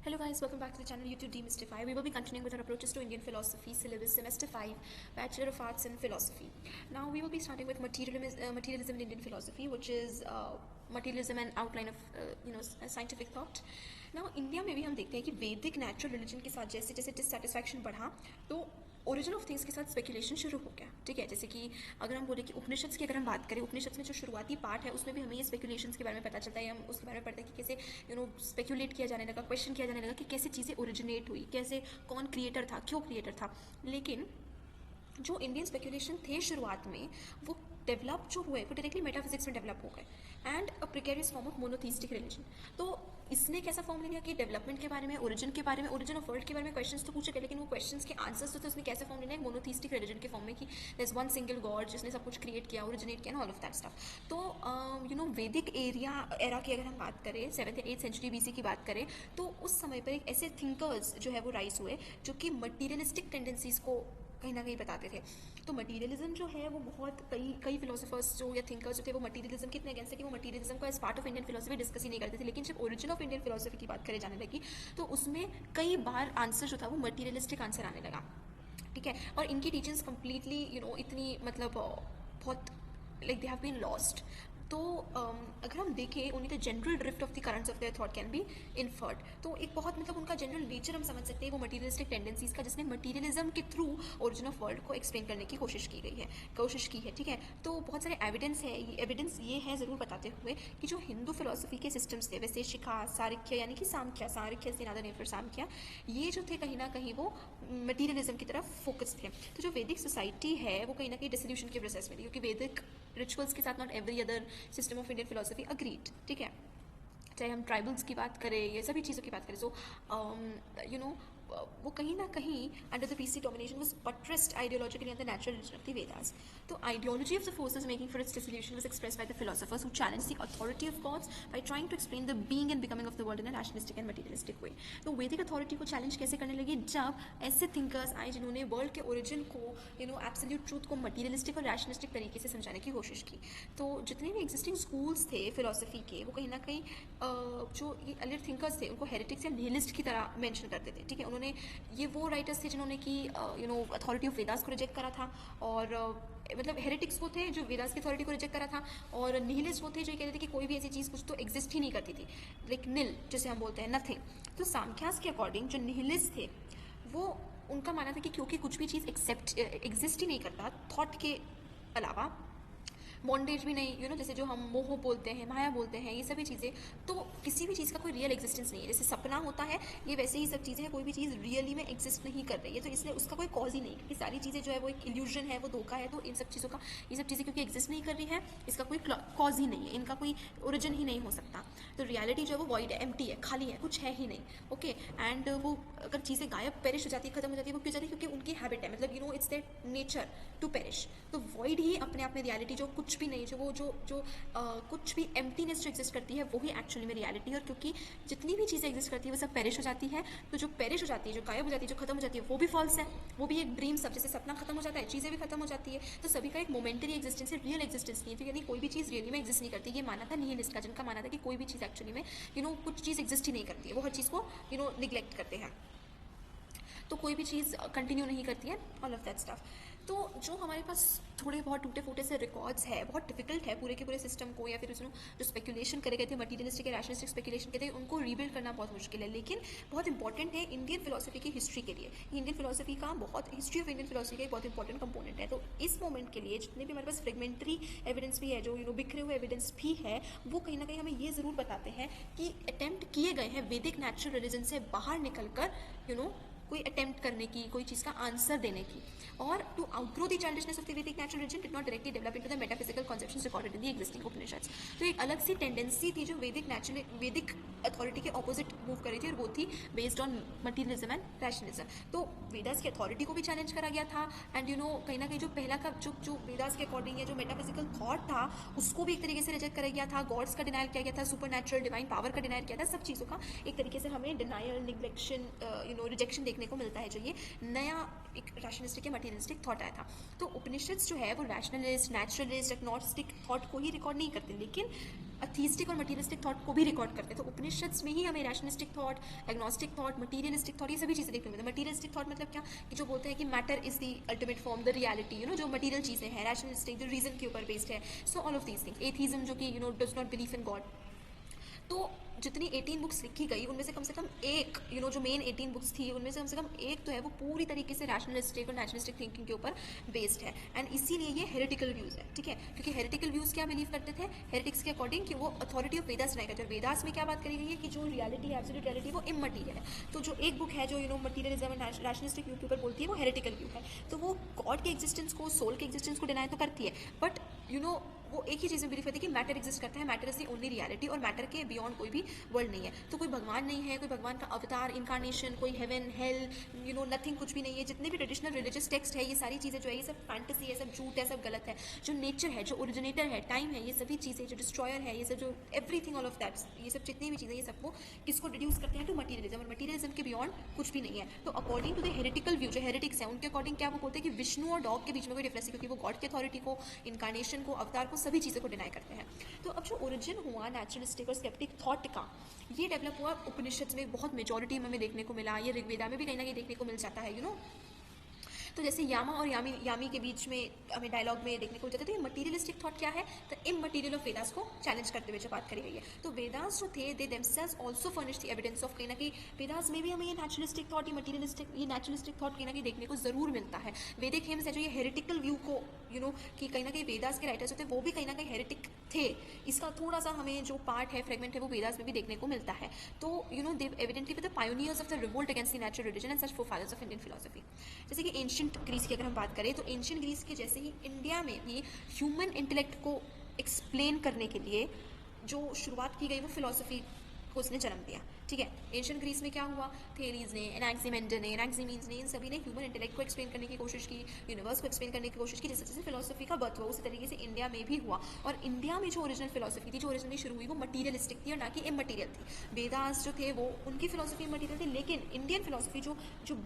Hello guys, welcome back to the channel YouTube Demystify. We will be continuing with our approaches to Indian philosophy syllabus semester 5, Bachelor of Arts in Philosophy. Now we will be starting with materialism in Indian philosophy, which is materialism and outline of scientific thought. Now India में भी हम देखते हैं कि वैदिक natural religion के साथ जैसे जैसे डिससेटिस्फैक्शन बढ़ा तो ओरिजिन ऑफ थिंग्स के साथ स्पेकुलेशन शुरू हो गया. ठीक है, जैसे कि अगर हम बोले कि उपनिषद की अगर हम बात करें, उपनिषद में जो शुरुआती पार्ट है उसमें भी हमें ये स्पेकुलेशन के बारे में पता चलता है. हम उसके बारे में पढ़ते हैं कि कैसे स्पेकुलेट किया जाने लगा, क्वेश्चन किया जाने लगा कि कैसे चीज़ें ओरिजिनेट हुई, कैसे कौन क्रिएटर था, क्यों क्रिएटर था. लेकिन जो इंडियन स्पेकुलेशन थे शुरुआत में वो डेवलप जो हुए वो डायरेक्टली मेटाफिजिक्स में डेवलप हो गए and a precarious form of monotheistic religion. तो इसने कैसा फॉर्म ले लिया कि डेवलपमेंट के बारे में, ओरिजिन के बारे में, ओरिजिन ऑफ वर्ल्ड के बारे में क्वेश्चंस तो पूछे गए, लेकिन वो क्वेश्चंस के आंसर्स तो थे उसने कैसे फॉर्म लेना है, मोनोथीस्टिक रिलीजन के फॉर्म में कि there is one single god जिसने सब कुछ क्रिएट किया, ओरिजिनेट किया, ऑल ऑफ दैट स्टफ. तो वैदिक एरा की अगर हम बात करें, 7th या 8th सेंचुरी BC की बात करें, तो उस समय पर एक ऐसे थिंकर्स जो है वो राइज हुए जो कि मटीरियलिस्टिक टेंडेंसीज को कहीं ना कहीं बताते थे. तो मटीरियलिज्म जो है वो बहुत कई फिलोसफर्स जो या थिंकर्स जो थे वो मटीरियलिज्म के इतने अगेंस्ट है कि वो मटीरियलिज्म को as part of Indian philosophy discuss ही नहीं करते थे. लेकिन जब ओरिजिन ऑफ इंडियन फिलोसफी की बात करें जाने लगी तो उसमें कई बार आंसर जो था वो मटीरियलिस्टिक आंसर आने लगा. ठीक है, और इनकी टीचिंग्स कम्प्लीटली इतनी मतलब बहुत like they have been lost. तो अगर हम देखें उन्हीं the general drift of the currents of their thought can be inferred. तो एक बहुत मतलब उनका जनरल नेचर हम समझ सकते हैं वो मटीरियलिस्टिक टेंडेंसीज का, जिसने मटीरियलिज्म के थ्रू ओरिजिन ऑफ वर्ल्ड को एक्सप्लेन करने की कोशिश की है. ठीक है, तो बहुत सारे एविडेंस ये है ज़रूर बताते हुए कि जो हिंदू फिलोसफी के सिस्टम्स थे, वैसे शिखा, सारिख्य यानी कि सारिख्य से नादर नेम फॉर सामख्या, ये जो थे कहीं ना कहीं वो मटीरियलिज्म की तरफ फोकस थे. तो जो वैदिक सोसाइटी है वो कहीं ना कहीं डिसोल्यूशन के प्रोसेस में थी, क्योंकि वैदिक रिचुअल्स के साथ not every other system of Indian philosophy agreed. ठीक है, चाहे हम ट्राइबल्स की बात करें, ये सभी चीज़ों की बात करें, सो वो कहीं ना कहीं under the BC domination was buttressed ideologically on the natural religion of the Vedas. तो ideology of the forces making for its dissolution was expressed by the philosophers who challenged the authority of gods by trying to explain the being and becoming of the world in a rationalistic and materialistic way. तो Vedic authority को challenge कैसे करने लगे, जब ऐसे thinkers आए जिन्होंने world के ओरिजिन को एब्सोल्यूट ट्रूथ को मटीरियलिस्टिक और रैशनलिस्टिक तरीके से समझाने की कोशिश की. तो जितने भी एग्जिस्टिंग स्कूल्स थे फिलोसफी के वो कहीं ना कहीं जो ये अर्लियर थिंकर्स थे उनको हेरेटिक्स या निहिलिस्ट की तरह मेंशन करते थे. ठीक है, उन्होंने ये वो राइटर्स थे जिन्होंने कि अथॉरिटी ऑफ वेदास को रिजेक्ट करा था, और मतलब हेरेटिक्स वो थे जो वेदास की अथॉरिटी को रिजेक्ट करा था, और निहिलिस्ट वो थे जो कहते थे कि कोई भी ऐसी चीज़ कुछ तो एग्जिस्ट ही नहीं करती थी, लाइक निल जिसे हम बोलते हैं, नथिंग. तो सांख्यास के अकॉर्डिंग जो निहिलिस्ट थे वो उनका मानना था कि क्योंकि कुछ भी चीज़ एग्जिस्ट ही नहीं करता थॉट के अलावा, बॉन्डेज भी नहीं, जैसे जो हम मोह बोलते हैं, माया बोलते हैं, ये सभी चीज़ें, तो किसी भी चीज़ का कोई रियल एग्जिस्टेंस नहीं है. जैसे सपना होता है, ये वैसे ही सब चीज़ें हैं, कोई भी चीज़ रियली में एग्जिस्ट नहीं कर रही है, तो इसलिए उसका कोई कॉज ही नहीं, क्योंकि सारी चीज़ें जो है वो एक इल्यूजन है, वो धोखा है. तो इन सब चीज़ों का, ये सब चीज़ें क्योंकि एग्जिस्ट नहीं कर रही है, इसका कोई कॉज ही नहीं है, इनका कोई ओरिजिन ही नहीं हो सकता. तो रियलिटी जो है वो वॉइड है, एम्प्टी है, खाली है, कुछ है ही नहीं. ओके, एंड वो अगर चीज़ें गायब, पेरिश हो जाती है, खत्म हो जाती है, वो क्यों जाती है, क्योंकि उनकी हैबिट है, मतलब it's their nature to perish. तो वॉइड ही अपने आप में रियलिटी, जो कुछ भी नहीं, जो कुछ भी एम्प्टीनेस जो एग्जिस्ट करती है वो ही एक्चुअली में रियलिटी है. और क्योंकि जितनी भी चीज़ें एग्जिस्ट करती है वो सब पेरिश हो जाती है, तो जो पेरिश हो जाती है, जो गायब हो जाती है, जो खत्म हो जाती है, वो भी फॉल्स है, वो भी एक ड्रीम. सब जैसे सपना खत्म हो जाता है, चीज़ें भी खत्म हो जाती है, तो सभी का एक मोमेंटरी एग्जिस्टेंस है, रियल एग्जिस्टेंस नहीं है. तो यानी कोई भी चीज़ रियली में एग्जिस्ट नहीं करती. ये माना था निहिलिस्ट का, जिनका माना था कि कोई भी चीज़ एक्चुअली में कुछ चीज़ एग्जिस्ट ही नहीं करती है, वो हर चीज़ को निग्लेक्ट करते हैं, तो कोई भी चीज़ कंटिन्यू नहीं करती है, ऑल ऑफ दैट स्टफ. तो जो हमारे पास थोड़े बहुत टूटे फूटे से रिकॉर्ड्स है, बहुत डिफिकल्ट है पूरे के पूरे सिस्टम को, या फिर जो स्पेकुलेशन करे गए थे, मटीरियलिस्टिक या रैशनलिस्टिक स्पेकुलेशन के थे, उनको रीबिल्ड करना बहुत मुश्किल है. लेकिन बहुत इंपॉर्टेंट है इंडियन फिलोसफी की हिस्ट्री के लिए. इंडियन फिलोसफी का बहुत, हिस्ट्री ऑफ इंडियन फिलोसफी का एक बहुत इंपॉर्टेंट कंपोनेंट है. तो इस मोमेंट के लिए जितने भी हमारे पास फ्रेगमेंट्री एविडेंस भी है, जो बिखरे हुए एविडेंस भी है, वो कहीं ना कहीं हमें ये ज़रूर बताते हैं कि अटेम्प्ट किए गए हैं वैदिक नेचुरल रिलीजन से बाहर निकल कर कोई अटेम्प्ट करने की, कोई चीज़ का आंसर देने की. और to outgrow the childishness of the Vedic natural religion did not directly develop into the metaphysical conceptions recorded in the existing Upanishads. तो एक अलग सी टेंडेंसी थी जो वैदिक अथॉरिटी के ऑपोजिट मूव कर रही थी, और वो थी based on materialism and rationalism. तो वेदास की अथॉरिटी को भी चैलेंज करा गया था, एंड कहीं ना कहीं जो पहला का जो वेदास के अकॉर्डिंग या जो मेटाफिजिकल थॉट था उसको भी एक तरीके से रिजेक्ट करा गया था. गॉड्स का डिनाइल किया गया था, सुपर नेचुरल डिवाइन पावर का डिनाइल किया था. सब चीज़ों का एक तरीके से हमें डिनाइल, निग्लेक्शन, रिजेक्शन देखने को मिलता है, जो ये नया एक रैशनलिस्टिक या मटीरियलिस्टिक थॉट आया था. तो उपनिषद्स जो है वो रैशनलिस्ट, नेचुरलिस्ट, एग्नोस्टिक थॉट को ही रिकॉर्ड नहीं करते, लेकिन अथीस्टिक और मटीरियलिस्टिक थॉट को भी रिकॉर्ड करते हैं। तो उपनिषद में ही हमें rationalistic thought, agnostic thought, materialistic thought, ये सभी चीज़ें देखने को मिलती है। मटीरियलिस्टिक थॉट मतलब क्या, कि जो बोलते हैं कि matter is the ultimate form, the reality, जो मटीरियल चीज़ें हैं। रैशनलिस्टिक जो रीजन के ऊपर बेस्ड है। So all of these things. Atheism जो कि does not believe in God. तो जितनी 18 बुक्स लिखी गई उनमें से कम एक जो मेन 18 बुक्स थी उनमें से कम एक तो है वो पूरी तरीके से रैशनलिस्टिक और नेचुरलिस्टिक थिंकिंग के ऊपर बेस्ड है। एंड इसीलिए ये हेरिटिकल व्यूज़ है, ठीक है, क्योंकि हेरिटिकल व्यूज़ क्या बिलीव करते थे हेरिटिक्स के अकॉर्डिंग, कि वो अथॉरिटी ऑफ वेदास नहीं करते। और वेदास में क्या बात करी गई है कि जो रियलिटी है, एब्सोल्यूट रियलिटी, वो इममटीरियल है। तो जो एक बुक है जो मटीरियलिज्म एंड रैशनलिस्टिक व्यू के ऊपर बोलती है, वो हेरिटिकल व्यू है। तो वो गॉड के एग्जिस्टेंस को, सोल के एग्जिस्टेंस को डिनाई तो करती है, बट वो एक ही चीज़ में बिलीव करती है कि मैटर एग्जिस्ट करता है, matter is the only reality, और मैटर के बियॉन्ड कोई भी वर्ल्ड नहीं है। तो कोई भगवान नहीं है, कोई भगवान का अवतार, इनकारनेशन, कोई हेवन, हेल, नथिंग, कुछ भी नहीं है। जितने भी ट्रेडिशनल रिलीजियस टेक्स्ट है, ये सारी चीज़ें जो है ये सब फैंटेसी है, सब झूठ है, सब गलत है। जो नेचर है, जो ओरिजिनेटर है, टाइम है, ये सभी चीज़ें, जो डिस्ट्रॉयर है, ये सब जो एवरीथिंग, ऑल ऑफ दैट, ये सब जितनी भी चीज़ें, ये सबको किसको रिड्यूस करते हैं, टू मटीरियलिज्म। और मटीरियलिज्म के बियॉन्ड कुछ भी नहीं है। तो अकॉर्डिंग टू द हेरिटिकल व्यू, जो हेरिटिक्स है उनके अकॉर्डिंग क्या वो बोलते हैं कि विष्णु और डॉग के बीच में कोई डिफरेंस है, क्योंकि वो गॉड की अथॉरिटी को, इनकारनेशन को, अवतार को, सभी चीज़ों को डिनाई करते हैं। तो अब जो ओरिजिन हुआ नेचुरलिस्टिक और स्केप्टिक थॉट का, ये डेवलप हुआ उपनिषद में, बहुत मेजॉरिटी में हमें देखने को मिला। ये ऋग्वेदा में भी कहीं ना कहीं देखने को मिल जाता है। तो जैसे यामा और यामी के बीच में हमें डायलॉग में देखने को मिल जाता है। तो ये मटीरियलिस्टिक थॉट क्या है, तो इममटीरियल ऑफ वेदास को चैलेंज करते हुए जो बात करी गई है। तो वेदास जो थे, they themselves also furnish the evidence of, कहीं ना कहीं वेदास में भी हमें ये नेचुरलिस्टिक थॉट, ये नेचुरलिस्टिक थॉट कहीं ना कहीं देखने को जरूर मिलता है। वैदिक हिम्स है जो ये हेरिटिकल व्यू को कि कहीं ना कहीं वेदास के राइटर्स होते हैं वो भी कहीं ना कहीं हेरिटिक थे, इसका थोड़ा सा हमें जो पार्ट है, फ्रेगमेंट है, वो वेदास में भी देखने को मिलता है। तो they evidently the pioneers of the revolt against the natural religion and such forefathers of Indian philosophy. जैसे कि एंशिएंट ग्रीस की अगर हम बात करें, तो एंशिएंट ग्रीस के जैसे ही इंडिया में भी ह्यूमन इंटेलेक्ट को एक्सप्लेन करने के लिए जो शुरुआत की गई, वो फिलोसफी को उसने जन्म दिया। ठीक है, एशियन ग्रीस में क्या हुआ, थेरीज ने, एनाक्सिमेंडर ने, एनाक्सिमीन्स ने, इन सभी ने ह्यूमन इंटेलेक्ट को एक्सप्लेन करने की कोशिश की, यूनिवर्स को एक्सप्लेन करने की कोशिश की। जैसे जैसे फिलोसफी का बर्थ हुआ उसी तरीके से इंडिया में भी हुआ। और इंडिया में जो ओरिजिनल फिलोसफी थी, जो ओरिजिनली शुरू हुई, वो मटीरियलिस्टिक थी और ना कि इममटीरियल थी। वेदास जो थे वो उनकी फिलोसफी इममटीरियल थी, लेकिन इंडियन फिलोसफी जो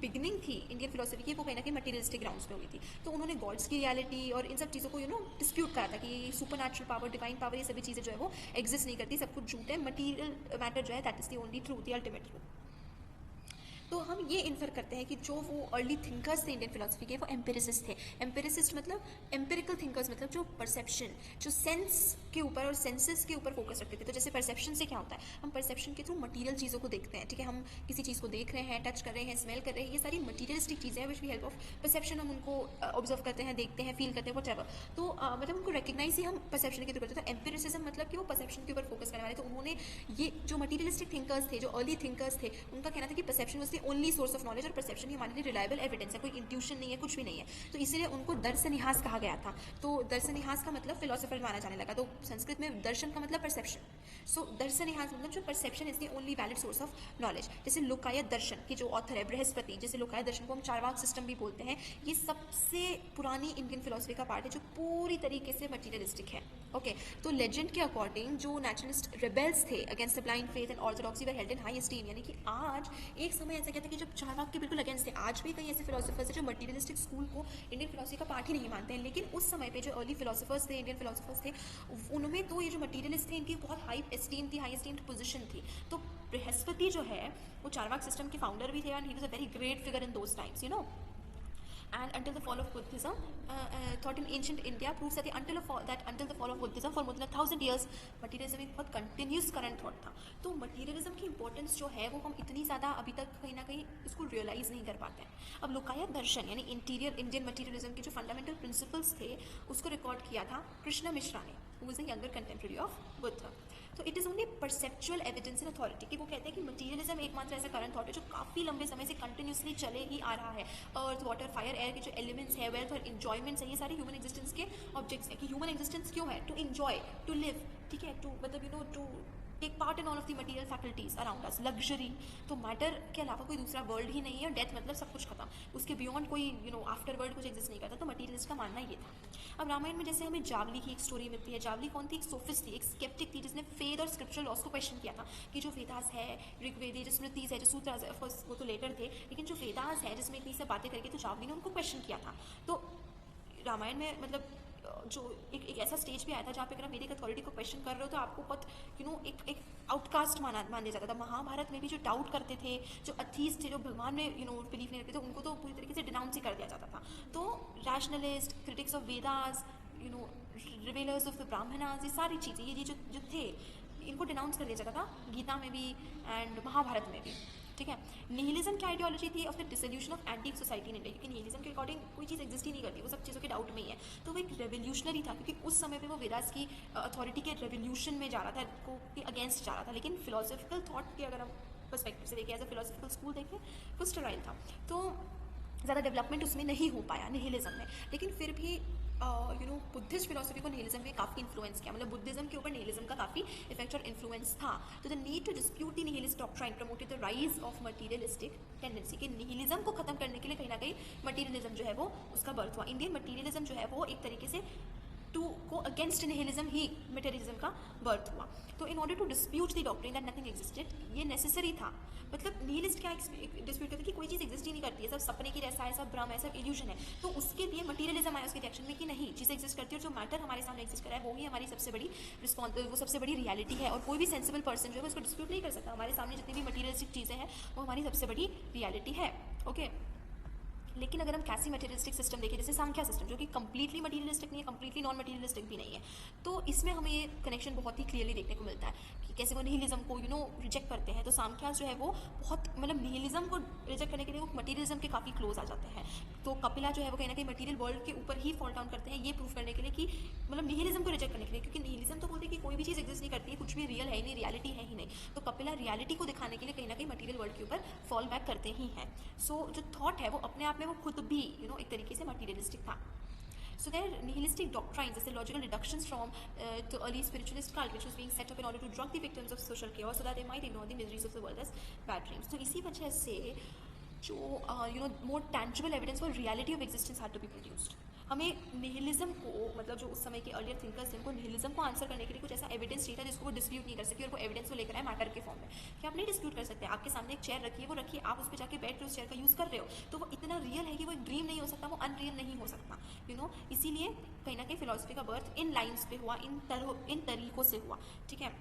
बिगनिंग थी इंडियन फिलोसफी की, वो कहीं ना कहीं मटीरियलिस्टिक ग्राउंड्स पे हुई थी। तो उन्होंने गॉड्स की रियलिटी और इन सब चीज़ों को डिस्प्यूट करा था कि super natural power, divine power, ये सभी चीज़ें जो है वो एग्जिस्ट नहीं करती, सब कुछ झूठ है, मटीरियल मैटर जो है that is the only truth, the ultimate truth. तो हम ये इन्फर करते हैं कि जो वो अर्ली थिंकर्स थे इंडियन फिलोसफी के, वो एम्पिरिसिस्ट थे। एम्पिरिसिस्ट मतलब एम्पिरिकल थिंकर्स, मतलब जो परसेप्शन, जो सेंस के ऊपर और सेंसेस के ऊपर फोकस रखते थे। तो जैसे परसेप्शन से क्या होता है, हम परसेप्शन के थ्रू मटीरियल चीज़ों को देखते हैं। ठीक है, हम किसी चीज़ को देख रहे हैं, टच कर रहे हैं, स्मेल कर रहे हैं, ये सारी मटीरियलिस्टिक चीज़ें हैं which we help of perception. हम उनको ऑब्जर्व करते हैं, देखते हैं, फील करते हैं, व्हाटएवर। तो मतलब उनको रिकग्नाइज ही हम परसेप्शन के थ्रू करते हैं। तो एम्पिरिसिज्म मतलब कि वो परसेप्शन के ऊपर फोकस करने वाले। तो उन्होंने ये जो मटीरियलिस्टिक थिंकर्स थे, जो अर्ली थिंकर्स थे, उनका कहना था कि perception was the only source of knowledge, और परसेप्शन ही हमारे लिए रिलायबल एविडेंस है, कोई इंट्यूशन नहीं है, कुछ भी नहीं है। तो इसीलिए उनको दर्शनिहास कहा गया था। तो दर्शनिहास का मतलब फिलोसोफर माना जाने लगा। तो संस्कृत में दर्शन का मतलब परसेप्शन। सो दर्शनिहास मतलब जो perception is the only valid source of knowledge. जैसे लोकायत दर्शन की जो ऑथर है बृहस्पति, जैसे लोकायत दर्शन को हम चारवाक सिस्टम भी बोलते हैं, ये सबसे पुरानी इंडियन फिलोसफी का पार्ट है जो पूरी तरीके से मटीरियलिस्टिक है। ओके, तो लेजेंड के अकॉर्डिंग जो नेचुरलिस्ट रिबेल्स थे against the blind faith and orthodoxy were held in high esteem, यानी कि आज एक समय ऐसा कहता है कि जब चारवाक के बिल्कुल अगेंस्ट थे। आज भी कई ऐसे फिलोसफर्स हैं जो मटीरियलिस्टिक स्कूल को इंडियन फिलोसफी का पार्ट ही नहीं मानते हैं, लेकिन उस समय पे जो अर्ली फिलोसफर्स थे, इंडियन फिलोसफर्स थे, उनमें तो ये जो मटीरियलिस्ट थे, इनकी बहुत हाई एस्टीम थी, हाई एस्टीम्ड पोजीशन थी। तो बृहस्पति जो है वो चारवाक सिस्टम के फाउंडर भी थे, and he was a very great figure in those times, And until the fall of Buddhism, thought in ancient India proves that until the fall of Buddhism for more than 1,000 years, materialism एक बहुत continuous current thought था। तो materialism की importance जो है वो हम इतनी ज़्यादा अभी तक कहीं ना कहीं इसको realize नहीं कर पाते हैं। अब लोकायत दर्शन यानी इंटीरियर इंडियन मटीरियलिज्म के जो फंडामेंटल प्रिंसिपल्स थे उसको रिकॉर्ड किया था कृष्ण मिश्रा ने, who was a younger contemporary of Buddha। तो it is only perceptual evidence in authority कि वो कहते हैं कि मटीरियलिज्म एकमात्र ऐसा करंट थॉट है जो काफ़ी लंबे समय से कंटिन्यूसली चले ही आ रहा है। अर्थ, वाटर, फायर, एयर के जो एलिमेंट्स है, वेल्थ और इन्जॉयमेंट्स है, ये सारे ह्यूमन एग्जिस्टेंस के ऑब्जेक्ट्स हैं। कि ह्यूमन एग्जिस्टेंस क्यों है, टू इन्जॉय, टू लिव, ठीक है, टू मतलब to take part in all of the material faculties around us, luxury. तो मैटर के अलावा कोई दूसरा वर्ल्ड ही नहीं है, डेथ मतलब सब कुछ खत्म, उसके बियॉन्ड कोई आफ्टर वर्ल्ड कुछ एग्जिस्ट नहीं करता। तो मटीरियलिस्ट का मानना ये था। अब रामायण में जैसे हमें जावली की एक स्टोरी मिलती है। जावली कौन थी, एक सोफिस्ट थी, एक स्केप्टिक थी, जिसने फेद और स्क्रिप्चुरल लॉस को क्वेश्चन किया था कि जो वेदास है, ऋग्वेद, जो स्मृतिज है, जो सूत्रास है, ऑफकोर्स वो तो लेटर थे, लेकिन जो वेदास है जिसमें इतनी सब बातें करके, तो जावली ने उनको क्वेश्चन किया था। तो रामायण में मतलब जो एक ऐसा स्टेज भी आया था जहाँ पे अगर आप वैदिक अथॉरिटी को क्वेश्चन कर रहे हो तो आपको बहुत एक आउटकास्ट मान दिया जाता था। महाभारत में भी जो डाउट करते थे, जो अथीस्ट थे, जो भगवान में बिलीव नहीं रखते थे, उनको तो पूरी तरीके से डिनाउंस ही कर दिया जाता था। तो rationalist, critics of Vedas, revelers of the Brahmanas, ये सारी चीज़ें ये जो थे इनको डिनाउंस कर दिया जाता था गीता में भी एंड महाभारत में भी। ठीक है, निहिलिज्म की आइडियोलॉजी थी of the dissolution of anti society in India, क्योंकि निहिलिज्म के अकॉर्डिंग कोई चीज़ एग्जिस्ट ही नहीं करती, वो सब चीज़ों के डाउट में ही है। तो वो एक रेवोल्यूशनरी था, क्योंकि उस समय पे वो वेदास की अथॉरिटी के रेवोल्यूशन में जा रहा था, को के अगेंस्ट जा रहा था। लेकिन फिलोसफिकल थॉट के अगर हम पर्सपेक्टिव से देखें, एज अ फिलोसफिकल स्कूल देखें, वो स्टेराइल था। तो ज़्यादा डेवलपमेंट उसमें नहीं हो पाया निहिलिज्म में। लेकिन फिर भी बुद्धिस्ट फिलोसफी को निहिलिज्म में काफ़ी इन्फ्लुएंस किया, मतलब बुद्धिज्म के ऊपर निहिलिज्म का काफ़ी इफेक्ट और इन्फ्लुएंस था। तो the need to dispute the nihilist doctrine promoted the rise of materialistic tendency, कि निहिलिज्म को खत्म करने के लिए कहीं ना कहीं मटीरियलिज्म जो है वो उसका बर्थ हुआ। इंडियन मटीरियलिज्म जो है वो एक तरीके से टू को अगेंस्ट निहिलिज्म ही मटेरियलिज्म का बर्थ हुआ। तो in order to dispute the doctrine that nothing existed, ये नेसेसरी था। मतलब निहिलिस्ट क्या डिस्प्यूट करते कि कोई चीज़ एग्जिस्ट ही नहीं करती है, सब सपने की जैसा है, सब भ्रम है, सब इल्यूजन है। तो उसके लिए मटीरियलिज्म आया उसके रिएक्शन में कि नहीं, चीज़ें एग्जिस्ट करती है और जो मैटर हमारे सामने एग्जिस्ट कर रहा है वो ही हमारी सबसे बड़ी वो सबसे बड़ी रियलिटी है, और कोई भी सेंसिबल पर्सन जो है उसको डिस्प्यूट नहीं कर सकता। हमारे सामने जितनी भी मटीरियलिस्टिक चीज़ें हैं वो हमारी सबसे बड़ी रियलिटी है। ओके, लेकिन अगर हम कैसी मटेरियलिस्टिक सिस्टम देखें, जैसे सांख्या सिस्टम, जो कि कंप्लीटली मटेरियलिस्टिक नहीं है, कंप्लीटली नॉन मटेरियलिस्टिक भी नहीं है, तो इसमें हमें ये कनेक्शन बहुत ही क्लियरली देखने को मिलता है कि कैसे वो निहिलिज्म को रिजेक्ट करते हैं। तो सांख्यास जो है वो बहुत मतलब निहिलिज्म को रिजेक्ट करने के लिए वो मटेरियलिज्म के काफ़ी क्लोज आ जाते हैं। तो कपिला जो है वो कहीं ना कहीं मटेरियल वर्ल्ड के ऊपर ही फॉल डाउन करते हैं, ये प्रूव करने के लिए कि मतलब निहिलिज्म को रिजेक्ट करने के लिए, क्योंकि निहिलिज्म तो बोलते हैं कि कोई भी चीज़ एग्जिस्ट नहीं करती है, कुछ भी रियल है ही नहीं, रियलिटी है ही नहीं। तो कपिला रियलिटी को दिखाने के लिए कहीं ना कहीं मटेरियल वर्ल्ड के ऊपर फॉल बैक करते ही हैं। सो जो थॉट है वो अपने आप में वो खुद भी एक तरीके से मटीरियलिस्टिक था। So their nihilistic doctrines, as logical deductions from the early spiritualist cult, which was being set up in order to drug the victims of social chaos so that they might ignore the miseries of the world as bad dreams. तो इसी वजह से जो more tangible evidence for reality of existence had to be produced. हमें nihilism को, मतलब जो उस समय के अर्लियर थिंकर्स जिनको निहिलिज्म को आंसर करने के लिए कुछ ऐसा एविडेंस चाहिए था जिसको वो डिस्प्यूट नहीं कर सके, और वो एविडेंस को लेकर आए मैटर के फॉर्म में, कि आप नहीं डिस्प्यूट कर सकते। आपके सामने एक चेयर रखी है, वो रखिए, आप उस पर जाके बैठ के उस चेयर का यूज़ कर रहे हो, तो वो इतना रियल है कि वो एक ड्रीम नहीं हो सकता, वो अनरियल नहीं हो सकता। इसीलिए कहीं ना कहीं फिलोसफी का बर्थ इन लाइन्स पे हुआ, इन तरीकों से हुआ। ठीक है,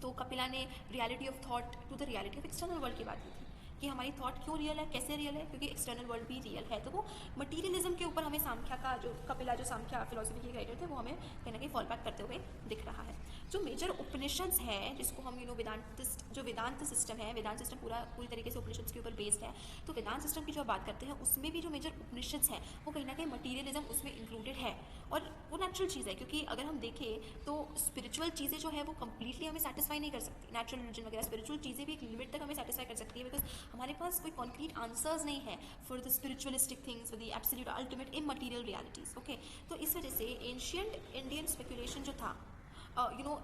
तो कपिला ने reality of thought to the reality of external world की बात की थी, कि हमारी थॉट क्यों रियल है, कैसे रियल है, क्योंकि एक्सटर्नल वर्ल्ड भी रियल है। तो वो मटीरियलिज्म के ऊपर हमें सांख्या का जो कपिला जो सांख्या फिलोसफी के राइटर थे वो हमें कहीं ना कहीं फॉल बैक करते हुए दिख रहा है। जो मेजर उपनिषद्स हैं, जिसको हम वेदांत सिस्टम है, वेदांत सिस्टम पूरी तरीके से उपनिषद्स के ऊपर बेस्ड है। तो वेदांत सिस्टम की जो बात करते हैं उसमें भी जो मेजर उपनिषद्स हैं वो कहीं ना कहीं मटीरियलिज्म उसमें इंक्लूडेड है, और वो नेचुरल चीज़ है, क्योंकि अगर हम देखें तो स्पिरिचुअल चीज़ें जो है वो कंप्लीटली हमें सेटिस्फाई नहीं कर सकती। नेचुरल रिलीजन वगैरह स्पिरिचुअल चीज़ें भी एक लिमिट तक हमें सेटिस्फाई कर सकती है, बिकॉज हमारे पास कोई कॉन्क्रीट आंसर्स नहीं है for the spiritualistic things, for the absolute ultimate immaterial realities. Okay, तो इस वजह से एंशियंट इंडियन स्पेकुलेशन जो था,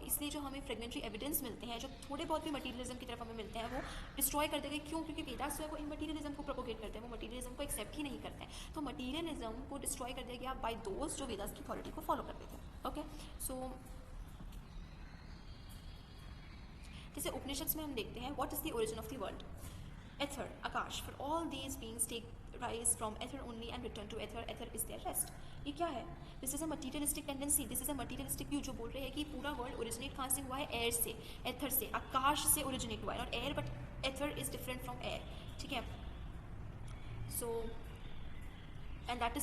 इसलिए जो हमें फ्रेगमेंट्री एविडेंस मिलते हैं, जो थोड़े बहुत भी मटीरियलिज्म की तरफ हमें मिलते हैं, वो डिस्ट्रॉय कर देंगे। क्यों? क्योंकि वेदास जो है वो इन मटीरियलिज्म को प्रोपोगेट करते हैं, वो मटीरियलिज्म को एक्सेप्ट ही नहीं करते हैं। तो मटीरियलिज्म को डिस्ट्रॉय कर दिया गया बाय दोस्त जो वेदास की अथॉरिटी को फॉलो करते थे। ओके, सो जैसे उपनिषद्स में हम देखते हैं, what is the origin of the world? Ether, आकाश। For all these beings take rise from ether only and return to ether. Ether is their rest. ये क्या है? This is a materialistic tendency, this is a materialistic view, जो बोल रहे हैं कि पूरा वर्ल्ड ओरिजिनेट कहाँ से हुआ है? एयर से, एथर से, आकाश से ओरिजिनेट हुआ है। Not air but ether is different from air. ठीक है, so and that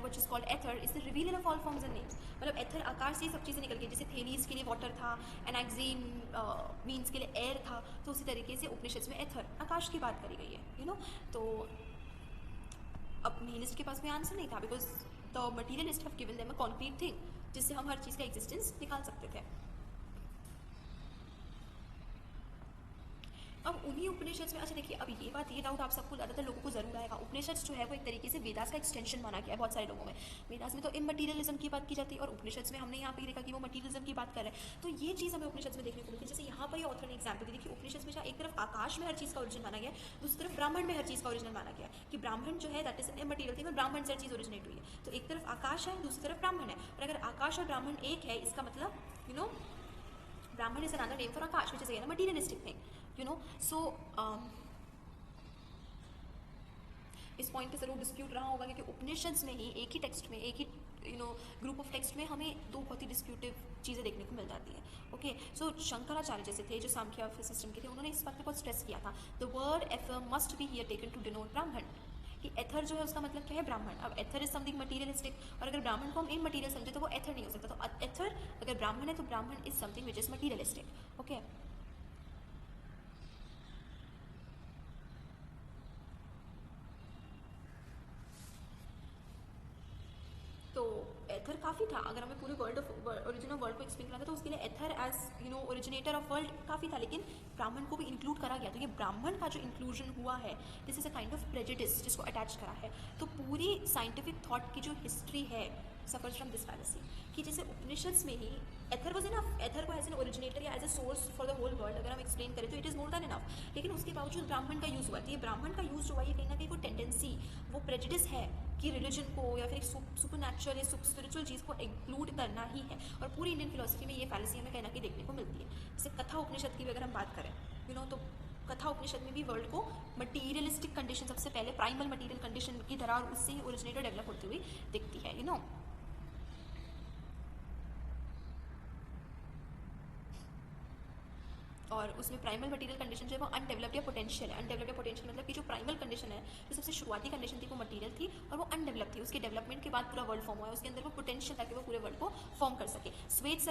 which is called ether is the revealer of all forms and names. मतलब एथर आकाश से सब चीज़ें निकल गई, जैसे थेनीस के लिए वाटर था, एनाक्सीन मीन्स के लिए एयर था, तो उसी तरीके से उपनिषद में एथर आकाश की बात करी गई है। तो अब निहिलिस्ट के पास भी आंसर नहीं था, because the materialist have given them a concrete thing जिससे हम हर चीज़ का एग्जिस्टेंस निकाल सकते थे। अब उन्हीं उपनिषद में, अच्छा देखिए, अब ये डाउट आप सबको ज़्यादातर लोगों को जरूर आएगा। उपनिषद जो है वो एक तरीके से वेदास का एक्सटेंशन माना गया है बहुत सारे लोगों में। वेदास में तो इमटीरियलिज्म की बात की जाती है, और उपनिषद में हमने यहाँ पे देखा कि वो मटीरियलिज्म की बात कर रहे हैं। तो ये चीज़ हमें उपनिषद में देखने को मिलती है। जैसे यहाँ पर ये ऑथर ने एग्जाम्पल दी, देखिए उपनिषद में जहाँ एक तरफ आकाश में हर चीज़ का ओरिजिन माना गया है, दूसरी तरफ ब्राह्मण में हर चीज़ का ओरिजिन माना गया है, कि ब्राह्मण जो है that is an immaterial thing, ब्राह्मण से हर चीज़ ओरिजिनेट हुई है। तो एक तरफ आकाश है, दूसरी तरफ ब्राह्मण है, और अगर आकाश और ब्राह्मण एक है, इसका मतलब ब्राह्मण is another name for Akash, which is again a materialistic thing. So इस पॉइंट पे ज़रूर डिस्प्यूट रहा होगा, क्योंकि उपनिषद्स में ही एक ही टेक्स्ट में, एक ही ग्रुप ऑफ टेक्स्ट में हमें दो बहुत ही डिस्प्यूटिव चीज़ें देखने को मिल जाती है। ओके, सो शंकराचार्य जैसे थे जो सांख्य सिस्टम के थे, उन्होंने इस बात पे बहुत स्ट्रेस किया था, the word ether must be here taken to denote Brahman, कि एथर जो है उसका मतलब क्या है, ब्राह्मण। अब एथर इज समथिंग मटीरियलिस्टिक, और अगर ब्राह्मण को हम इन मटीरियल समझे तो वो एथर नहीं हो सकता। तो एथर अगर ब्राह्मण है तो ब्राह्मण is something which is materialistic. Okay, तो एथर काफ़ी था। अगर हमें पूरे world of origin of world को एक्सप्लेन करना था तो उसके लिए एथर एज ओरिजिनेटर ऑफ वर्ल्ड काफ़ी था, लेकिन ब्राह्मण को भी इंक्लूड करा गया। तो ये ब्राह्मण का जो इंक्लूजन हुआ है, this is a kind of prejudice जिसको अटैच करा है। तो पूरी साइंटिफिक थॉट की जो हिस्ट्री है सफर्स फ्रॉम दिस फैलेसी, कि जैसे उपनिषद्स में ही एथर वॉज इनफ, एथर को एज एन ओरिजिनेटर या as a source for the whole world अगर हम एक्सप्लेन करें तो it is more than enough, लेकिन उसके बावजूद ब्राह्मण का यूज़ हुआ। तो ये ब्राह्मण का यूज़ जो हुआ, ये कहीं ना कहीं वो टेंडेंसी, वो प्रेजुडिस है कि रिलीजन को या फिर एक सुपर नेचुरल या स्पिरिचुअल चीज़ को इंक्लूड करना ही है। और पूरी इंडियन फिलोसफी में ये फैलेसी हमें कहीं ना कहीं देखने को मिलती है। जैसे कथा उपनिषद की भी अगर हम बात करें, तो कथा उपनिषद में भी वर्ल्ड को मटीरियलिस्टिक कंडीशन, सबसे पहले प्राइमल मटीरियल कंडीशन की तरह, और उससे ही ओरिजिनेट और डेवलप होती हुई दिखती है। और उसमें प्राइमल मटीरियल कंडीशन जो है वो अनडेवलप्ड या पोटेंशियल है। अनडेवलप्ड या पोटेंशियल मतलब कि जो प्राइमल कंडीशन है, जो सबसे शुरुआती कंडीशन थी, वो मटीरियल थी और वो अनडेवलप थी। उसके डेवलपमेंट के बाद पूरा वर्ल्ड फॉर्म हुआ है, उसके अंदर वो पोटेंशियल था कि वो पूरे वर्ल्ड को फॉर्म कर सके। श्वेत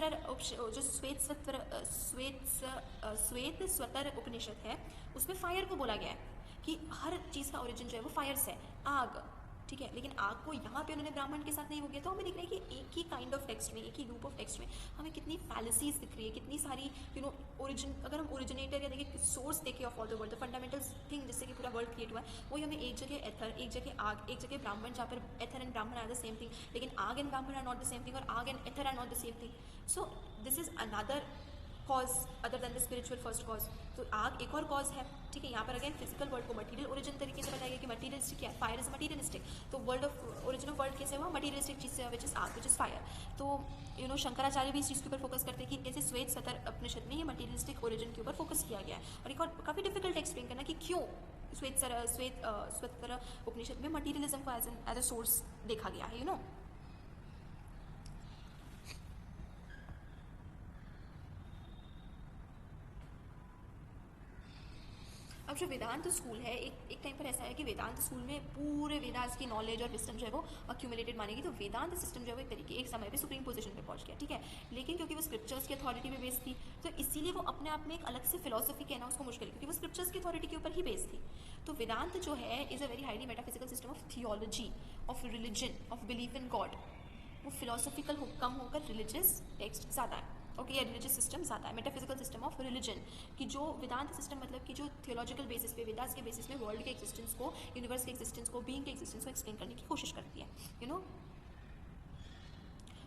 स्वतर उपनिषद है, उसमें फायर को बोला गया है कि हर चीज़ का ओरिजिन जो है वो फायर से है, आग, ठीक है। लेकिन आग को यहाँ पे उन्होंने ब्राह्मण के साथ नहीं हो गया। तो हमें दिख रहा है कि एक ही काइंड ऑफ टेक्स्ट में, एक ही ग्रुप ऑफ टेक्स्ट में हमें कितनी फैलेसीज दिख रही है, कितनी सारी ओरिजिन, अगर हम ओरिजिनेटर या देखिए सोर्स देखें of all the world, the fundamental thing जिससे कि पूरा वर्ल्ड क्रिएट हुआ है, वही हमें एक जगह एथर, एक जगह आग, एक जगह ब्राह्मण, जहाँ पर ether and Brahman are the same thing, लेकिन aag and Brahman are not the same thing, और aag and ether are not the same thing. So this is another cause other than the spiritual first cause. तो आग एक और कॉज है, ठीक है। यहाँ पर अगेन फिजिकल वर्ल्ड को मटीरियल ओरिजिन तरीके से बताया गया कि मटीरियलिस्टिक क्या है, फायर इज मटीरियलिस्टिक। तो world of origin of world कैसे हुआ, मटीरियलिस्टिक चीज़ से, विच इज आग, विच इज फायर। तो शंकराचार्य भी इस चीज़ के ऊपर फोकस करते हैं कि कैसे श्वेत सतर उपनिषद में ये मटीरियलिस्टिक ओरिजिन के ऊपर फोकस किया गया है। और एक और काफ़ी डिफिकल्ट एक्सप्लेन करना कि क्यों श्वेत उपनिषद में मटीरियलिज्म को एज अ सोर्स देखा गया है। अब जो वेदांत स्कूल है, एक टाइम पर ऐसा है कि वेदांत स्कूल में पूरे वेदांत की नॉलेज और विस्डम जो है वो अक्यूमुलेटेड मानेगी। तो वेदांत सिस्टम जो है वो एक समय पे सुप्रीम पोजीशन पे पहुंच गया, ठीक है। लेकिन क्योंकि वो स्क्रिप्चर्स की अथॉरिटी पे बेस्ड थी, तो इसीलिए वो अपने आप में एक अलग से फिलोसफी कहना उसको मुश्किल है, क्योंकि वो स्क्रिप्चर्स की अथॉरिटी के ऊपर ही बेस्ड थी। तो वेदांत जो है is a very highly metaphysical system of theology, of religion, of belief in God. वो फिलोसफिकल कम होकर रिलीजियस टेक्स्ट ज़्यादा है, ओके, या रिलीजियस सिस्टम ज़्यादा है। मेटाफिजिकल सिस्टम ऑफ रिलीजन, कि जो वेदांत सिस्टम मतलब कि जो थियोलॉजिकल बेसिस पे, वेदास के बेसिस पे वर्ल्ड के एक्जिस्टेंस को, यूनिवर्स के एक्जिस्टेंस को, बीइंग के एक्जिस्टेंस को एक्सप्लेन करने की कोशिश करती है।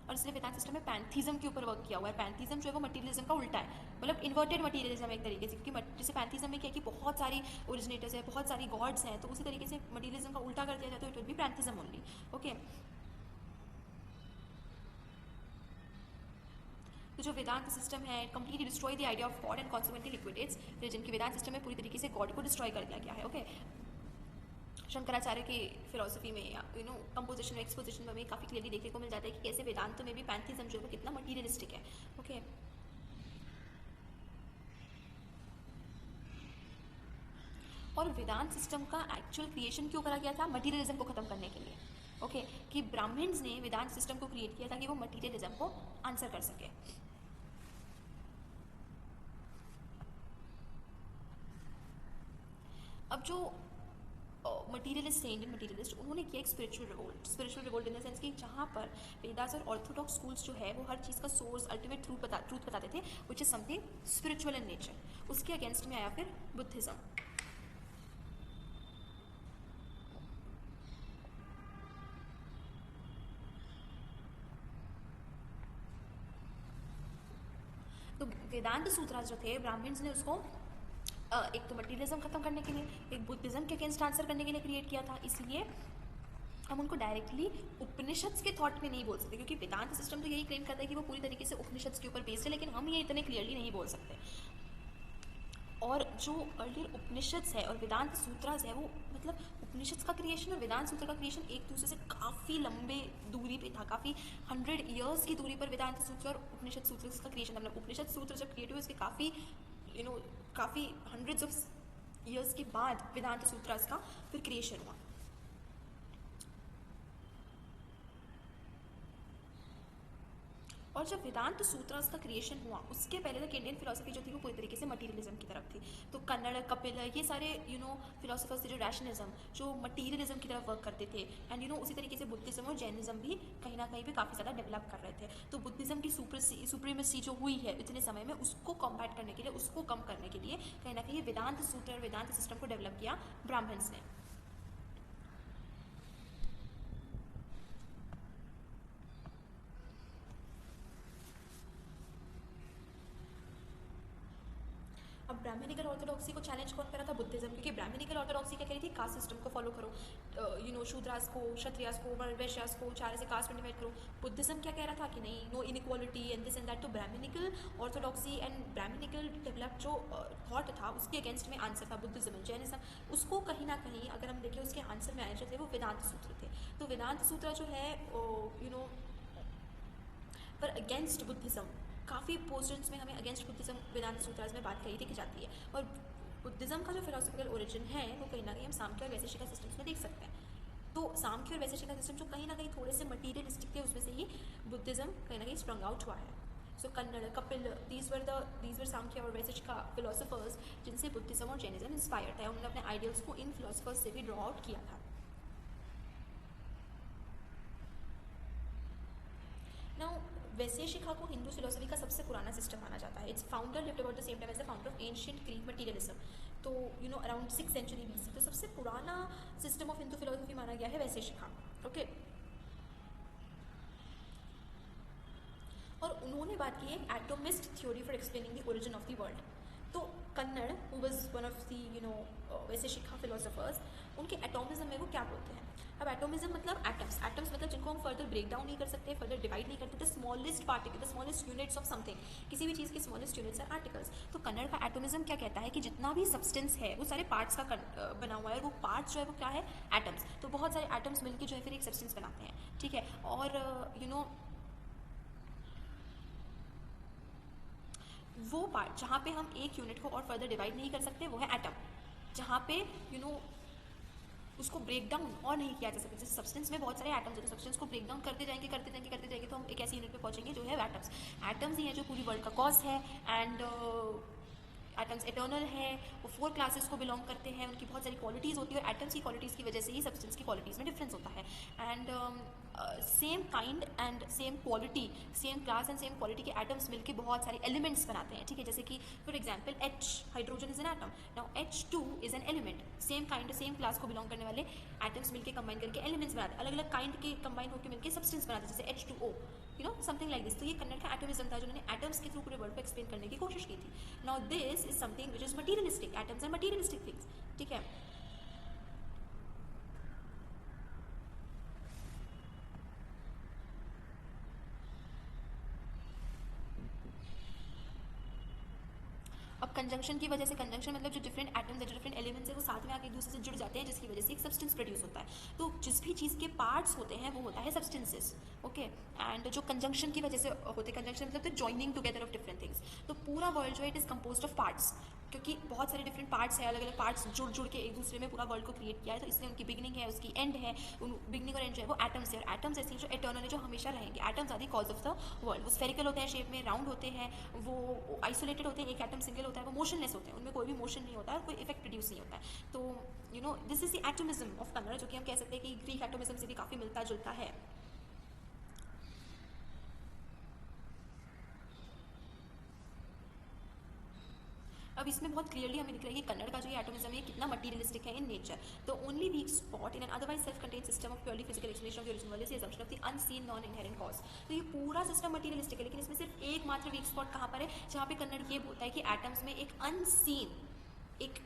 और इसलिए वेदांत सिस्टम में पैंथीज्म के ऊपर वर्क किया हुआ है। पैंथीज्म जो है वो मटीरियलिज्म का उल्टा है, मतलब इन्वर्टेड मटीरियलिज्म एक तरीके से, क्योंकि जैसे पैंथीज्म में क्या है कि बहुत सारी ओरिजिनेटर्स है, बहुत सारी गॉड्स हैं, तो उसी तरीके से मटीरियलिज्म का उल्टा कर दिया जाता है, it will be pantheism only, okay. तो जो वेदांत सिस्टम है, completely destroy the idea of god and consequently liquidates religion. की वेदांत सिस्टम में पूरी तरीके से गॉड को डिस्ट्रॉय कर दिया गया है, ओके। शंकराचार्य की फिलोसफी में या कंपोजिशन एक्सपोजिशन में हमें काफ़ी क्लियरली देखने को मिल जाता है कि कैसे वेदांत में भी पैंथीज्म जो है वो कितना मटीरियलिस्टिक है, ओके। और वेदांत सिस्टम का एक्चुअल क्रिएशन क्यों करा गया था, मटीरियलिज्म को खत्म करने के लिए, ओके, कि ब्राह्मण्स ने वेदांत सिस्टम को क्रिएट किया ताकि वो मटीरियलिज्म को आंसर कर सके। अब जो मटीरियलिस्ट थे, इंडियन मटीरियलिस्ट, उन्होंने किया एक spiritual revolt in the sense कि जहाँ पर वेदास और ऑर्थोडॉक्स स्कूल्स जो है वो हर चीज़ का सोर्स, अल्टीमेट ट्रूथ बताते थे, विच is something spiritual in nature. उसके अगेंस्ट में आया फिर बुद्धिज्म। तो वेदांत सूत्रास जो थे, ब्राह्मण्स ने उसको एक तो मटीरियलिज्म खत्म करने के लिए, एक बुद्धिज्म के अगेंस्ट आंसर करने के लिए क्रिएट किया था। इसलिए हम उनको डायरेक्टली उपनिषद्स के थॉट में नहीं बोल सकते, क्योंकि वेदांत सिस्टम तो यही क्लेम करता है कि वो पूरी तरीके से उपनिषद्स के ऊपर बेस्ड है, लेकिन हम ये इतने क्लियरली नहीं बोल सकते। और जो अर्लियर उपनिषद्स है और वेदांत सूत्रास है, वो मतलब उपनिषद्स का क्रिएशन और वेदांत सूत्र का क्रिएशन एक दूसरे से काफ़ी लंबे दूरी पे था, काफ़ी 100 ईयर्स की दूरी पर वेदांत सूत्र और उपनिषद सूत्र का क्रिएशन था। मतलब उपनिषद सूत्र जब क्रिएट हुए उसके काफ़ी काफ़ी हंड्रेड्स ऑफ ईयर्स के बाद वेदांत सूत्रास का फिर क्रिएशन हुआ। और जब वेदांत सूत्रास का क्रिएशन हुआ उसके पहले तक इंडियन फिलोसफी जो थी वो पूरी तरीके से मटीरियलिज्म की तरफ थी। तो कन्नड़, कपिल, ये सारे फिलोसफर्स थे जो रैशनलिज्म, जो मटीरियलिज्म की तरफ वर्क करते थे। एंड उसी तरीके से बुद्धिज्म और जैनिज्म भी कहीं ना कहीं भी काफ़ी ज़्यादा डेवलप कर रहे थे। तो बुद्धिज्म की सुप्रीमेसी जो हुई है इतने समय में, उसको कॉम्बैट करने के लिए, उसको कम करने के लिए कहीं ना कहीं वेदांत सूत्र और वेदांत सिस्टम को डेवलप किया ब्राह्मण्स ने। अब ब्राह्मणिकल ऑर्थोडॉक्सी को चैलेंज कौन करा था? बुद्धिज्म, क्योंकि ब्राह्मणिकल ऑर्थोडॉक्सी क्या कह रही थी? कास्ट सिस्टम को फॉलो करो, शूद्रास को, क्षत्रियास को, वैश्यास को 4 से कास्ट में डिवाइड करो। बुद्धिज्म क्या कह रहा था कि नहीं, no inequality and this and that. तो Brahmanical orthodoxy and Brahmanical develop जो थॉट था उसके अगेंस्ट में आंसर था बुद्धिज्म। जैनिज्म उसको कहीं ना कहीं अगर हम देखें उसके आंसर में आए जो थे वो वेदांत सूत्र थे। तो वेदांत सूत्र जो है पर अगेंस्ट बुद्धिज्म, काफ़ी पोर्शंस में हमें अगेंस्ट बुद्धिज्म वेदांत सूत्रास में बात कही दिखी जाती है। और बुद्धिज्म का जो फिलोसफिकल ओरिजिन है वो कहीं ना कहीं हम सांख्य और वैशेषिक सिस्टम्स में देख सकते हैं। तो सांख्य और वैशेषिक सिस्टम जो कहीं ना कहीं थोड़े से मटीरियलिस्टिक थे उसमें से ही बुद्धिज्म कहीं ना कहीं स्प्रंग आउट हुआ है। सो कन्नड़, कपिल, दीज वर सांख्य और वैशेषिक फिलोसफर्स जिनसे बुद्धिज्म और जैनिज्म इंस्पायर्ड था। उन्होंने अपने आइडियल्स को इन फिलोसफर्स से भी ड्रॉ आउट किया था। नाउ वैशेषिका को हिंदू फिलोसफी का सबसे पुराना सिस्टम माना जाता है। Its founder lived about the same time as the founder of ancient Greek materialism. तो अराउंड 6th सेंचुरी BC। तो सबसे पुराना सिस्टम ऑफ हिंदू फिलोसफी माना गया है वैशेषिका। ओके, और उन्होंने बात की है atomist theory for explaining the origin of the world. तो Kanada, who was one of the Vaisheshika philosophers, उनके एटोमिज्म में वो क्या बोलते हैं? अब एटोमिज्म मतलब एटम्स, एटम्स मतलब जिनको हम फर्दर ब्रेक डाउन नहीं कर सकते, फर्दर डिवाइड नहीं करते। The smallest particle, the smallest units of something, किसी भी चीज़ के स्मॉलेस्ट यूनिट्स आर आर्टिकल्स। तो कन्नड़ का एटोमिज्म क्या कहता है कि जितना भी सब्सटेंस है वो सारे पार्ट्स का बना हुआ है, और वो पार्ट्स जो है वो क्या है? एटम्स। तो बहुत सारे एटम्स मिलकर जो है फिर एक सब्सटेंस बनाते हैं, ठीक है। और वो पार्ट जहाँ पे हम एक यूनिट को और फर्दर डिवाइड नहीं कर सकते वो है एटम। जहाँ पे उसको ब्रेक डाउन और नहीं किया जा सकता। जैसे सब्सटेंस में बहुत सारे एटम्स होते हैं, सब्सटेंस को ब्रेक डाउन करते जाएंगे तो हम एक ऐसी यूनिट पे पहुंचेंगे जो है एटम्स। एटम्स ही है जो पूरी वर्ल्ड का कॉज है। एंड एटम्स इटर्नल है, वो 4 क्लासेस को बिलोंग करते हैं, उनकी बहुत सारी क्वालिटीज़ होती है, और एटम्स की क्वालिटीज़ की वजह से ही सब्सटेंस की क्वालिटीज़ में डिफरेंस होता है। And same kind and same quality, same class and same quality के एटम्स मिलकर बहुत सारे एलिमेंट्स बनाते हैं, ठीक है। जैसे कि for example H, hydrogen is an atom. Now H2 is an element. Same kind, same class को बिलोंग करने वाले एटम्स मिलकर कंबाइन करके एलिमेंट्स बनाते हैं, अलग अलग काइंड के कंबाइन होकर मिलकर सब्सटेंस बनाते हैं, जैसे H2O, समथिंग लाइक दिस। तो ये कन्नड़ का एटोमिज्म था, जिन्होंने एटम्स के थ्रू पूरे वर्ल्ड को एक्सप्लेन करने की कोशिश की थी। Now this is something which is materialistic, atoms are materialistic things, ठीक है। अब कंजंक्शन की वजह से, कंजंक्शन मतलब जो डिफरेंट एटम्स है, जो डिफरेंट एलिमेंट्स है, वो साथ में आके एक दूसरे से जुड़ जाते हैं, जिसकी वजह से एक सब्सटेंस प्रोड्यूस होता है। तो जिस भी चीज़ के पार्ट्स होते हैं वो होता है सब्सटेंसेस, ओके। एंड जो कंजंक्शन की वजह से होते हैं, कंजंक्शन मतलब the joining together of different things. तो पूरा वर्ल्ड जो है it is composed of parts, क्योंकि बहुत सारे डिफरेंट पार्ट्स हैं, अलग अलग पार्ट्स जुड़ के एक दूसरे में पूरा वर्ल्ड को क्रिएट किया है। तो इसलिए उनकी बिगनिंग है, उसकी एंड है, बिगनिंग और एंड जो है वो एटम्स है। और एटम्स ऐसे जो इटर्नल है, जो हमेशा रहेंगे। Atoms are the cause of the world. वो स्फेरिकल होते हैं शेप में, राउंड होते हैं, वो आइसोलेटेड होते हैं, एक एटम सिंगल होता है, वो मोशनलेस होते हैं, उनमें कोई भी मोशन नहीं होता है और कोई इफेक्ट प्रोड्यूस नहीं होता है। तो this is the atomism of Kanada, जो कि हम कह सकते हैं कि ग्रीक एटोमिज्म से भी काफ़ी मिलता जुलता है। अब इसमें बहुत क्लियरली हमें दिख रहा है कि कन्नड़ का जो ये एटोमिज्म है कितना मटीरियलिस्टिक है in nature. The only week spot in an otherwise self contained system of purely physical explanation of the origin world is the assumption of the unseen non inherent cause. तो ये पूरा सिस्टम मटीरियलिस्टिक है, लेकिन इसमें सिर्फ एकमात्र week spot कहाँ पर है? जहाँ पे कन्नड़ ये बोलता है कि एटम्स में एक अनसीन, एक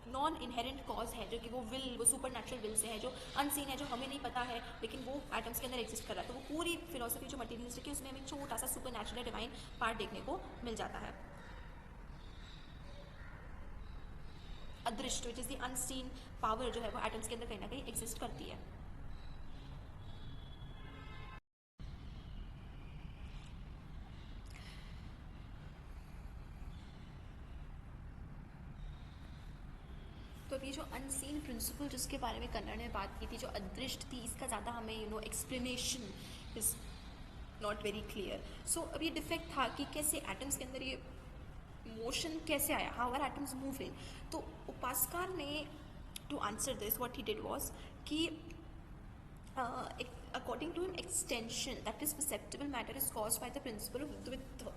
नॉन इनहेरेंट कॉज है, जो कि वो विल, वो सुपर नेचुरल विल से है, जो अनसीन है, जो हमें नहीं पता है, लेकिन वो एटम्स के अंदर एग्जिस्ट कर रहा है। तो वो पूरी फिलोसफी जो मटीरियलिस्टिक है उसमें हमें छोटा सा सुपर नेचुरल डिवाइन पार्ट देखने को मिल जाता है। अदृश्य which is the unseen power जो है वो एटम्स के अंदर कहीं ना कहीं एग्जिस्ट करती है. तो अभी जो अनसीन प्रिंसिपल जिसके बारे में कन्नड़ ने बात की थी, जो अदृश्य थी, इसका ज़्यादा हमें explanation is not very clear. So अब ये डिफेक्ट था कि कैसे एटम्स के अंदर ये मोशन कैसे आया, हाउ आर एटम्स मूविंग. तो उपासकार ने to answer this what he did was कि according to him extension that is perceptible matter is caused by the principle of द्वित्व.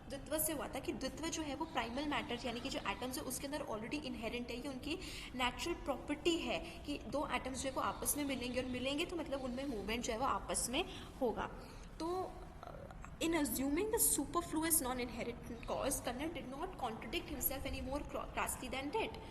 द्वित्व से हुआ था कि द्वित्व जो है वो प्राइमल मैटर यानी कि जो एटम्स है उसके अंदर ऑलरेडी इनहेरेंट है, ये उनकी नेचुरल प्रॉपर्टी है कि दो एटम्स जो है वो आपस में मिलेंगे और मिलेंगे तो मतलब उनमें मूवमेंट जो है वो आपस में होगा. तो in assuming the superfluous non-inherent cause, Kannan did not contradict himself any more crassly than did.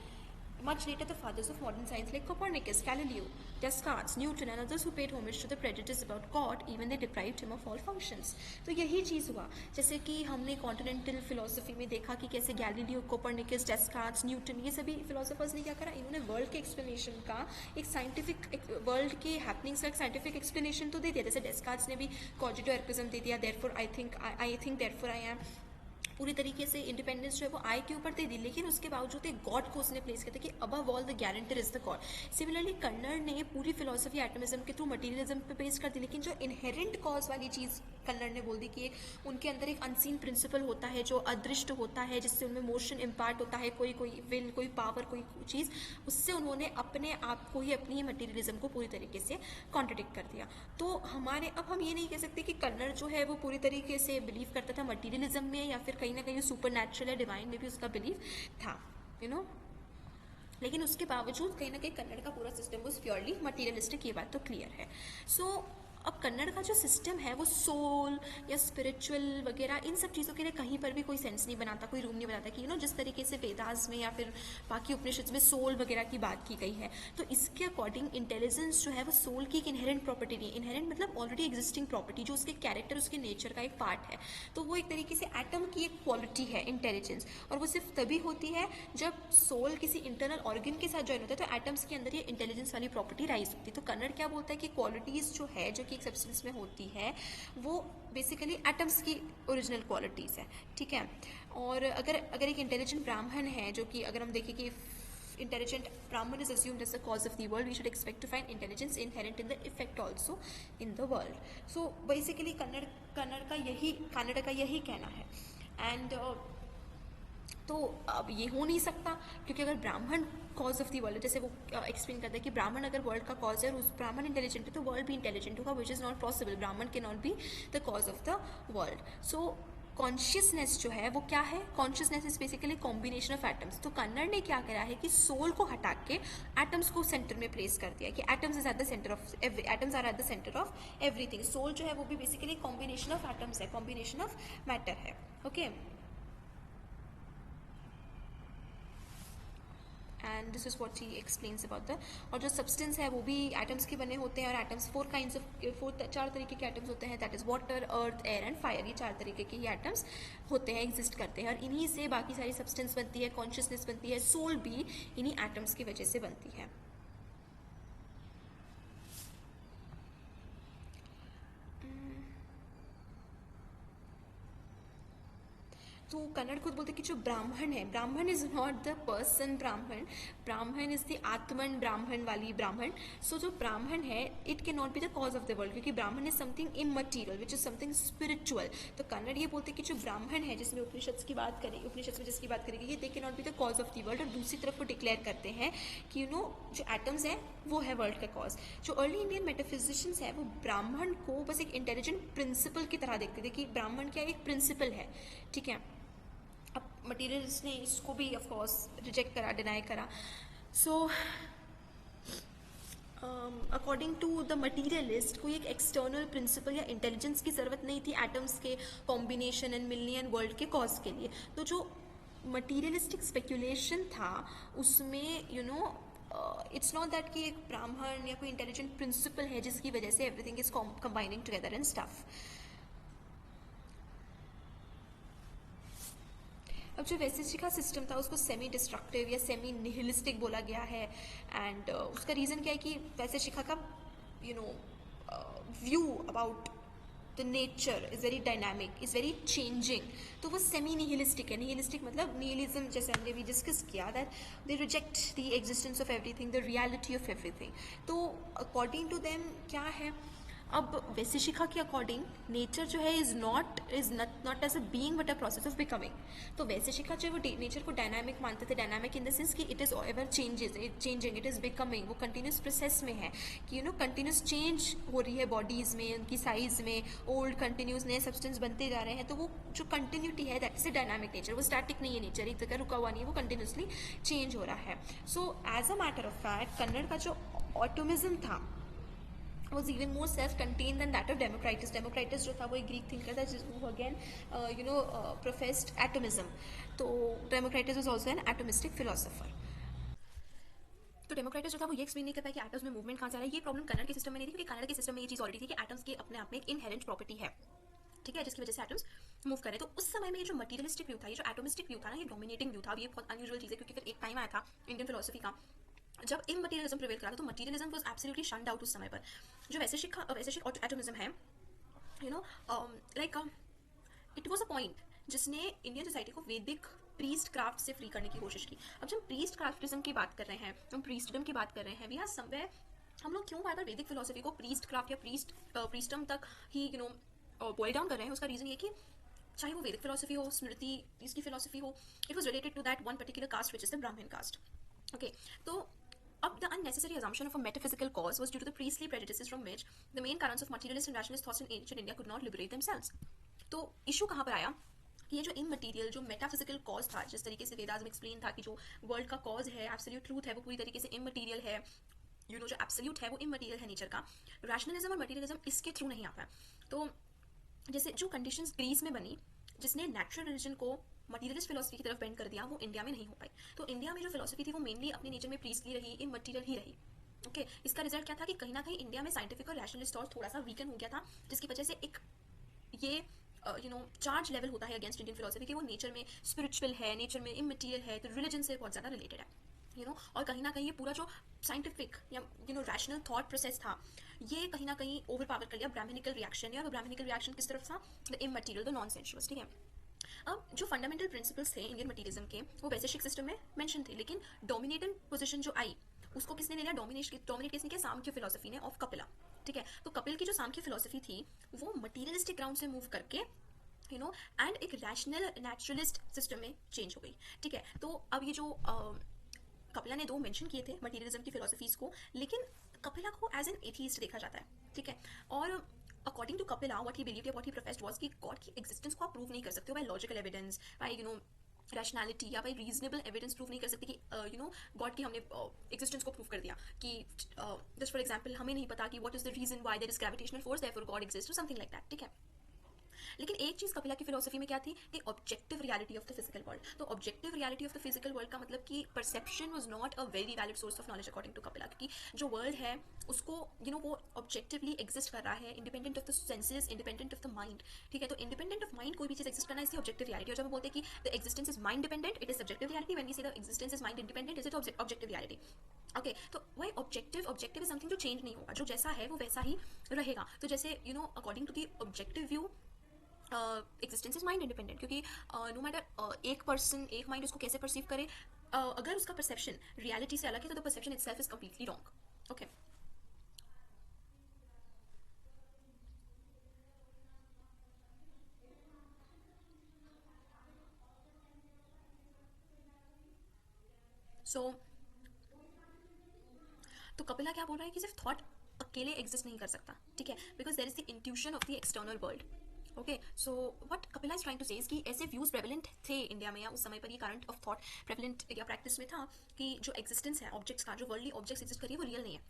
Much later, the fathers of modern science like Copernicus, Galileo, Descartes, Newton and others who paid homage to the prejudice about God, even they deprived him of all functions. तो यही चीज़ हुआ, जैसे कि हमने continental philosophy में देखा कि कैसे गैलीलियो, कोपरनिकस, डेस्कार्ट्स, न्यूटन, ये सभी फिलोसफर्स ने क्या करा, इन्होंने वर्ल्ड के एक्सप्लेनेशन का एक साइंटिफिक, वर्ल्ड के हैपनिंग्स का एक साइंटिफिक एक्सप्लेनेशन तो दे दिया. जैसे डेस्कार्ट्स ने भी कॉजिटो एर्गो दे दिया, therefore I think therefore I M, पूरी तरीके से इंडिपेंडेंस जो है वो आई के ऊपर दे दी. लेकिन उसके बावजूद एक गॉड को उसने प्लेस किया था कि above all the guarantor is the God. Similarly Kannada ने पूरी फिलोसफी एटमिज्म के थ्रू मटीरियलिज्म पे बेस कर दी, लेकिन जो इनहेरेंट कॉज वाली चीज़ कन्नड़ ने बोल दी कि एक उनके अंदर एक अनसीन प्रिंसिपल होता है जो अदृश्य होता है, जिससे उनमें मोशन इम्पार्ट होता है, कोई विल, कोई पावर, कोई चीज़, उससे उन्होंने अपने आप को ही, अपनी मटीरियलिज्म को पूरी तरीके से कॉन्ट्रडिक्ट कर दिया. तो हमारे अब हम ये नहीं कह सकते कि कन्नड़ जो है वो पूरी तरीके से बिलीव करता था मटीरियलिज्म में, या फिर कहीं ना कहीं सुपर नेचुरल या डिवाइन में भी उसका बिलीव था, लेकिन उसके बावजूद कहीं ना कहीं कन्नड़ का पूरा सिस्टम वो प्योरली मटीरियलिस्टिक, ये बात तो क्लियर है. सो अब कन्नड़ का जो सिस्टम है वो सोल या स्पिरिचुअल वगैरह इन सब चीज़ों के लिए कहीं पर भी कोई सेंस नहीं बनाता, कोई रूम नहीं बनाता कि जिस तरीके से वेदास में या फिर बाकी उपनिषद में सोल वगैरह की बात की गई है, तो इसके अकॉर्डिंग इंटेलिजेंस जो है वो सोल की एक इनहेरेंट प्रॉपर्टी नहीं है. इनहेरेंट मतलब ऑलरेडी एग्जिस्टिंग प्रॉपर्टी, जो उसके कैरेक्टर, उसके नेचर का एक पार्ट है. तो वो एक तरीके से एटम की एक क्वालिटी है इंटेलिजेंस, और वो सिर्फ तभी होती है जब सोल किसी इंटरनल ऑर्गन के साथ ज्वाइन होता है, तो एटम्स के अंदर ये इंटेलिजेंस वाली प्रॉपर्टी राइज होती है. तो कन्नड़ क्या बोलता है कि क्वालिटीज़ जो है, जो एक सब्सटेंस में होती है, वो बेसिकली एटम्स की ओरिजिनल क्वालिटीज़ है. ठीक है. और अगर एक इंटेलिजेंट ब्राह्मण है, जो कि अगर हम देखें कि intelligent Brahman is assumed as the cause of the world, we should expect to find intelligence inherent in the effect also in the world. So basically Kannada का यही कहना है. एंड तो अब ये हो नहीं सकता, क्योंकि अगर ब्राह्मण कॉज ऑफ द वर्ल्ड, जैसे वो एक्सप्लेन करता है कि ब्राह्मण अगर वर्ल्ड का कॉज है और उस ब्राह्मण इंटेलिजेंट है तो वर्ल्ड भी इंटेलिजेंट होगा, विच इज़ नॉट पॉसिबल. ब्राह्मण के not be the cause of the world. So consciousness जो है वो क्या है, consciousness is basically combination of atoms. तो कन्नड़ ने क्या करा है कि सोल को हटा के एटम्स को सेंटर में प्लेस कर दिया कि atoms is at the centre of atoms are at the centre of everything. Soul जो है वो भी बेसिकली कॉम्बिनेशन ऑफ एटम्स है, कॉम्बिनेशन ऑफ मैटर है. Okay. And this is what he explains about the. और जो सब्सटेंस है वो भी एटम्स के बने होते हैं, और एटम्स चार तरीके के एटम्स होते हैं, that is water, earth, air and fire. ये चार तरीके के ही एटम्स होते हैं, एग्जिस्ट करते हैं, और इन्हीं से बाकी सारी सब्सटेंस बनती है, कॉन्शियसनेस बनती है, सोल भी इन्हीं एटम्स की वजह से बनती है. तो कन्नड़ खुद बोलते कि जो ब्राह्मण है, ब्राह्मण इज नॉट द पर्सन ब्राह्मण, ब्राह्मण इज द आत्मन ब्राह्मण वाली ब्राह्मण. सो जो ब्राह्मण है it can not be the cause of the world, क्योंकि ब्राह्मण is something immaterial which is something spiritual. तो कन्नड़ ये बोलते कि जो ब्राह्मण है, जिसमें उपनिषद की बात करें, उपनिषद में जिसकी बात करेंगे, they can not be the cause of the world. और दूसरी तरफ वो डिक्लेयर करते हैं कि जो एटम्स हैं वो है वर्ल्ड का कॉज. जो अर्ली इंडियन मेटाफिजिशियंस है वो ब्राह्मण को बस एक इंटेलिजेंट प्रिंसिपल की तरह देखते थे कि ब्राह्मण क्या एक प्रिंसिपल है. ठीक है. अब मटीरियल्स ने इसको भी ऑफ कोर्स रिजेक्ट करा, डिनाई करा. So according to the materialist कोई एक एक्सटर्नल प्रिंसिपल या इंटेलिजेंस की ज़रूरत नहीं थी एटम्स के कॉम्बिनेशन एंड मिलियन वर्ल्ड के कॉज के लिए. तो जो मटीरियलिस्टिक स्पेक्यूलेशन था उसमें इट्स नॉट दैट कि एक ब्राह्मण या कोई इंटेलिजेंट प्रिंसिपल है जिसकी वजह से everything is combining together and stuff. अब जो वैशिष्टि का सिस्टम था उसको सेमी डिस्ट्रक्टिव या सेमी निहिलिस्टिक बोला गया है, एंड उसका रीज़न क्या है कि वैशिष्टि का you know view about the nature is very dynamic, is very changing, तो वो सेमी निहिलिस्टिक है। निहिलिस्टिक मतलब निहिलिज्म, जैसे हमने भी डिस्कस किया, that they reject the existence of everything, the reality of everything. तो अकॉर्डिंग टू देम क्या है, अब वैशिष्टिका के अकॉर्डिंग नेचर जो है is not as a being but a process of becoming. तो वैशिष्टिका जो है वो नेचर को डायनामिक मानते थे, डायनामिक इन द सेंस कि it is ever changes, it changing, it is becoming, वो कंटिन्यूस प्रोसेस में है कि कंटिन्यूस चेंज हो रही है बॉडीज़ में, उनकी साइज़ में, ओल्ड कंटिन्यूस नए सब्सटेंस बनते जा रहे हैं। तो वो जो कंटिन्यूटी है that is a dynamic nature, वो स्टैटिक नहीं है नेचर, एक जगह रुका हुआ नहीं है, वो कंटिन्यूसली चेंज हो रहा है। So as a matter of fact Kanada का जो ऑटोमिज्म था was even more self-contained than that of Democritus. Democritus जो था वो एक ग्रीक थिंकर था जिसको अगेन professed atomism. तो Democritus was also an atomistic philosopher. तो डेमोक्रेटस जो था वो ये एक्सप्लेन नहीं कर पाया कि एटम्स में मूवमेंट कहाँ से आ रहा है। ये प्रॉब्लम कन्नड़ के सिस्टम में नहीं थी, क्योंकि कन्नड़ के सिस्टम में ये चीज़ ऑलरेडी थी कि एटम्स के अपने आप में एक इनहेरेंट प्रॉपर्टी है, ठीक है, जिसकी वजह से एटम्स मूव करें। तो उस समय में ये जो मटीरियलिस्टिक व्यू था, ये जो एटोमिस्टिक व्यू था ना, ये डोमिनेटिंग व्यू था। ये बहुत अनयूजुअल चीज़ है, क्योंकि फिर एक टाइम आया था इंडियन फिलोसफी का जब इमटेरियलिज्म प्रिवेल करा था, तो मटीरियलिज्म वाज एब्सोल्युटली शन्ड आउट उस समय पर। जो वैशेषिक एटोमिज्म है, like it was a point जिसने इंडियन सोसाइटी को वैदिक प्रीस्ट क्राफ्ट से फ्री करने की कोशिश की। अब जब प्रीस्ट क्राफ्टिज्म की बात कर रहे हैं, हम प्रीस्टडम की बात कर रहे हैं, वी आर समवेयर, हम लोग क्यों बार बार वैदिक फिलोसफी को प्रीस्ट क्राफ्ट या प्रीस्टम तक ही बॉयल डाउन कर रहे हैं। उसका रीज़न ये कि चाहे वो वैदिक फिलोसफी हो, स्मृति इसकी फिलोसफी हो, it was related to that one particular caste which is the Brahmin caste. Okay, तो the unnecessary assumption of a metaphysical cause was due to the priestly prejudices from which the main currents of materialist and rationalist thoughts in ancient India could not liberate themselves. तो issue कहाँ पर आया कि ये जो immaterial, जो metaphysical cause था, जिस तरीके से वेदास में एक्सप्लेन था कि जो वर्ल्ड का कॉज है, एब्सोल्यूट ट्रूथ है, वो पूरी तरीके से इमटेरियल है, जो एब्सोल्यूट है वो इमटेरियल है नेचर का। रैशनलिज्म और मटेरियलिज्म इसके थ्रू नहीं आता है। तो जैसे जो कंडीशंस ग्रीस में बनी, जिसने नेचुरल रिलीजन को मटीरियलिस्ट फिलोसफी की तरफ बेंड कर दिया, वो इंडिया में नहीं हो पाई। तो इंडिया में जो फिलोसफी थी वो मेनली अपने नेचर में प्रीस्टली रही, इमटेरियल ही रही। ओके, इसका रिजल्ट क्या था कि कहीं ना कहीं इंडिया में साइंटिफिक और रैशनलिस्ट थॉट थोड़ा सा वीकन हो गया था, जिसकी वजह से एक ये चार्ज लेवल होता है अगेंस्ट इंडियन फिलोसफी कि वो नेचर में स्पिरिचुअल है, नेचर में इमटेरियल है, तो रिलीजन से बहुत ज़्यादा रिलेटेड है। और कहीं ना कहीं ये पूरा जो साइंटिफिक या रैशनल थॉट प्रोसेस था, ये कहीं ना कहीं ओवर पावर कर लिया ब्राह्मणिकल रिएक्शन। या ब्राह्मणिकल रिएक्शन किस तरफ था? The immaterial, the non sensuous, ठीक है। अब जो फंडामेंटल प्रिंसिपल्स थे इंडियन मटीरियलिज्म के, वो वैशेषिक सिस्टम में मेंशन थे, लेकिन डोमिनेटिंग पोजीशन जो आई उसको किसने ले लिया? डोमिनेट किसने किया? सांख्य फिलोसफी ने, ऑफ कपिला, ठीक है। तो कपिल की जो सांख्य फिलोसफी थी वो मटीरियलिस्टिक ग्राउंड से मूव करके एंड एक रैशनल नेचुरलिस्ट सिस्टम में चेंज हो गई, ठीक है। तो अब ये जो कपिला ने दो मेंशन किए थे मटीरियलिज्म की फिलोसफीज को, लेकिन कपिला को एज एन एथीस्ट देखा जाता है, ठीक है। और according to Kapila what he believed या व्हाट ही प्रोफेस्ड वाज कि गॉड की एग्जिस्टेंस को आप प्रूव नहीं कर सकते हो by logical evidence, by rationality या बाई रीजनेबल एविडेंस प्रूव नहीं कर सकते कि गॉड की हमने एग्जिस्टेंस को प्रूव कर दिया कि जस्ट फॉर एग्जांपल हमें नहीं पता कि what is the reason why there is gravitational force therefore God exist और समथिंग लाइक दैट, ठीक है। लेकिन एक चीज कपिला की फिलोसफी में क्या थी? The objective reality of the physical world. तो objective reality of the physical world का मतलब कि perception was not a very valid source of knowledge according to Kapila, क्योंकि जो वर्ल्ड है उसको वो ऑब्जेक्टिवली एग्जिस्ट कर रहा है, independent of the senses, independent of the mind, ठीक है। तो इंडिपेंडेंट ऑफ माइंड कोई भी चीज एग्जिस्ट करना इसकी ऑब्जेक्टिव रियलिटी। और जब हम बोलते हैं कि the existence is mind dependent, it is subjective reality. When we say the existence is mind independent, is it objective reality. Okay, तो वही ऑब्जेक्टिव इज समथिंग जो चेंज नहीं होगा, जो जैसा है वो वैसा ही रहेगा। तो जैसे according to the objective view existence is mind independent, क्योंकि नो मैटर एक पर्सन, एक माइंड उसको कैसे परसीव करे, अगर उसका परसेप्शन रियलिटी से अलग है तो the perception itself is completely wrong. Okay, so तो कपिला क्या बोल रहा है कि सिर्फ थॉट अकेले एग्जिस्ट नहीं कर सकता, ठीक है, because there is the intuition of the external world. Okay, so what Kapila is trying to say is कि ऐसे व्यूज प्रेवलेंट थे इंडिया में, या उस समय पर ये करंट ऑफ थॉट प्रेवलेंट या प्रैक्टिस में था कि जो एग्जिस्टेंस है ऑब्जेक्ट्स का, जो वर्ल्डली ऑब्जेक्ट्स एग्जिस्ट करिए वो रियल नहीं है,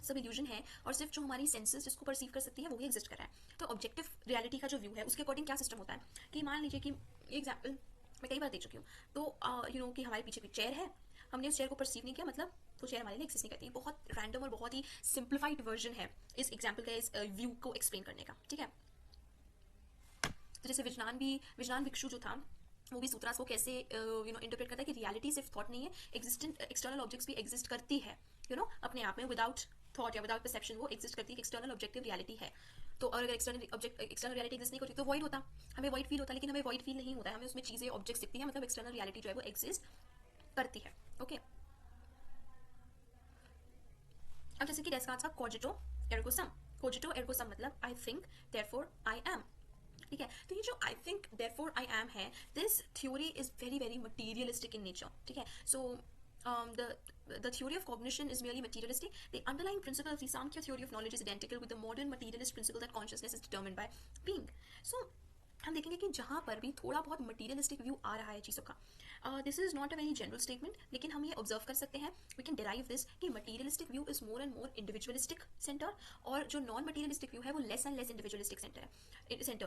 सब इल्यूजन है, और सिर्फ जो हमारी सेंसेस जिसको परसीव कर सकती है वही एग्जिस्ट कर रहा है। तो ऑब्जेक्टिव रियलिटी का जो व्यू है उसके अकॉर्डिंग क्या सिस्टम होता है कि मान लीजिए कि एग्जाम्पल मैं कई बार दे चुकी हूँ, तो कि हमारे पीछे कोई चेयर है, हमने उस चेयर को परसीव नहीं किया, मतलब वो चेयर हमारे लिए एक्सिस्ट नहीं करती। बहुत रैंडम और बहुत ही सिंप्लीफाइड वर्जन है इस एग्जाम्पल का, इस व्यू को एक्सप्लेन करने का, ठीक है। तो जैसे विजनान भिक्षु जो था वो भी सूत्रास को कैसे इंटरप्रेट करता है कि रियलिटी सिर्फ थॉट नहीं है, एग्जिस्टेंट एक्सटर्नल ऑब्जेक्ट्स भी एग्जिस्ट करती है अपने आप में, विदाउट थॉट या विदाउट परसेप्शन वो एग्जिस्ट करती है, एक्सटर्नल ऑब्जेक्टिव रियलिटी है। तो और अगर एक्सटर्नल रियलिटी एग्जिस्ट नहीं करती तो वॉइड होता, हमें वॉइड फील होता, लेकिन हमें वॉइड फील नहीं होता है, हमें उसमें चीज़ें ऑब्जेक्ट्स दिखती हैं, मतलब एक्सटर्नल रियलिटी जो है वो एग्जिस्ट करती है। ओके, अब जैसे कि डेस्कार्ट्स का कॉजिटो एर्गो सम, कोजिटो एर्गो सम मतलब I think therefore I am, ठीक है। तो ये जो I think therefore I am है, this theory is very very materialistic in nature, ठीक है। सो the theory of cognition is merely materialistic. The underlying principle of the Samkhya theory of knowledge is identical with the modern materialist principle that consciousness is determined by being. So हम देखेंगे कि जहाँ पर भी थोड़ा बहुत मटीरियलिस्टिक व्यू आ रहा है चीज़ों का, this is not a very general statement, लेकिन हम ये ऑब्जर्व कर सकते हैं, वी कैन डिराइव दिस कि materialistic view is more and more individualistic centre, और जो नॉन मटीरियलिस्टिक व्यू है वो less and less individualistic centre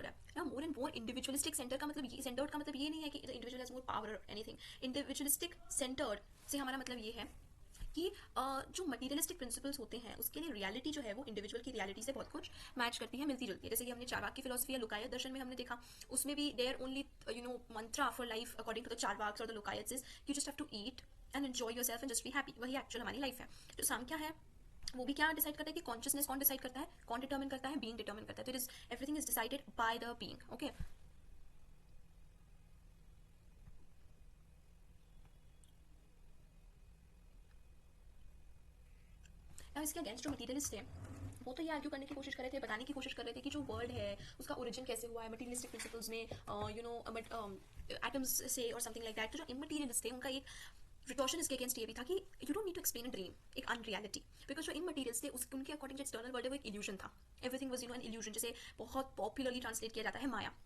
है ना। More and more individualistic centre का मतलब ये, सेंटर्ड का मतलब ये नहीं है कि इंडिविजुअल हैज मोर पावर और एनीथिंग। इंडिविजुअलिस्टिक सेंटर्ड से हमारा मतलब ये है कि जो मटीरियलिस्टिक प्रिंसिपल्स होते हैं उसके लिए रियलिटी जो है वो इंडिविजुअल की रियलिटी से बहुत कुछ मैच करती है, मिलती जुलती है। जैसे कि हमने चारवाक की फिलोसफी या लुकायत दर्शन में हमने देखा, उसमें भी there only mantra for life according to the Charvakas और the Lokayatas is you just have to eat and enjoy yourself and just be happy. वही एक्चुअल हमारी लाइफ है। जो सांख्या है वो भी क्या डिसाइड करता है कि कॉन्शियसनेस कौन डिसाइड करता है, कौन डिटर्मिन करता है, बीइंग डिटर्मिन करता है। तो it is everything is decided by the being. Okay, अब इसके अगेंस्ट जो मटीरियलिस्ट है वो तो ये आर्ग्यू करने की कोशिश कर रहे थे, बताने की कोशिश कर रहे थे कि जो वर्ल्ड है उसका ओरिजिन कैसे हुआ है मटीरियलिस्टिक प्रिंसिपल्स में एटम्स से और समथिंग लाइक दैट। तो जो इमटीरियलिस्ट थे उनका एक प्रिकॉशन इसके अगेंस्ट ये भी था कि you don't need to explain a dream, एक अनरियलिटी, बिकॉज जो इमटीरियल्स थे उनके अकॉर्डिंग जो एक्सटर्नल वर्ल्ड है वो एक इल्यूजन था, एवरीथिंग वाज एन इल्यूजन, जैसे बहुत पॉपुलरली ट्रांसलेट किया जाता है माया,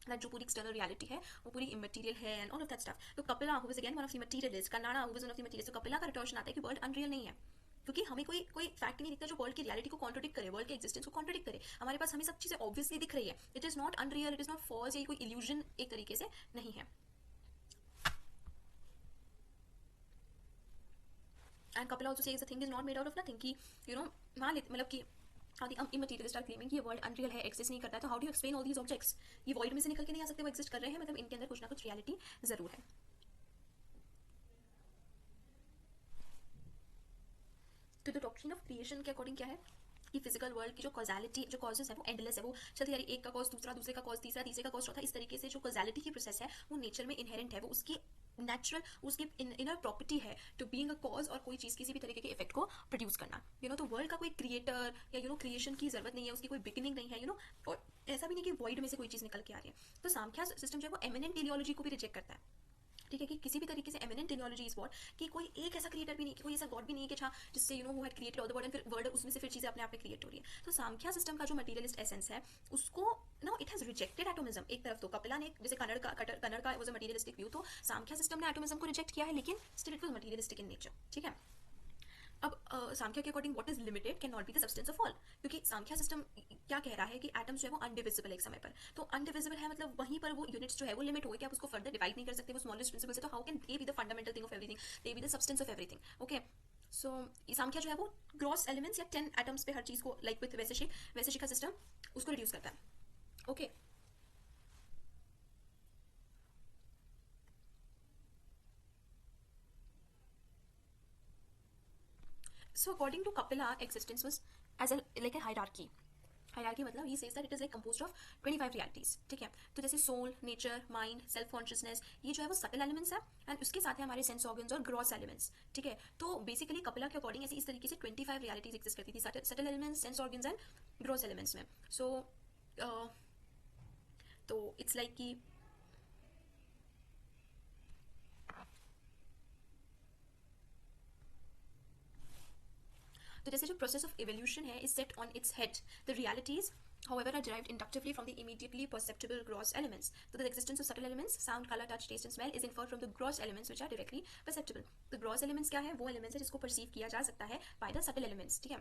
दैट जो पूरी एक्सटर्नल रियलिटी है वो पूरी इमटीरियल है and all of that stuff. तो Kapila who was again one of the materialist, Kanada who was one of the materialist. तो कपिला का रिटर्न आता है कि वर्ल्ड अनरियल नहीं है, क्योंकि हमें कोई फैक्ट नहीं दिखता जो वर्ल्ड की रियलिटी को कॉन्ट्रोडिक्ट करे, वर्ल्ड के एक्जिस्टेंस को कॉन्ट्रोडिक्ट करे। हमारे पास हमें सब चीज़ें ऑब्वियसली दिख रही है, it is not unreal, it is not false, या कोई इल्यूजन एक तरीके से नहीं है। And Kapil also says the thing is not made out of nothing, कि मान लेते मतलब कि इमटीरियलिस्ट आर क्लेमिंग कि ये वर्ल्ड अनरियल है, एक्सिस्ट नहीं करता है, तो how do you explain all these objects, ये वॉइड में से निकल के नहीं आ सकते, वो एक्सिस्ट कर रहे हैं, मतलब इनके अंदर कुछ ना कुछ रियलिटी जरूर है। तो द डॉक्ट्रिन ऑफ क्रिएशन के अकॉर्डिंग क्या है कि फिजिकल वर्ल्ड की जो कॉजालिटी, जो कॉजेस है वो एंडलेस है, वो चलती जा रही है, एक का कॉज दूसरा, दूसरे का कॉज तीसरा, तीसरे का कॉज चौथा, इस तरीके से जो कॉजालिटी की प्रोसेस है वो नेचर में इनहेरेंट है, वो उसकी नेचुरल, उसकी इनर प्रॉपर्टी है टू बीइंग अ कॉज और कोई चीज़ किसी भी तरीके के इफेक्ट को प्रोड्यूस करना। तो वर्ल्ड का कोई क्रिएटर या क्रिएशन की जरूरत नहीं है, उसकी कोई बिगिनिंग नहीं है, और ऐसा भी नहीं कि वॉइड में से कोई चीज़ निकल के आ रही है। तो सांख्या सिस्टम जो है वो एमिनेंट टेलियोलॉजी को भी रिजेक्ट करता है, ठीक है, कि किसी भी तरीके से एमिनेंट टेक्नोलॉजी इज व्हाट, कि कोई एक ऐसा क्रिएटर भी नहीं, कि कोई ऐसा गॉड भी नहीं है कि अच्छा जिससे वो had created all the world and फिर वर्ल्ड उसमें से फिर चीज़ें अपने आप में क्रिएट हो रही है। तो सांख्या सिस्टम का जो मटीरियलिस्ट एसेंस है उसको इट हैज रिजेक्टेड एटोमिज्म। एक तरफ तो कपिला ने, जैसे कन्नड़ का वाज अ मटीरियलिस्टिक व्यू, तो सांख्या सिस्टम ने एटोमिज्म को रिजेक्ट किया है, लेकिन still it was materialistic in nature, ठीक है। अब सांख्या के according what is limited can not be the substance of all, क्योंकि सांख्या सिस्टम क्या कह रहा है कि एटम्स जो है वो अनडिविजिबल एक समय पर, तो अनडिविजिबल है मतलब वहीं पर वो यूनिट्स जो है वो लिमिट हो गए कि आप उसको फर्दर डिवाइड नहीं कर सकते, वो स्मॉलेस्ट प्रिंसिपल से, तो how can they be the fundamental thing of everything, they be the substance of everything. Okay, so Samkhya जो है वो ग्रॉस एलिमेंट्स या 10 एटम्स पे हर चीज को, लाइक विद वैशेषिक का सिस्टम, उसको रिड्यूस करता है। Okay, so according to Kapila, existence was as like a hierarchy मतलब he says that it is like composed of 25 realities, ठीक है। तो जैसे soul, nature, mind, self consciousness, ये जो है वो सटल एलिमेंट्स है, एंड उसके साथ है हमारे सेंस ऑर्गन्स और ग्रॉस एलिमेंट्स, ठीक है। तो बेसिकली कपिला के अकॉर्डिंग ऐसी इस तरीके से 25 रियलिटीज एग्जिस्ट करती थी, subtle elements, sense organs and gross elements में। सो तो इट्स लाइक कि तो जैसे जो प्रोसेस ऑफ एवोल्यूशन है is set on its head, the realities however are derived inductively from the immediately perceptible gross elements. So the existence of subtle elements, sound, color, touch, taste and smell, is inferred from the gross elements which are directly perceptible. The gross elements क्या है, वो elements है जिसको perceive किया जा सकता है by the subtle elements, ठीक है।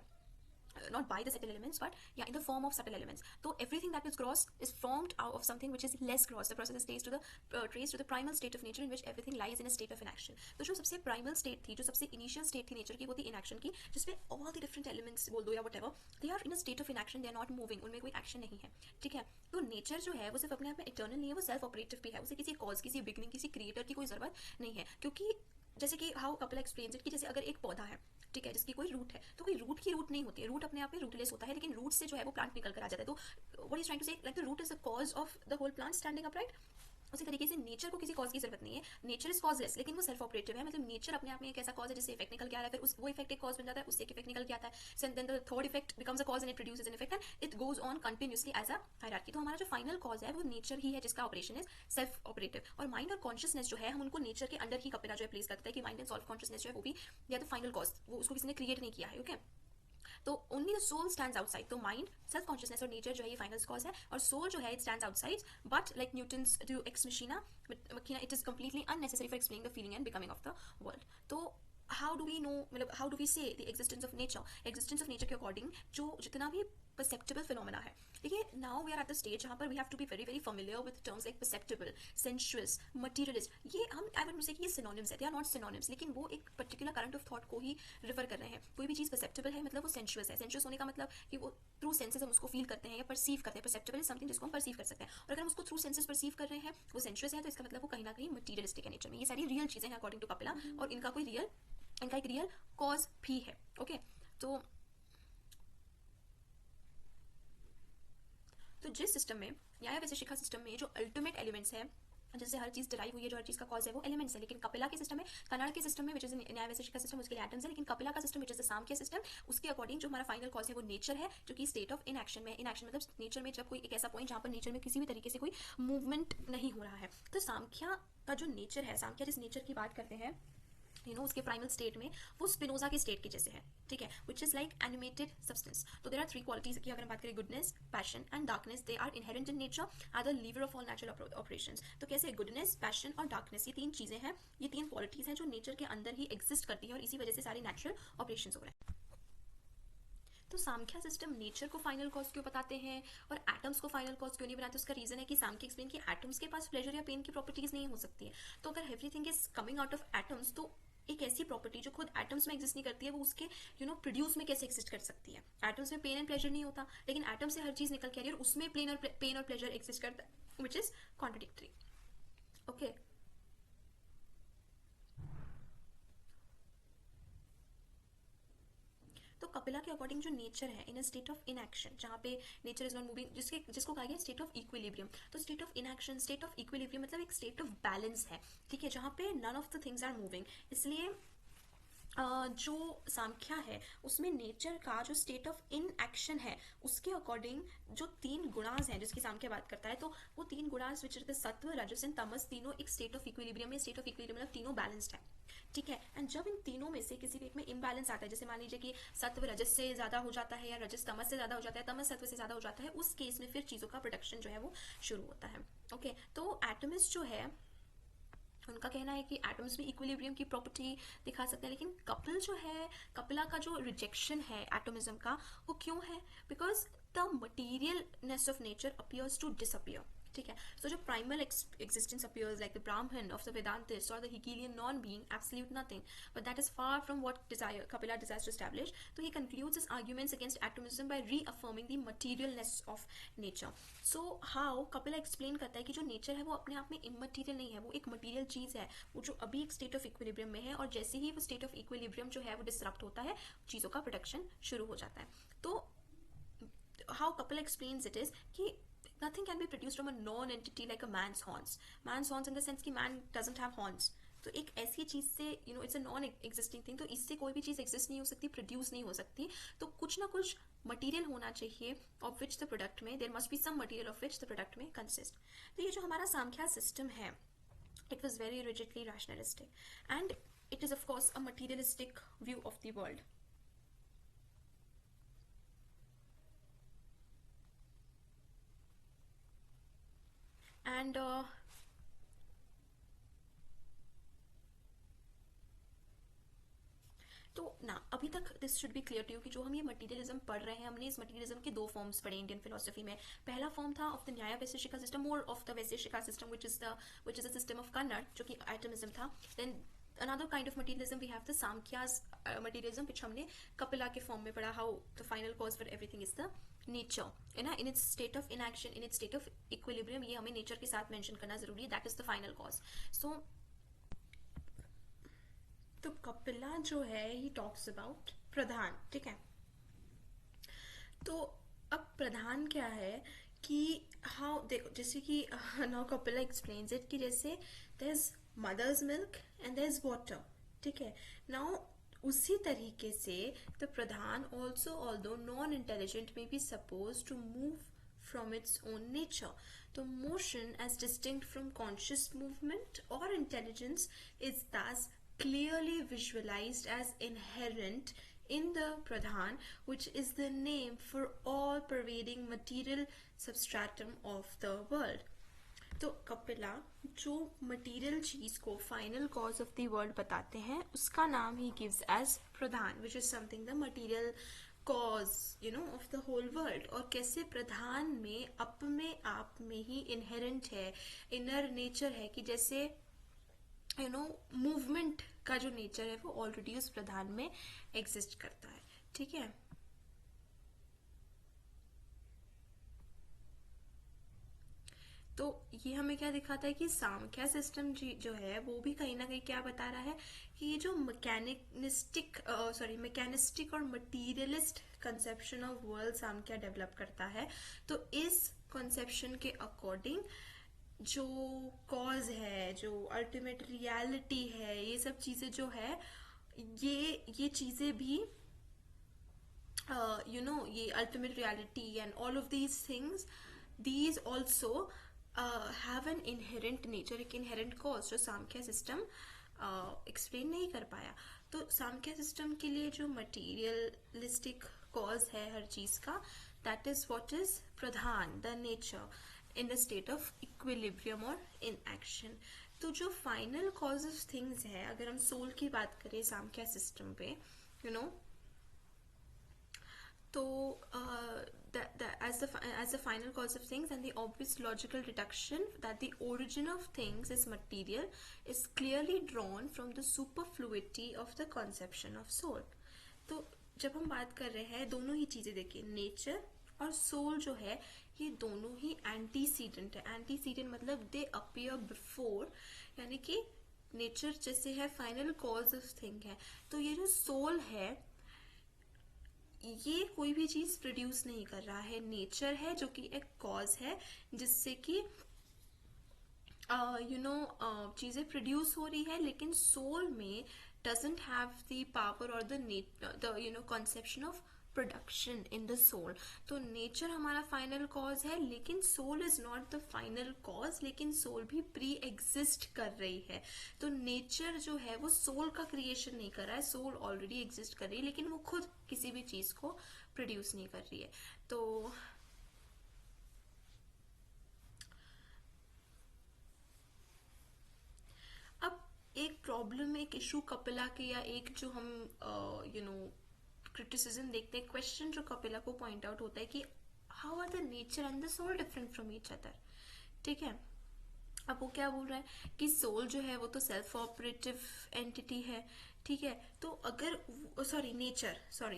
not by the subtle elements, but yeah, in the form of subtle elements. So everything that is gross is formed out of something which is less gross. The process is traced to the primal state of nature in which everything lies in a state of inaction. तो जो सबसे primal state थी, जो सबसे initial state थी nature की, वो थी inaction की, जिसमें all the different elements बोल दो या whatever, they are in a state of inaction, they are not moving, उनमें कोई action नहीं है, ठीक है. तो nature जो है वो सिर्फ अपने आप में eternal नहीं है, वो self operative भी है, उसे किसी cause, किसी beginning, किसी creator की कोई जरूरत नहीं है. क्योंकि जैसे कि हाउ कपिल एक्सप्लेन्स इट कि जैसे अगर एक पौधा है, ठीक है, जिसकी कोई रूट है, तो कोई रूट की रूट नहीं होती है, रूट अपने आप में रूटलेस होता है, लेकिन रूट से जो है वो प्लांट निकल कर आ जाता है. तो what is trying to say, like the root is the cause of the whole plant standing upright. उसी तरीके से नेचर को किसी कॉज की जरूरत नहीं है, नेचर इज कॉजलेस, लेकिन वो सेल्फ ऑपरेटिव है. मतलब नेचर अपने आप में एक ऐसा कॉज है जिससे इफेक्ट निकल के आ रहा है, फिर उस वो इफेक्ट एक कॉज बन जाता है, उससे एक इफेक्ट निकल के आता है, so then the third effect becomes a cause and it produces an effect and it goes on continuously as a hierarchy. तो हमारा जो फाइनल कॉज है वो नेचर ही है, जिसका ऑपरेशन इज सेल्फ ऑपरेटिव. और माइंड और कॉन्शियसनेस जो है, हम उनको नेचर के अंडर ही कपिला जो है प्लेस करता है कि माइंड एंड सेल्फ कॉन्शियसनेस जो है वो भी या तो फाइनल कॉज, वो उसको किसी ने क्रिएट नहीं किया है. ओके, तो only the soul stands outside. तो माइंड, सेल्फ कॉन्शियसनेस और नेचर जो है ये फाइनल कॉज है, और सोल जो है it stands outside. But like Newton's to ex machina it is completely unnecessary for explaining the feeling and becoming of the world. तो हाउ डू वी नो, मतलब how do we say the existence of nature. Existence of nature के according जो जितना भी perceptible phenomena है, देखिए now we are at the stage जहाँ पर we have to be very very familiar with terms like perceptible, sensuous, materialist. ये हम आई वुड से कि ये सिनोनिम्स है, दे आर नॉट सिनोनिम्स, लेकिन वो एक पर्टिकुलर करंट ऑफ थॉट को ही रिफर कर रहे हैं. कोई भी चीज़ परसेप्टेबल है मतलब वो सेंशुअस है. सेंशुअस होने का मतलब कि वो थ्रू सेंसेस हम उसको फील करते हैं या परसीव करते हैं. परसेप्टेबल इज समथिंग जिसको हम परसीव कर सकते हैं, और अगर हम उसको थ्रू सेंसेस परसीव कर रहे हैं, वो सेंशुअस है, तो इसका मतलब वो कहीं ना कहीं मटीरियलिस्टिक है नेचर में. ये सारी रियल चीज़ें हैं अकॉर्डिंग टू कपिला, और इनका एक रियल कॉज भी है. ओके, तो जिस सिस्टम में न्याय वैशेषिका सिस्टम में जो अल्टीमेट एलिमेंट्स है जिससे हर चीज डराई हुई है, जो हर चीज का कॉज है वो एलिमेंट्स है, लेकिन कपिला के सिस्टम में, कन्नड़ के सिस्टम में विच इज न्याय वैशेषिका सिस्टम, उसके लिए एटम्स है, लेकिन कपिला का system which is the Sankhya system, उसके अकॉर्डिंग जो हमारा फाइनल कॉज है वो नेचर है, जो कि स्टेट ऑफ इनएक्शन में. इनएक्शन मतलब नेचर में जब कोई एक ऐसा पॉइंट जहाँ पर नेचर में किसी भी तरीके से कोई मूवमेंट नहीं हो रहा है. तो सांख्या का जो नेचर है, सांख्या जिस नेचर की बात करते हैं, उसके प्राइमल स्टेट में वो स्पिनोजा के स्टेट के जैसे है, ठीक है, which is like animated substance. तो देयर आर थ्री क्वालिटीज की अगर हम बात करें, goodness, passion and darkness, they are inherent in nature, are the lever of all natural operations. तो कैसे गुडनेस, पैशन और डार्कनेस, ये तीन चीजें हैं, ये तीन क्वालिटीज हैं जो नेचर के अंदर ही एग्जिस्ट करती है, और इसी वजह से सारे नेचुरल ऑपरेशंस हो रहे हैं. तो सांख्या सिस्टम नेचर को फाइनल कॉज क्यों बताते हैं और एटम्स को फाइनल कॉज क्यों नहीं बनाते? उसका रीजन है कि सांख्या एक्सप्लेन कि एटम्स के पास प्लेजर या पेन की प्रॉपर्टीज नहीं हो सकती है. तो अगर everything is coming out of atoms, तो एक ऐसी प्रॉपर्टी जो खुद एटम्स में एग्जिस्ट नहीं करती है, वो उसके प्रोड्यूस में कैसे एग्जिस्ट कर सकती है? एटम्स में पेन एंड प्लेजर नहीं होता, लेकिन एटम से हर चीज निकल के आ रही है और उसमें पेन और प्लेजर एग्जिस्ट करता है, विच इज कॉन्ट्रडिक्टरी. ओके, तो कपिला के अकॉर्डिंग जो नेचर है इन अ स्टेट ऑफ इनएक्शन, जहाँ पे नेचर इज नॉट मूविंग, जिसको कहा गया स्टेट ऑफ इक्विलिब्रियम. तो state of inaction, state of equilibrium मतलब एक स्टेट ऑफ बैलेंस है, ठीक है, जहाँ पे none of the things are moving. इसलिए जो सांख्या है उसमें नेचर का जो स्टेट ऑफ इन एक्शन है उसके अकॉर्डिंग जो तीन गुणास हैं जिसकी सांख्य बात करता है, तो वो तीन गुणास विच इज द सत्व, रजस एंड तमस, तीनों एक स्टेट ऑफ इक्विलिब्रियम में. स्टेट ऑफ इक्विलिब्रियम मतलब तीनों बैलेंस्ड है, ठीक है. एंड जब इन तीनों में से किसी भी एक में इम्बैलेंस आता है, जैसे मान लीजिए कि सत्व रजस से ज्यादा हो जाता है या रजस तमस से ज्यादा हो जाता है, तमस सत्व से ज्यादा हो जाता है, उस केस में फिर चीजों का प्रोडक्शन जो है वो शुरू होता है. ओके, तो एटमिस्ट जो है उनका कहना है कि एटम्स भी इक्विलिब्रियम की प्रॉपर्टी दिखा सकते हैं, लेकिन कपिल जो है, कपिला का जो रिजेक्शन है एटमिज्म का, वो क्यों है? Because the materialness of nature appears to disappear, ठीक है. सो जो primal existence appears like the Brahman of the Vedantists or the Hegelian non-being, absolute nothing, but that is far from what Kapila desires to establish. So he concludes his arguments against atomism by reaffirming the materialness of nature. So how Kapila explain करता है कि जो nature है वो अपने आप में immaterial नहीं है, वो एक material चीज़ है, वो जो अभी एक state of equilibrium में है, और जैसे ही वो state of equilibrium जो है वो disrupt होता है, चीज़ों का production शुरू हो जाता है. तो how Kapila explains it is कि nothing can be produced from a non-entity like a man's horns. Man's horns in the sense कि man doesn't have horns. तो एक ऐसी चीज से it's a non existing thing, तो इससे कोई भी चीज एग्जिस्ट नहीं हो सकती, प्रोड्यूस नहीं हो सकती. तो कुछ ना कुछ मटेरियल होना चाहिए of which the product may, there must be some material of which the product may consist. तो ये जो हमारा सांख्या सिस्टम है, it was very rigidly rationalistic and it is of course a materialistic view of the world. And तो ना अभी तक this should be clear to you कि जो हम ये मटीरियलिज्म पढ़ रहे हैं, हमने इस मटीरियलिज्म के दो फॉर्म्स पढ़े इंडियन फिलोसफी में. पहला फॉर्म था of the Nyaya Vaisheshika system, more of the Vaisheshika system which is the system of Kanada, जो कि एटमिज्म था. Then another kind of materialism we have the Samkhya's materialism, which हमने कपिला के फॉर्म में पढ़ा, how the final cause for everything is the nature, है ना, in its state of inaction, in its state of equilibrium. ये हमें nature के साथ mention करना जरूरी है, that is the final cause. So तो कपिला जो है he talks about प्रधान, ठीक है. तो अब प्रधान क्या है कि how, देखो जैसे कि now कपिला explains it कि जैसे there's mother's milk and there's water, ठीक है. Now उसी तरीके से the Pradhan also, although non-intelligent, may be supposed to move from its own nature. The motion as distinct from conscious movement or intelligence is thus clearly visualized as inherent in the pradhan, which is the name for all pervading material substratum of the world. तो कपिला जो material चीज को final cause of the world बताते हैं, उसका नाम ही gives as Pradhan, which is something the material cause of the whole world. और कैसे प्रधान में अपने आप में ही इनहेरेंट है, इनर नेचर है, कि जैसे मूवमेंट का जो नेचर है वो ऑलरेडी उस प्रधान में एग्जिस्ट करता है, ठीक है. तो ये हमें क्या दिखाता है कि सामख्या सिस्टम जो है वो भी कहीं ना कहीं क्या बता रहा है कि ये जो मैकेनिस्टिक और materialist conception of world Samkhya develop करता है, तो इस कंसेप्शन के अकॉर्डिंग जो कॉज है, जो अल्टीमेट रियलिटी है, ये सब चीजें जो है, ये चीजें भी ये ultimate reality and all of these things, these also have an inherent nature, एक inherent cause जो सामख्या सिस्टम एक्सप्लेन नहीं कर पाया. तो सामख्या सिस्टम के लिए जो मटीरियलिस्टिक कॉज है हर चीज का, that is what is Pradhan, the nature in the state of equilibrium और इन एक्शन. तो जो फाइनल कॉज ऑफ थिंग्स है, अगर हम सोल की बात करें सामख्या सिस्टम पे, तो as the final cause of things, and the obvious logical deduction that the origin of things is material is clearly drawn from the superfluity of the conception of soul. तो जब हम बात कर रहे हैं, दोनों ही चीजें देखिए, नेचर और सोल जो है, ये दोनों ही एंटीसीडेंट है. एंटीसीडेंट मतलब दे अपीयर बिफोर, यानी कि नेचर जैसे है फाइनल कॉज ऑफ थिंग है, तो ये जो सोल है ये कोई भी चीज प्रोड्यूस नहीं कर रहा है. नेचर है जो कि एक कॉज है जिससे कि चीजें प्रोड्यूस हो रही है, लेकिन सोल में डजंट हैव द पावर और the conception of production in the soul. तो नेचर हमारा फाइनल कॉज है, लेकिन soul is not the final cause, लेकिन सोल भी प्री एग्जिस्ट कर रही है. तो नेचर जो है वो सोल का क्रिएशन नहीं कर रहा है, सोल ऑलरेडी एग्जिस्ट कर रही है, लेकिन वो खुद किसी भी चीज को प्रोड्यूस नहीं कर रही है. तो अब एक प्रॉब्लम, एक इशू कपिला के, या एक जो हम क्रिटिसिज्म देखते हैं, क्वेश्चन जो कपिला को पॉइंट आउट होता है कि how are the nature and the soul different from each other, ठीक है. अब वो क्या बोल रहा है कि सोल जो है वो तो सेल्फ ऑपरेटिव एंटिटी है, ठीक है. तो अगर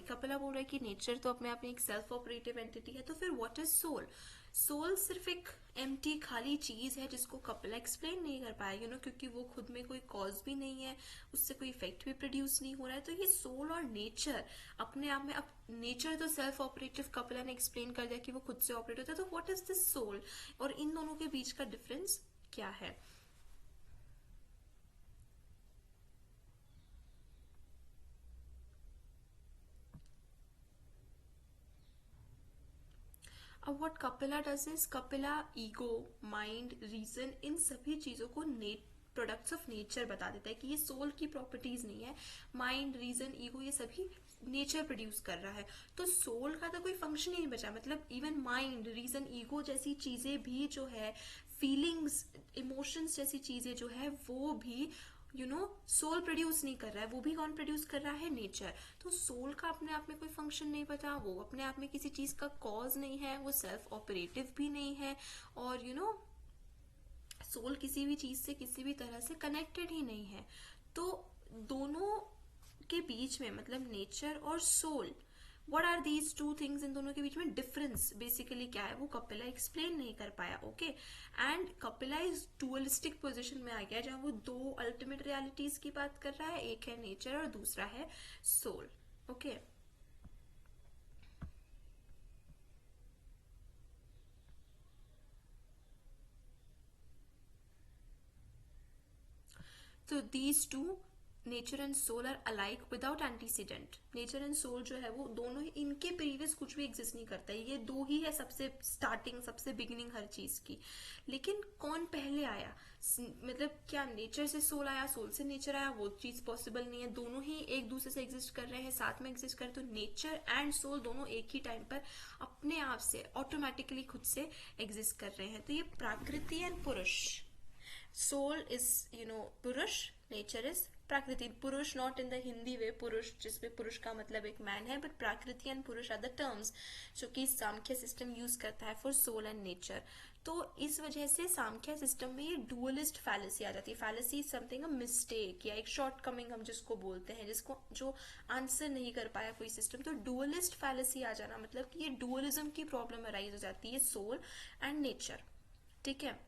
कपिला बोल रहा है कि नेचर तो अपने आप में एक सेल्फ ऑपरेटिव एंटिटी है, तो फिर व्हाट इज सोल? सोल सिर्फ एक एम्प्टी खाली चीज है जिसको कपिला एक्सप्लेन नहीं कर पाया, क्योंकि वो खुद में कोई कॉज भी नहीं है, उससे कोई इफेक्ट भी प्रोड्यूस नहीं हो रहा है. तो ये सोल और नेचर अपने आप में, अब नेचर तो सेल्फ ऑपरेटिव कपिला ने एक्सप्लेन कर दिया कि वो खुद से ऑपरेट होता है, तो व्हाट इज दिस सोल? और इन दोनों के बीच का डिफरेंस क्या है? अब what Kapila does is, Kapila ego, mind, reason, इन सभी चीजों को प्रोडक्ट्स ऑफ नेचर बता देता है कि ये सोल की प्रॉपर्टीज नहीं है. माइंड, रीजन, ईगो, ये सभी नेचर प्रोड्यूस कर रहा है. तो सोल का तो कोई फंक्शन ही नहीं बचा. मतलब इवन माइंड, रीजन, ईगो जैसी चीजें भी जो है, फीलिंग्स, इमोशंस जैसी चीजें जो है, वो भी सोल प्रोड्यूस नहीं कर रहा है, वो भी कौन प्रोड्यूस कर रहा है? नेचर। तो सोल का अपने आप में कोई फंक्शन नहीं बता, वो अपने आप में किसी चीज का कॉज नहीं है, वो सेल्फ ऑपरेटिव भी नहीं है, और सोल किसी भी चीज से किसी भी तरह से कनेक्टेड ही नहीं है। तो दोनों के बीच में, मतलब नेचर और soul, what are these two things, इन दोनों के बीच में डिफरेंस बेसिकली क्या है, वो कपिला एक्सप्लेन नहीं कर पाया। Okay, and Kapila is dualistic position में आ गया, जहां वो दो अल्टीमेट रियलिटीज की बात कर रहा है, एक है नेचर और दूसरा है सोल। ओके, तो these two, nature and soul are alike without antecedent. Nature and soul जो है वो दोनों ही, इनके प्रीवियस कुछ भी एग्जिस्ट नहीं करता है, ये दो ही है सबसे स्टार्टिंग, सबसे बिगिनिंग हर चीज की। लेकिन कौन पहले आया, मतलब क्या नेचर से सोल आया, सोल से नेचर आया, वो चीज पॉसिबल नहीं है। दोनों ही एक दूसरे से एग्जिस्ट कर रहे हैं, साथ में एग्जिस्ट कर रहे हैं, तो नेचर एंड सोल दोनों एक ही टाइम पर अपने आप से ऑटोमेटिकली खुद से एग्जिस्ट कर रहे हैं। तो ये प्रकृति एंड पुरुष, soul is पुरुष, nature is prakriti। पुरुष नॉट इन द हिंदी वे पुरुष जिसमें पुरुष का मतलब एक मैन है, बट प्राकृति एंड पुरुष आर द टर्म्स जो कि सांख्य सिस्टम यूज करता है फॉर सोल एंड नेचर। तो इस वजह से सांख्य सिस्टम में ये डुअलिस्ट फैलेसी आ जाती है। Fallacy is something a mistake या एक शॉर्ट कमिंग हम जिसको बोलते हैं, जिसको जो आंसर नहीं कर पाया कोई सिस्टम। तो डुअलिस्ट फैलेसी आ जाना मतलब कि ये डुअलिज्म की प्रॉब्लम अराइज हो जाती है सोल एंड नेचर। ठीक है,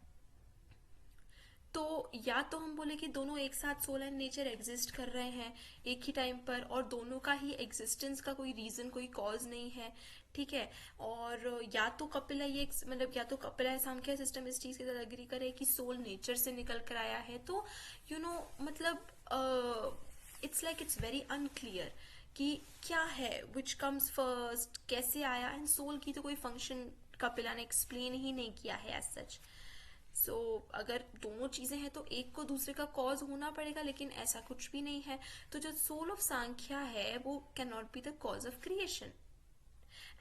तो या तो हम बोले कि दोनों एक साथ सोल एंड नेचर एग्जिस्ट कर रहे हैं एक ही टाइम पर, और दोनों का ही एग्जिस्टेंस का कोई रीजन, कोई कॉज नहीं है। ठीक है, और या तो कपिला ये मतलब या तो कपिला सांख्य सिस्टम इस चीज के साथ एग्री करे कि सोल नेचर से निकल कर आया है। तो मतलब it's like it's very unclear कि क्या है, विच कम्स फर्स्ट, कैसे आया। एंड सोल की तो कोई फंक्शन कपिला ने एक्सप्लेन ही नहीं किया है एज सच। सो अगर दोनों चीजें हैं तो एक को दूसरे का कॉज होना पड़ेगा, लेकिन ऐसा कुछ भी नहीं है। तो जो सोल ऑफ सांख्या है वो can not be the cause of creation.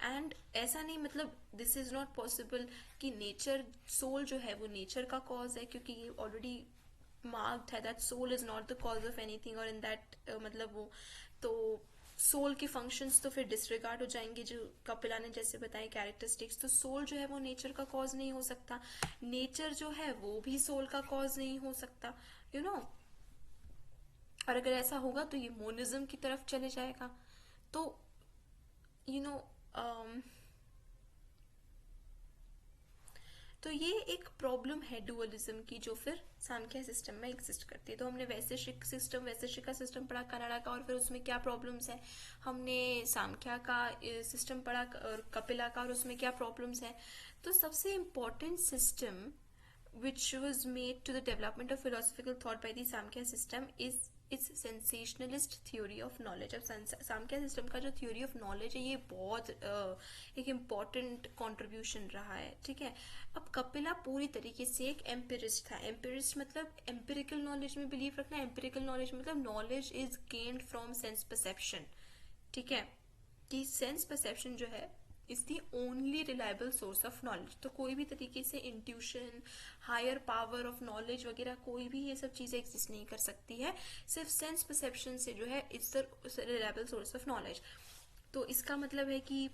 And ऐसा नहीं, मतलब दिस इज नॉट पॉसिबल कि नेचर, सोल जो है वो नेचर का कॉज है, क्योंकि ये ऑलरेडी मार्क्ड है that soul is not the cause of anything, और इन दैट मतलब वो तो सोल के फंक्शंस तो फिर डिसरिगार्ड हो जाएंगे जो कपिला ने जैसे बताए कैरेक्टरिस्टिक्स। तो सोल जो है वो नेचर का कॉज नहीं हो सकता, नेचर जो है वो भी सोल का कॉज नहीं हो सकता, और अगर ऐसा होगा तो ये मोनिज्म की तरफ चले जाएगा। तो यू नो तो ये एक प्रॉब्लम है डुअलिज्म की, जो फिर सांख्य सिस्टम में एग्जिस्ट करती है। तो हमने वैशेषिक सिस्टम, वैशेषिक का सिस्टम पढ़ा कनाडा का, और फिर उसमें क्या प्रॉब्लम्स है। हमने सांख्या का सिस्टम पढ़ा और कपिला का, और उसमें क्या प्रॉब्लम्स है। तो सबसे important system which was made to the development of philosophical thought by the Samkhya system is its sensationalist theory of knowledge। अब सांख्य सिस्टम का जो theory of knowledge है ये बहुत एक important contribution रहा है। ठीक है, अब कपिला पूरी तरीके से एक एम्पिरिस्ट था। एम्पिरिस्ट मतलब एम्पिरिकल नॉलेज में बिलीव रखना। एम्पिरिकल नॉलेज मतलब knowledge is gained from sense perception. ठीक है, कि सेंस परसेप्शन जो है is the only reliable source of knowledge. तो कोई भी तरीके से intuition, higher power of knowledge वगैरह कोई भी ये सब चीजें एग्जिस्ट नहीं कर सकती है, सिर्फ सेंस परसेप्शन से जो है it's the reliable source of knowledge. तो इसका मतलब है कि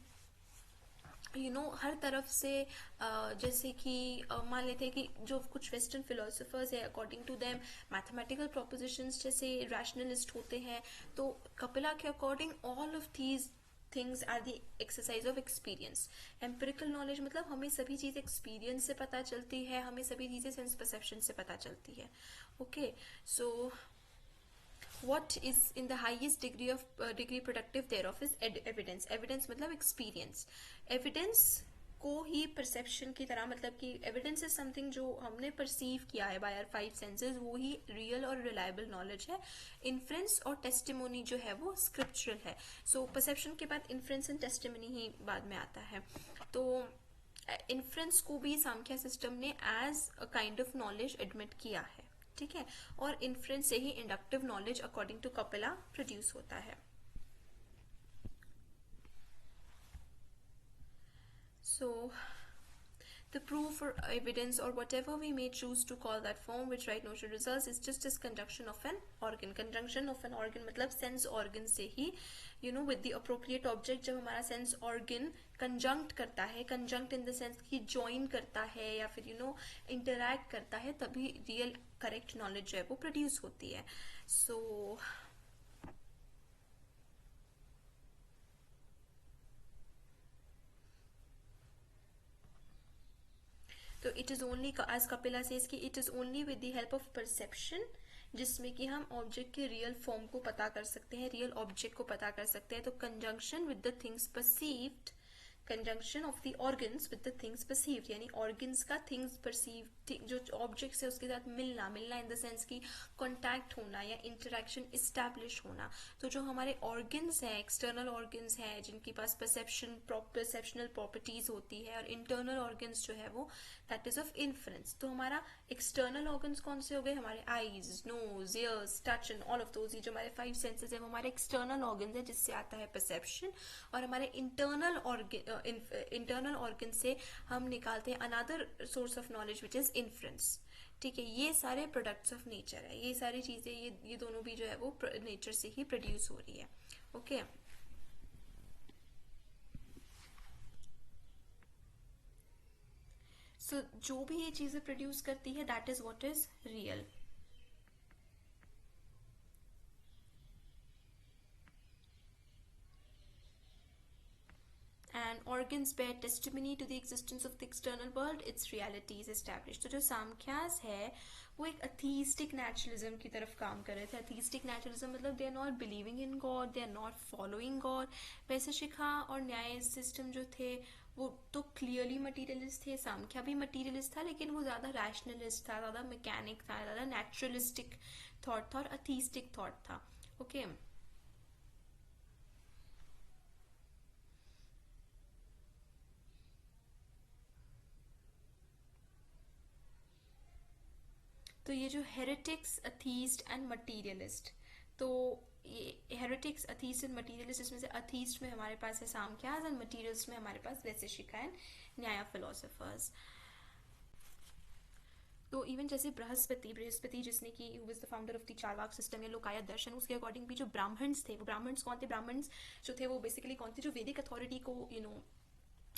हर तरफ से जैसे कि मान लेते हैं कि जो कुछ वेस्टर्न फिलोसोफर्स है, according to them mathematical propositions जैसे रैशनलिस्ट होते हैं, तो कपिला के according all of these things are the exercise of experience. Empirical knowledge मतलब हमें सभी चीज़ एक्सपीरियंस से पता चलती है, हमें सभी चीज़ें सेंस परसेप्शन से पता चलती है। Okay, so what is in the highest degree productive thereof is evidence। evidence मतलब experience। evidence को ही perception की तरह, मतलब कि evidence is something जो हमने perceive किया है by our five senses, वो ही real और reliable knowledge है। inference और testimony जो है वो scriptural है। so perception के बाद inference and testimony ही बाद में आता है। तो inference को भी सांख्य सिस्टम ने as a kind of knowledge admit किया है। ठीक है, और इन्फ्रेंस से ही inductive knowledge according to Kapila produce होता है। The proof or evidence or whatever we may choose to call that form which right notion results is just as conjunction of an organ. Conjunction of an organ मतलब sense organ से ही with the appropriate object जब हमारा sense organ conjunct करता है, conjunct in the sense कि join करता है या फिर interact करता है, तभी real correct knowledge जो है वो produce होती है. So तो it is only, as Kapila says कि it is only with the help of perception, जिसमें कि हम ऑब्जेक्ट के रियल फॉर्म को पता कर सकते हैं, रियल ऑब्जेक्ट को पता कर सकते हैं. तो conjunction with the things perceived, conjunction of the organs with the things perceived, यानी ऑर्गन्स का थिंग्स परसीव्ड जो ऑब्जेक्ट्स है उसके साथ मिलना इन द सेंस की कॉन्टैक्ट होना या इंटरेक्शन इस्टेब्लिश होना. तो जो हमारे ऑर्गन्स हैं, एक्सटर्नल ऑर्गन्स हैं जिनके पास परसेप्शनल प्रॉपर्टीज होती है, और इंटरनल ऑर्गन्स जो है वो दैट इज ऑफ इन्फ्रेंस. तो हमारा एक्सटर्नल ऑर्गन्स कौन से हो गए? हमारे eyes, nose, ears, touch and all of those, ये जो हमारे 5 सेंसेस है वो हमारे एक्सटर्नल ऑर्गन्स है जिससे आता है परसेप्शन. और हमारे इंटरनल ऑर्गन से हम निकालते हैं another source of knowledge which is inference. ठीक है, ये सारे प्रोडक्ट्स ऑफ नेचर है, ये सारी चीजें ये दोनों भी जो है वो नेचर से ही प्रोड्यूस हो रही है. ओके सो जो भी ये चीजें प्रोड्यूस करती है that is what is real. And organs bear testimony to the existence of the external world, its reality is established. तो जो सांख्यास है वो एक अथीस्टिक नेचुरलिज्म की तरफ काम कर रहे थे. अथीस्टिक नेचुरलिज्म मतलब they are not believing in God, they are not following God. वैसे शिखा और न्याय सिस्टम जो थे वो तो क्लियरली मटीरियलिस्ट थे, सांख्या भी मटीरियलिस्ट था, लेकिन वो ज़्यादा रैशनलिस्ट था, ज़्यादा मैकेनिक था, ज़्यादा नेचुरलिस्टिक थॉट था और अथीस्टिक थॉट था. ओके तो ये जो हेरेटिक्स, अथीस्ट एंड मटीरियलिस्ट, तो ये हेरेटिक्स, अथीस्ट एंड मटीरियलिस्ट, इसमें से अथीस्ट में हमारे पास है सांख्यास एंड मटीरियलिस्ट में हमारे पास वैशेषिक एंड न्याय फिलोसोफर्स. तो इवन जैसे बृहस्पति जिसने की was the founder of the Charvaka system या लोकायत दर्शन, उसके अकॉर्डिंग भी जो ब्राह्मण्स थे, वो ब्राह्मण्स कौन थे? ब्राह्मण्स जो थे वो बेसिकली कौन थे? जो वैदिक अथॉरिटी को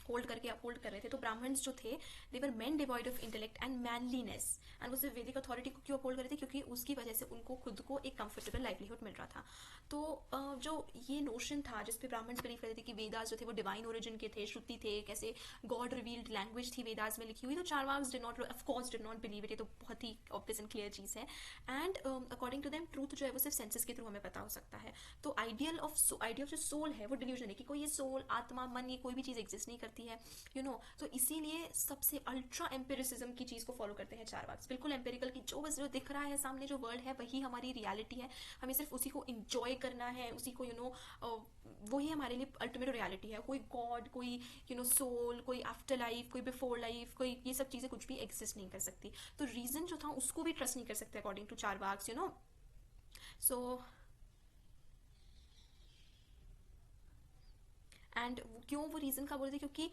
होल्ड करके अपहोल्ड कर रहे थे. तो ब्राह्मण्स जो थे they were men devoid of intellect and manliness, and वो सिर्फ वैदिक अथॉरिटी को क्यों अपहोल्ड कर रहे थे? क्योंकि उसकी वजह से उनको खुद को एक कंफर्टेबल लाइवलीहुड मिल रहा था. तो जो ये नोशन था जिसपे ब्राह्मण्स बिलीव करते थे कि वेदास जो थे वो डिवाइन ओरिजिन के थे, श्रुति थे, कैसे गॉड रिवील्ड लैंग्वेज थी वेदास में लिखी हुई, तो Charvakas did not, of course did not believe it. ये तो बहुत ही ऑब्वियस एंड क्लियर चीज़ है. And according to them truth जो है वो सिर्फ सेंसेस के थ्रू हमें पता हो सकता है. तो आइडिया ऑफ जो सोल है वो डिल्यूजन है कि कोई ये सोल, आत्मा, मन, ये कोई भी चीज़ एग्जिस्ट नहीं करती है. तो इसीलिए सबसे अल्ट्रा एम्पिरिसिज्म की चीज को फॉलो करते हैं चारवाक्स. बिल्कुल एम्पिरिकल की जो बस जो दिख रहा है सामने, जो वर्ल्ड है वही हमारी रियलिटी है, हमें सिर्फ उसी को एंजॉय करना है, उसी को वही हमारे लिए अल्टीमेट रियलिटी है. कोई गॉड, कोई सोल, कोई आफ्टर लाइफ, कोई बिफोर लाइफ, कोई ये सब चीजें कुछ भी एग्जिस्ट नहीं कर सकती. तो रीजन जो था उसको भी ट्रस्ट नहीं कर सकते अकॉर्डिंग टू चारवाक्स. सो एंड क्यों वो रीजन का बोल रहे थे? क्योंकि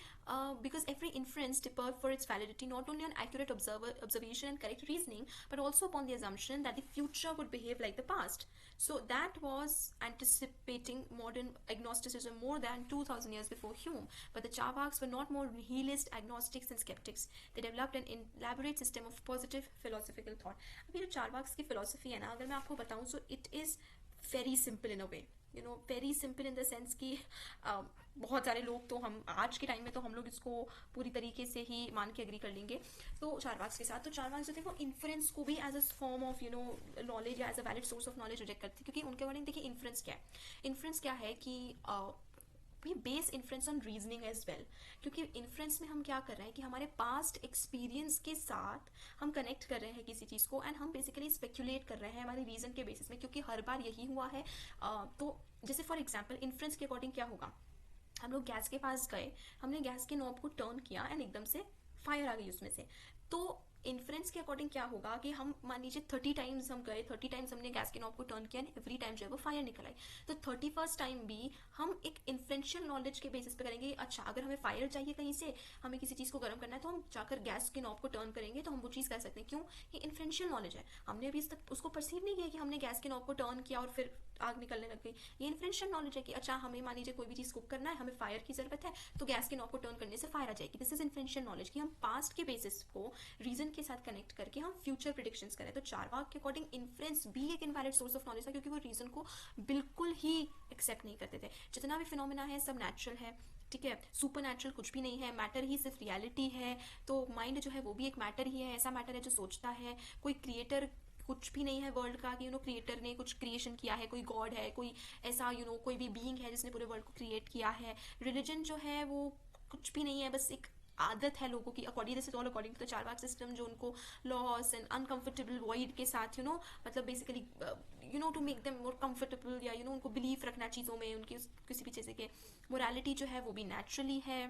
because every inference depend for its validity not only on accurate observation and correct reasoning but also upon the assumption that the future would behave like the past. So that was anticipating modern agnosticism more than 2000 years before Hume. But the Charvaks were not more nihilist agnostics and skeptics. They developed an elaborate system of positive philosophical thought. अभी जो चारवाक्स की philosophy है ना, अगर मैं आपको बताऊं, so it is very simple in a way. Very simple in the sense कि बहुत सारे लोग, तो हम आज के टाइम में तो हम लोग इसको पूरी तरीके से ही मान के एग्री कर लेंगे तो चारवाक्स के साथ. तो चारवाक्स जो थे वो इन्फ्रेंस को भी as a form of knowledge या as a valid source of knowledge reject करते, क्योंकि उनके अकॉर्डिंग देखिए इन्फ्रेंस क्या है. इन्फ्रेंस क्या है कि we base inference on reasoning as well. क्योंकि इन्फ्रेंस में हम क्या कर रहे हैं कि हमारे पास्ट एक्सपीरियंस के साथ हम कनेक्ट कर रहे हैं किसी चीज़ को, एंड हम बेसिकली स्पेक्यूलेट कर रहे हैं हमारे रीजन के बेसिस में, क्योंकि हर बार यही हुआ है. तो जैसे फॉर एग्जाम्पल इन्फ्रेंस के अकॉर्डिंग क्या होगा? हम लोग गैस के पास गए, हमने गैस के नॉब को टर्न किया एंड एकदम से फायर आ गई उसमें से. तो इन्फ्रेंस के अकॉर्डिंग क्या होगा कि हम मान लीजिए 30 टाइम्स हम गए, 30 टाइम्स हमने गैस के नॉब को टर्न किया एंड एवरी टाइम जो है वो फायर निकल आई. तो 31st टाइम भी हम एक इन्फ्रेंस इन्फ्रेंशियल नॉलेज के बेसिस पे करेंगे। अच्छा, अगर हमें फायर चाहिए कहीं से, हमें किसी चीज़ को गर्म करना है, तो हम जाकर गैस के नॉब को टर्न करेंगे तो हम वो चीज़ कर सकते हैं। क्यों? ये इन्फ्रेंशियल नॉलेज है, हमने अभी तक उसको परसीव नहीं किया कि हमने गैस के नॉब को टर्न किया और फिर आग निकलने लग गई। ये इन्फ्रेंशियल नॉलेज है कि अच्छा, हमें मान लीजिए कोई भी चीज़ कुक करना है, हमें फायर की जरूरत है, तो गैस के नॉब को टर्न करने से फायर आ जाएगी। दिस इज इन्फ्रेंशियल नॉलेज कि हम पास्ट के बेसिस को रीजन के साथ कनेक्ट करके हम फ्यूचर प्रिडिक्शंस करें। तो चारवाक के अकॉर्डिंग इन्फ्रेंस भी एक इनवैलिड सोर्स ऑफ नॉलेज था, क्योंकि वो रीजन को बिल्कुल ही एक्सेप्ट नहीं करते थे। जितना भी फिनोमेना है सब नेचुरल है, ठीक है, सुपर नेचुरल कुछ भी नहीं है, मैटर ही सिर्फ रियलिटी है। तो माइंड जो है वो भी एक मैटर ही है, ऐसा मैटर है जो सोचता है। कोई क्रिएटर कुछ भी नहीं है वर्ल्ड का कि क्रिएटर ने कुछ क्रिएशन किया है, कोई गॉड है, कोई ऐसा कोई भी बीइंग है जिसने पूरे वर्ल्ड को क्रिएट किया है। रिलीजन जो है वो कुछ भी नहीं है, बस एक आदत है लोगों की, according this is all according to the Charvaka system, जो उनको लॉस एंड अनकंफर्टेबल वॉइड के साथ मतलब basically to make them more comfortable, या उनको बिलीव रखना चीज़ों में, उनकी किसी भी चीज़ के मोरालिटी जो है वो भी नेचुरली है।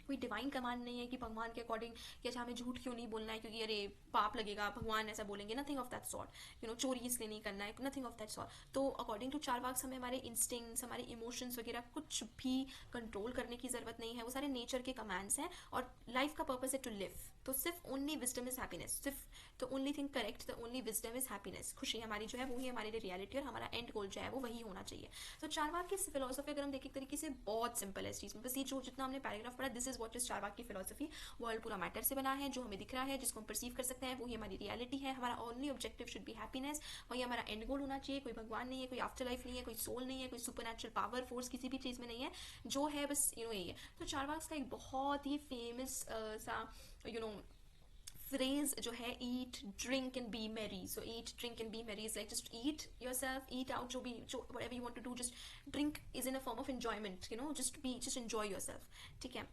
कोई डिवाइन कमांड नहीं है कि भगवान के अकॉर्डिंग कि अच्छा हमें झूठ क्यों नहीं बोलना है क्योंकि अरे पाप लगेगा, भगवान ऐसा बोलेंगे, नथिंग ऑफ दैट सॉर्ट। चोरी इसलिए नहीं करना है, नथिंग ऑफ दैट सॉर्ट। तो अकॉर्डिंग टू चारवाक्स हमें हमारे इंस्टिंक्ट्स, हमारे इमोशंस वगैरह कुछ भी कंट्रोल करने की जरूरत नहीं है, वो सारे नेचर के कमांड्स हैं। और लाइफ का पर्पस है टू लिव, तो सिर्फ ओनली विजडम इज हैप्पीनेस, सिर्फ तो only thing correct, the only wisdom is happiness. खुशी हमारी जो है वो ही हमारे लिए रियलिटी, और हमारा एंड गोल जो है वो वही होना चाहिए। तो चारवाक की फिलोसफी अगर हम देखें एक तरीके से बहुत सिंपल है इस चीज़ में, बस ये जो जितना हमने पैराग्राफ पढ़ा, this is what is Charvaka की फिलोसफी। वर्ल्ड पूरा मैटर से बना है, जो हमें दिख रहा है, जिसको हम परसीव कर सकते हैं, वही हमारी रियलिटी है। हमारा only objective should be happiness, वही हमारा एंड गोल होना चाहिए। कोई भगवान नहीं है, कोई आफ्टर लाइफ नहीं है, कोई सोल नहीं है, कोई सुपर नेचुरल पावर फोर्स किसी भी चीज़ में नहीं है, जो है बस यही है। तो चारवाक्स का एक बहुत ही फेमस सा phrase जो है, eat drink and be merry. So eat drink and be merry is like just eat yourself, eat out, जो whatever you want to do, just drink is in a form of enjoyment, just enjoy yourself, ठीक है।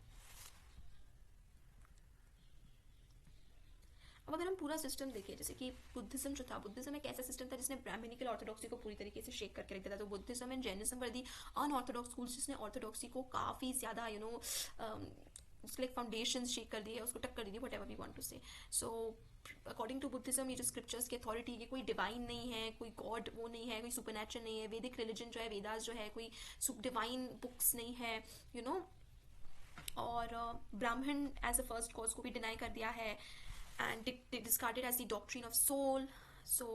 अब अगर हम पूरा system देखें, जैसे कि बुद्धिज्म जो था, बुद्धिज्म एक ऐसा सिस्टम था जिसने ब्राह्मणिकल ऑर्थोडॉक्सी को पूरी तरीके से शेक करके रख दिया था। तो Buddhism and Jainism were the unorthodox schools, जिसने ऑर्थोडॉक्सी को काफ़ी ज़्यादा उसके लाइक फाउंडेशन शेक कर दिए, उसको टक्कर दी थी, व्हाटएवर वी वांट टू से। सो अकॉर्डिंग टू बुद्धिज्म, ये जो स्क्रिप्चर्स की अथॉरिटी, ये कोई डिवाइन नहीं है, कोई गॉड वो नहीं है, कोई सुपरनैचुरल नहीं है। वैदिक रिलीजन जो है, वेदास जो है, कोई डिवाइन बुक्स नहीं है, और ब्राह्मण एज अ फर्स्ट कॉज को भी डिनाई कर दिया है, and discarded as the doctrine of soul. So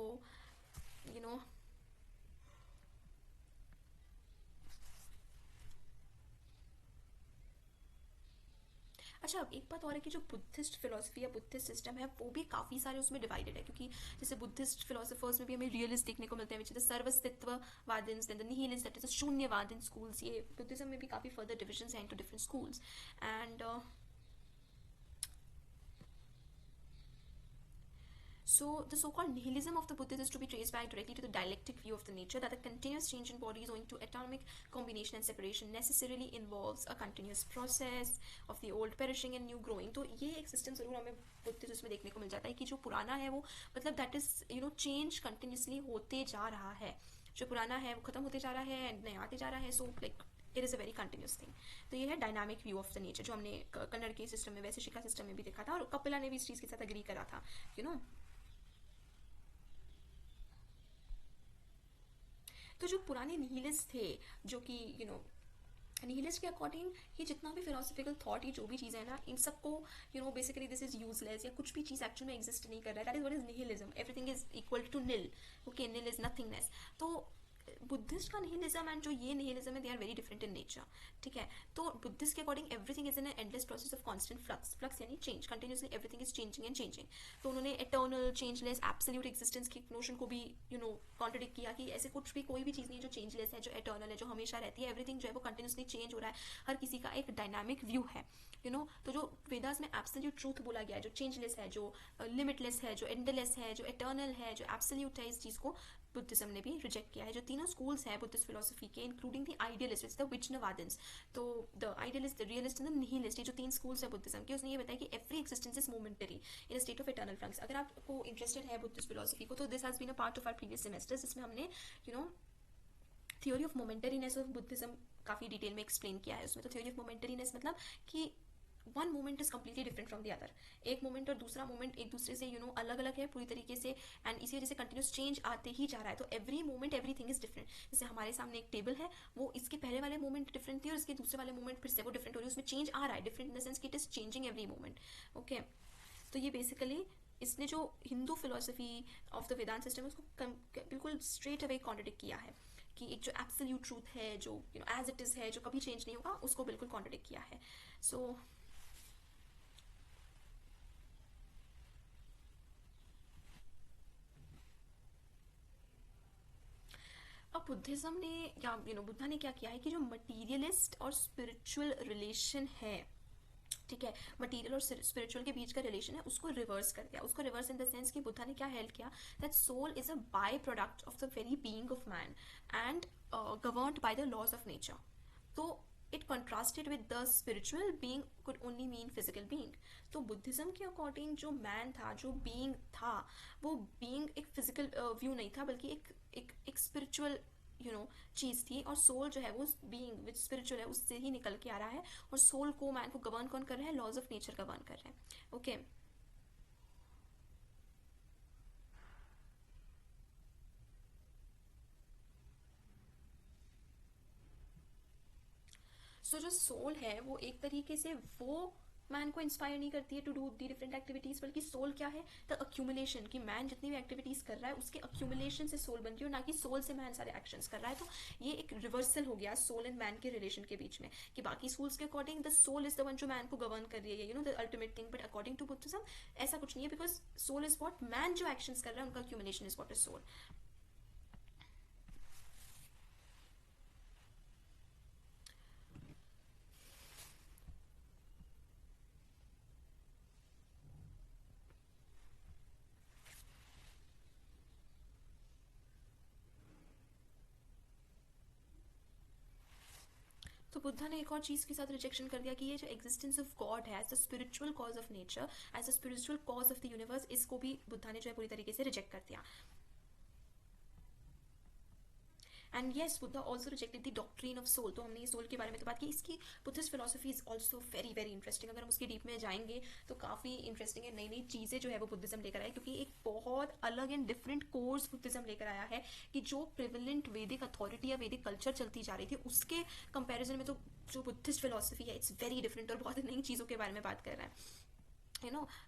अच्छा, अब एक बात और है कि जो बुद्धिस्ट फिलोसफी या बुद्धिस्ट सिस्टम है वो भी काफ़ी सारे उसमें डिवाइडेड है, क्योंकि जैसे बुद्धिस्ट फिलोसफर्स में भी हमें रियलिस्ट देखने को मिलते हैं, which is Sarvastivadins, then the nihilist, that is Shunyavadin schools. ये बुद्धिज्म में भी काफ़ी फर्दर डिविजन्स हैं into different schools. And so the so-called nihilism of the Buddhists is to be traced back directly to the dialectic view of the nature, that the continuous change in bodies owing to atomic combination and separation necessarily involves a continuous process of the old perishing and new growing. तो ये एक system जरूर हमें Buddhism में देखने को मिल जाता है कि जो पुराना है वो मतलब दैट इज चेंज कंटिन्यूसली होते जा रहा है, जो पुराना है वो खत्म होते जा रहा है, नया आते जा रहा है। So like it is a very continuous thing. तो ये है dynamic view of the nature, जो हमने कन्नड़ के सिस्टम में, वैसे शिका सिस्टम में भी देखा था, और कपिला ने भी इस चीज़ के साथ अग्री करा था। तो जो पुराने निहिलिस्ट थे, जो कि निहिलिस्ट के अकॉर्डिंग ये जितना भी फिलोसफिकल थॉट, ये जो भी चीज़ है ना, इन सबको बेसिकली दिस इज यूजलेस, या कुछ भी चीज़ एक्चुअल में एग्जिस्ट नहीं कर रहा है, that is what is nihilism. Everything is equal to nil, okay, nil is nothingness. तो बुद्धिस्ट का निहिलिज्म एंड जो ये निहिलिज्म है, they are very different in nature, ठीक है। तो बुद्धिस्ट के according everything is in an endless process of constant flux, flux यानी change, continuously everything is changing and changing. तो उन्होंने एटर्नल, चेंजलेस, एब्सोल्यूट एग्जिस्टेंस की नोशन को भी कॉन्ट्रडिक्ट किया कि ऐसे कुछ भी कोई भी चीज़ नहीं जो चेंजलेस है, जो एटर्नल है, जो हमेशा रहती है। एवरीथिंग जो है वो कंटिन्यूसली चेंज हो रहा है, हर किसी का एक डायनामिक व्यू है, तो जो वेदास में एब्सोल्यूट ट्रूथ बोला गया है, जो चेंजलेस है, जो लिमिटलेस है, जो एंडलेस है, जो एटर्नल है, जो एब्सोल्यूट है, इस चीज़ को बुद्धिज्म ने भी रिजेक्ट किया है। जो तीनों स्कूल्स हैं बुद्धिस्ट फिलोसफी के, इंक्लूडिंग द आइडियलिस्ट, द विष्णुवादिन्स, तो the idealist, the realist and the nihilist, ये जो तीन स्कूल्स है बुद्धिज्म के, उसने ये बताया कि every existence is momentary in a state of eternal flux. अगर आपको इंटरेस्टेड है बुद्धिस्ट फिलोसफी को, तो this has been a part of our previous semesters, जिसमें हमने theory of momentariness of Buddhism काफ़ी डिटेल में एक्सप्लेन किया है उसमें। तो थ्योरी ऑफ मोमेंटरीनेस मतलब कि one moment is completely different from the other. एक मोमेंट और दूसरा मोमेंट एक दूसरे से अलग अलग है पूरी तरीके से, एंड इसी वजह से कंटिन्यूस चेंज आते ही जा रहा है. तो every moment everything is different. जैसे हमारे सामने एक टेबल है, वो इसके पहले वाले मोमेंट डिफरेंट थी और इसके दूसरे वाले मोमेंट फिर से वो डिफरेंट हो रही है, उसमें चेंज आ रहा है. डिफरेंट इन द सेंस कि it is changing every moment. Okay, तो ये बेसिकली इसने जो Hindu philosophy of the Vedanta system उसको बिल्कुल स्ट्रेट अवे कॉन्ट्रडिक्ट किया है कि एक जो एब्सोल्यूट ट्रूथ है, जो एज इट इज है, जो कभी चेंज नहीं होगा, उसको बिल्कुल कॉन्ट्रडिक्ट किया है. सो अब बुद्धिज्म ने या बुद्धा ने क्या किया है कि जो मटीरियलिस्ट और स्पिरिचुअल रिलेशन है, ठीक है, मटीरियल और स्पिरिचुअल के बीच का रिलेशन है, उसको रिवर्स कर दिया. उसको रिवर्स इन द सेंस कि बुद्धा ने क्या हेल्प किया, that soul is a by product of the very being of man and governed by the laws of nature. तो it contrasted with the spiritual being could only mean physical being. तो Buddhism के according जो man था, जो being था, वो being एक physical view नहीं था, बल्कि एक स्पिरिचुअल चीज़ थी. और सोल जो है वो बीइंग विच स्पिरिचुअल है उससे ही निकल के आ रहा है. और सोल को, मैन को गवर्न कौन कर रहा है? लॉज ऑफ नेचर गवर्न कर रहे हैं. ओके, सो जो सोल है वो एक तरीके से वो मैन को इंस्पायर नहीं करती है to do the different activities, बल्कि सोल क्या है? द अक्यूमुलेशन, कि मैन जितनी भी एक्टिविटीज कर रहा है उसके अक्यूमुलेशन से सोल बनती है, और ना कि सोल से मैन सारे एक्शंस कर रहा है. तो ये एक रिवर्सल हो गया सोल एंड मैन के रिलेशन के बीच में, कि बाकी स्कूल्स के according the soul is the one जो मैन को गवर्न कर रही है, the ultimate thing. But according to Buddhism ऐसा कुछ नहीं है, because soul is what man जो एक्शंस कर रहा है उनका accumulation is what is soul. तो बुद्धा ने एक और चीज़ के साथ रिजेक्शन कर दिया कि ये जो एग्जिस्टेंस ऑफ गॉड है as the spiritual cause of nature, as the spiritual cause of the universe, इसको भी बुद्धा ने जो है पूरी तरीके से रिजेक्ट कर दिया. And yes, Buddha also rejected the doctrine of soul. तो हमने ये सोल के बारे में तो बात की. इसकी Buddhist philosophy is also very very interesting. अगर हम उसके डीप में जाएंगे तो काफ़ी इंटरेस्टिंग है. नई नई चीज़ें जो है वो बुद्धिज्म लेकर आया, क्योंकि एक बहुत अलग एंड डिफरेंट कोर्स बुद्धिज्म लेकर आया है कि जो प्रिविलेंट वैदिक अथॉरिटी या वैदिक कल्चर चलती जा रही थी उसके कंपेरिजन में तो जो बुद्धिस्ट फिलोसफी है इट्स वेरी डिफरेंट, और बहुत नई चीज़ों के बारे में बात कर रहा है.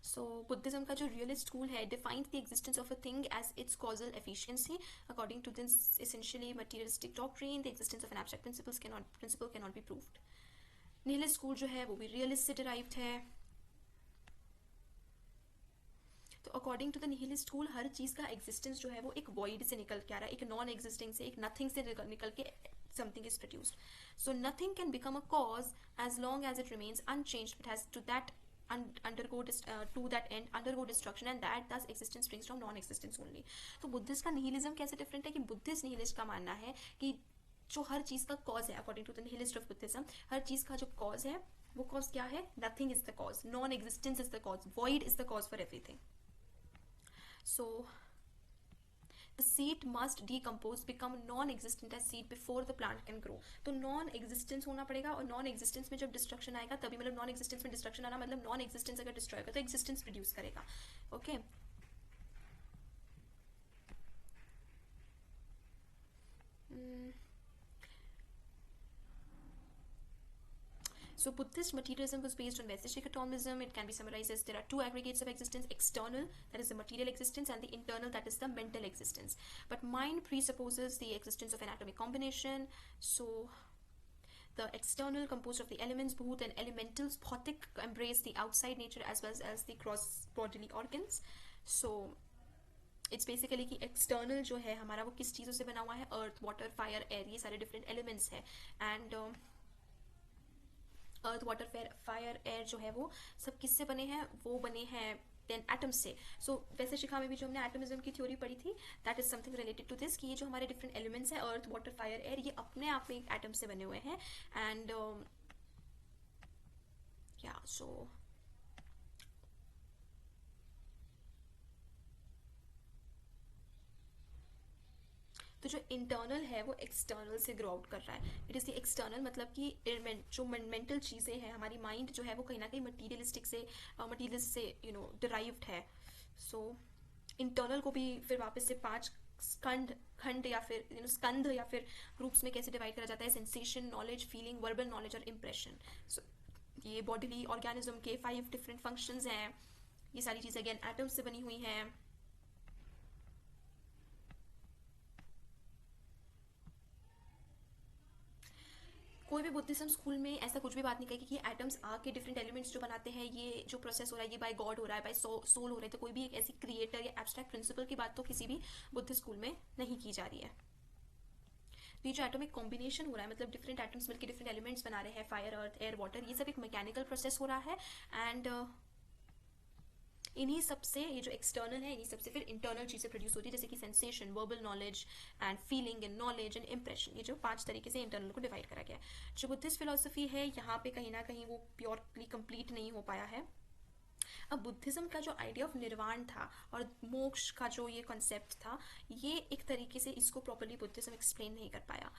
So Buddhism का जो realist school है defines the existence of a thing as its causal efficiency. According to this essentially materialistic doctrine, the existence of an abstract principle cannot be proved. Nihilist school जो है वो भी realist से derived है. तो according to the nihilist school हर चीज़ का एग्जिस्टेंस जो है वो एक वॉइड से निकल के आ रहा है, एक नॉन एग्जिस्टिंग से, एक नथिंग से निकल के something is produced. So nothing can become a cause as long as it remains unchanged. It has to that to that end undergo destruction, and that thus existence springs from non-existence only. तो Buddhist का nihilism कैसे different है कि Buddhist nihilist का मानना है कि जो हर चीज़ का कॉज है, according to the nihilist of Buddhism, हर चीज़ का जो कॉज है वो कॉज क्या है? Nothing is the cause, non existence is the cause, void is the cause for everything. So the seed must decompose, become non-existent as seed before the plant can grow. तो non existence होना पड़ेगा, और non existence में जब destruction आएगा तभी, मतलब non existence में डिस्ट्रक्शन आना मतलब नॉन एग्जिस्टेंस अगर डिस्ट्रॉय होगा तो एग्जिस्टेंस प्रोड्यूस करेगा. Okay, So Buddhist materialism was based on Vaisheshik atomism. It can be summarized as there are two aggregates of existence: external, that is the material existence, and the internal, that is the mental existence. But mind presupposes the existence of an atomic combination. So the external, composed of the elements, bhut and elementals, bhautik, embrace the outside nature as well as the cross bodily organs. So it's basically कि external जो है हमारा वो किस चीज़ों से बना हुआ है? अर्थ, वाटर, फायर, एयर, ये सारे डिफरेंट एलिमेंट्स हैं. And earth, water, fire, air जो है वो सब किससे बने हैं? वो बने हैं देन एटम्स से. सो वैसे शिखा में भी जो हमने एटमिज्म की थ्योरी पढ़ी थी, that is something related to this, कि ये जो हमारे डिफरेंट एलिमेंट्स हैं, अर्थ, वाटर, फायर, एयर, ये अपने आप में एक एटम से बने हुए हैं. एंड या सो तो जो इंटरनल है वो एक्सटर्नल से ग्रो आउट कर रहा है. इट इज़ द एक्सटर्नल, मतलब कि जो मेंटल चीज़ें हैं, हमारी माइंड जो है वो कहीं ना कहीं मटीरियलिस्ट से डिराइव्ड है. सो इंटरनल को भी फिर वापस से 5 खंड या फिर स्कंध या फिर ग्रुप्स में कैसे डिवाइड करा जाता है. Sensation, knowledge, feeling, verbal knowledge और इम्प्रेशन. सो ये बॉडीली ऑर्गेनिज्म के 5 डिफरेंट फंक्शंस हैं. ये सारी चीज़ें अगेन एटम्स से बनी हुई हैं. कोई भी बुद्धिज्म स्कूल में ऐसा कुछ भी बात नहीं कहेगी कि एटम्स आके डिफरेंट एलिमेंट्स जो बनाते हैं, ये जो प्रोसेस हो रहा है ये बाय गॉड हो रहा है, बाय सोल हो रहा है. तो कोई भी एक ऐसी क्रिएटर या एब्स्ट्रैक्ट प्रिंसिपल की बात तो किसी भी बुद्धिस्ट स्कूल में नहीं की जा रही है. तो ये जो एटॉमिक कॉम्बिनेशन हो रहा है, मतलब डिफरेंट एटम्स मिलकर डिफरेंट एलिमेंट्स बना रहे हैं, फायर, अर्थ, एयर, वाटर, ये सब एक मैकेनिकल प्रोसेस हो रहा है. एंड इन्हीं सबसे ये जो एक्सटर्नल है, इन्हीं सबसे फिर इंटरनल चीज़ें प्रोड्यूस होती है, जैसे कि sensation, verbal knowledge and feeling and knowledge and impression. ये जो 5 तरीके से इंटरनल को डिवाइड करा गया है. जो बुद्धिस्ट फिलोसफी है यहाँ पे कहीं ना कहीं वो प्योरली कंप्लीट नहीं हो पाया है. अब बुद्धिज्म का जो आइडिया ऑफ निर्वाण था और मोक्ष का जो ये कॉन्सेप्ट था, ये एक तरीके से इसको प्रॉपरली बुद्धिज्म एक्सप्लेन नहीं कर पाया.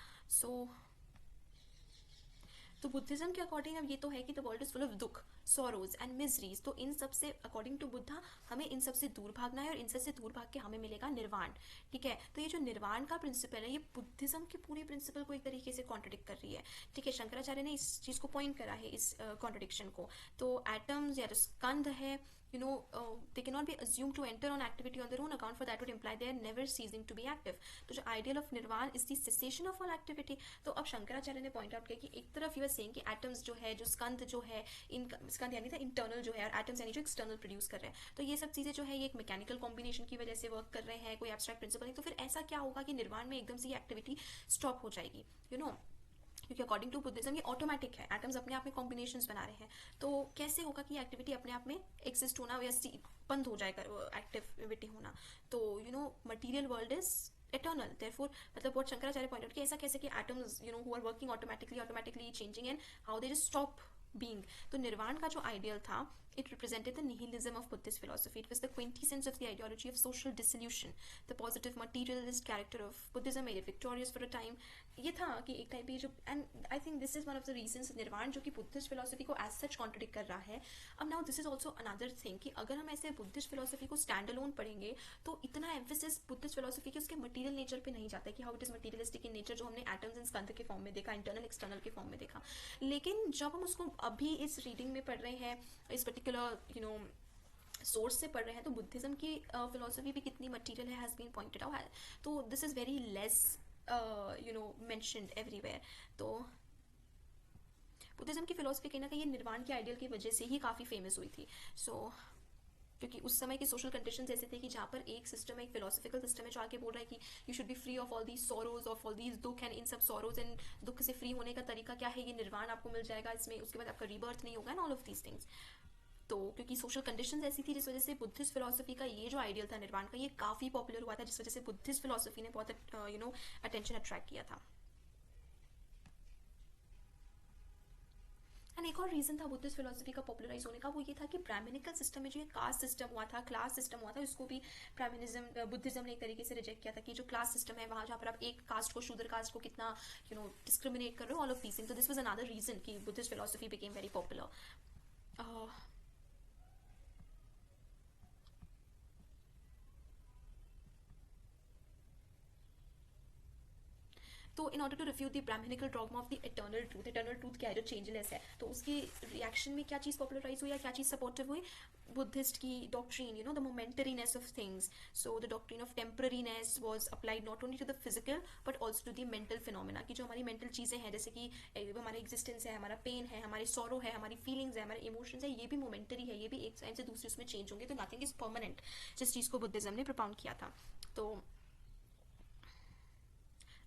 तो बुद्धिज्म के अकॉर्डिंग अब ये तो है कि the world is full of दुख, सॉरोज एंड मिजरीज. तो इन सब से अकॉर्डिंग टू बुद्धा हमें इन सब से दूर भागना है और इन सब से दूर भाग के हमें मिलेगा निर्वाण. ठीक है. तो ये जो निर्वाण का प्रिंसिपल है, ये बुद्धिज्म के पूरे प्रिंसिपल को एक तरीके से कॉन्ट्रडिक्ट कर रही है. ठीक है. शंकराचार्य ने इस चीज़ को पॉइंट करा है, इस कॉन्ट्रडिक्शन को. तो एटम्स या जो स्कंध है, they cannot be assumed to enter on activity on their own account, for that would imply they are never ceasing to be active. तो जो ideal of nirvana is the cessation of all activity. तो अब शंकराचार्य ने point out किया कि एक तरफ you are saying कि एटम्स जो है, जो स्कंध जो है, स्कंध यानी था इंटरनल जो है, और एटम्स यानी जो एक्सटर्नल प्रोड्यूस कर रहे हैं. तो ये सब चीज़ें जो है ये एक मैकेनिकल कॉम्बिनेशन की वजह से वर्क कर रहे हैं, कोई एब्स्ट्रैक्ट प्रिंसिपल नहीं. तो फिर ऐसा क्या होगा कि निर्वाण में एकदम से ये एक्टिविटी स्टॉप हो जाएगी, क्योंकि अकॉर्डिंग टू बुद्धिज्म ये ऑटोमेटिक है, एटम्स अपने आप में कॉम्बिनेशंस बना रहे हैं. तो कैसे होगा कि एक्टिविटी अपने आप में एक्सिस्ट होना या बंद हो जाएगा एक्टिविटी होना. तो material world is eternal. Therefore, मतलब what शंकराचार्य पॉइंट आउट कि ऐसा कैसे कि atoms who are working automatically changing and how they just stop being. तो निर्वाण का जो आइडियल था, it represented the nihilism of Buddhist philosophy. It was the quintessence of the ideology of social dissolution. The positive materialist character of Buddhism made it victorious for a time. ये था कि एक type जो, and I think this is one of the reasons निर्वाण जो कि Buddhist philosophy को as such contradict कर रहा है. अब now this is also another thing कि अगर हम ऐसे बुद्धिस्ट फिलोसफी को स्टैंड अलोन पढ़ेंगे तो इतना एम्फेसिस बुद्धिस्ट फिलोसफी के उसके मटीरियल नेचर पे नहीं जाता है कि how it is materialistic in nature, जो हमने एटम्स एंड स्कंध के फॉर्म में देखा, इंटरनल एक्सटर्नल के फॉर्म में देखा. लेकिन जब हम उसको अभी इस रीडिंग में पढ़ रहे हैं, इस पर्टिकुलर सोर्स से पढ़ रहे हैं, तो बुद्धिज्म की फिलोसफी भी कितनी मटीरियल है हैज़ बीन पॉइंटेड आउट. तो this is very less mentioned everywhere. तो बुद्धिज्म की फिलोसफी कहीं ना कहीं निर्वाण के आइडियल की वजह से ही काफ़ी फेमस हुई थी. क्योंकि उस समय के सोशल कंडीशंस ऐसे थे कि जहाँ पर एक सिस्टम है, एक फिलोसफिकल सिस्टम है जो आके बोल रहा है कि you should be free of all these sorrows, of all these दुख, एंड इन सब सॉरोज एंड दुख से फ्री होने का तरीका क्या है, ये निर्वाण आपको मिल जाएगा, इसमें उसके बाद आपका रीबर्थ नहीं होगा, and all of these things. तो क्योंकि सोशल कंडीशंस ऐसी थी जिस वजह से बुद्धिस्ट फिलोसफी का ये जो आइडियल था निर्वाण का, ये काफ़ी पॉपुलर हुआ था, जिस वजह से बुद्धिस्ट फिलोसफी ने बहुत अटेंशन अट्रैक्ट किया था. एंड एक और रीज़न था बुद्धिस्ट फिलोसफी का पॉपुलराइज होने का, वो ये था कि ब्राह्मणिकल सिस्टम में जो ये कास्ट सिस्टम हुआ था, क्लास सिस्टम हुआ था, उसको भी बुद्धिज्म ने एक तरीके से रिजेक्ट किया था कि जो क्लास सिस्टम है वहाँ जहाँ पर आप एक कास्ट को, शूद्र कास्ट को कितना डिस्क्रिमिनेट कर रहे हो, ऑल ऑफ दीस थिंग्स. तो दिस वाज अनदर रीज़न कि Buddhist philosophy became very popular. तो in order to refute the Brahmanical dogma of the eternal truth क्या है, जो चेंजलेस है, तो उसकी रिएक्शन में क्या चीज़ पॉपुलराइज हुई या क्या चीज़ सपोर्टिव हुई, बुद्धिस्ट की doctrine, the momentariness of things. So the doctrine of temporariness was applied not only to the physical but also to the mental phenomena, की जो हमारी मेंटल चीज़ें हैं, जैसे कि हमारा एग्जिस्टेंस है, हमारा पेन है, हमारी सॉरो है, हमारी फीलिंग्स है, हमारे इमोशंस है, ये भी मोमेंटरी है, ये भी एक टाइम से दूसरे उसमें चेंज होंगे. तो नथिंग इज परमानेंट, जिस चीज़ को बुद्धिज्म ने प्रोपाउंड किया था. तो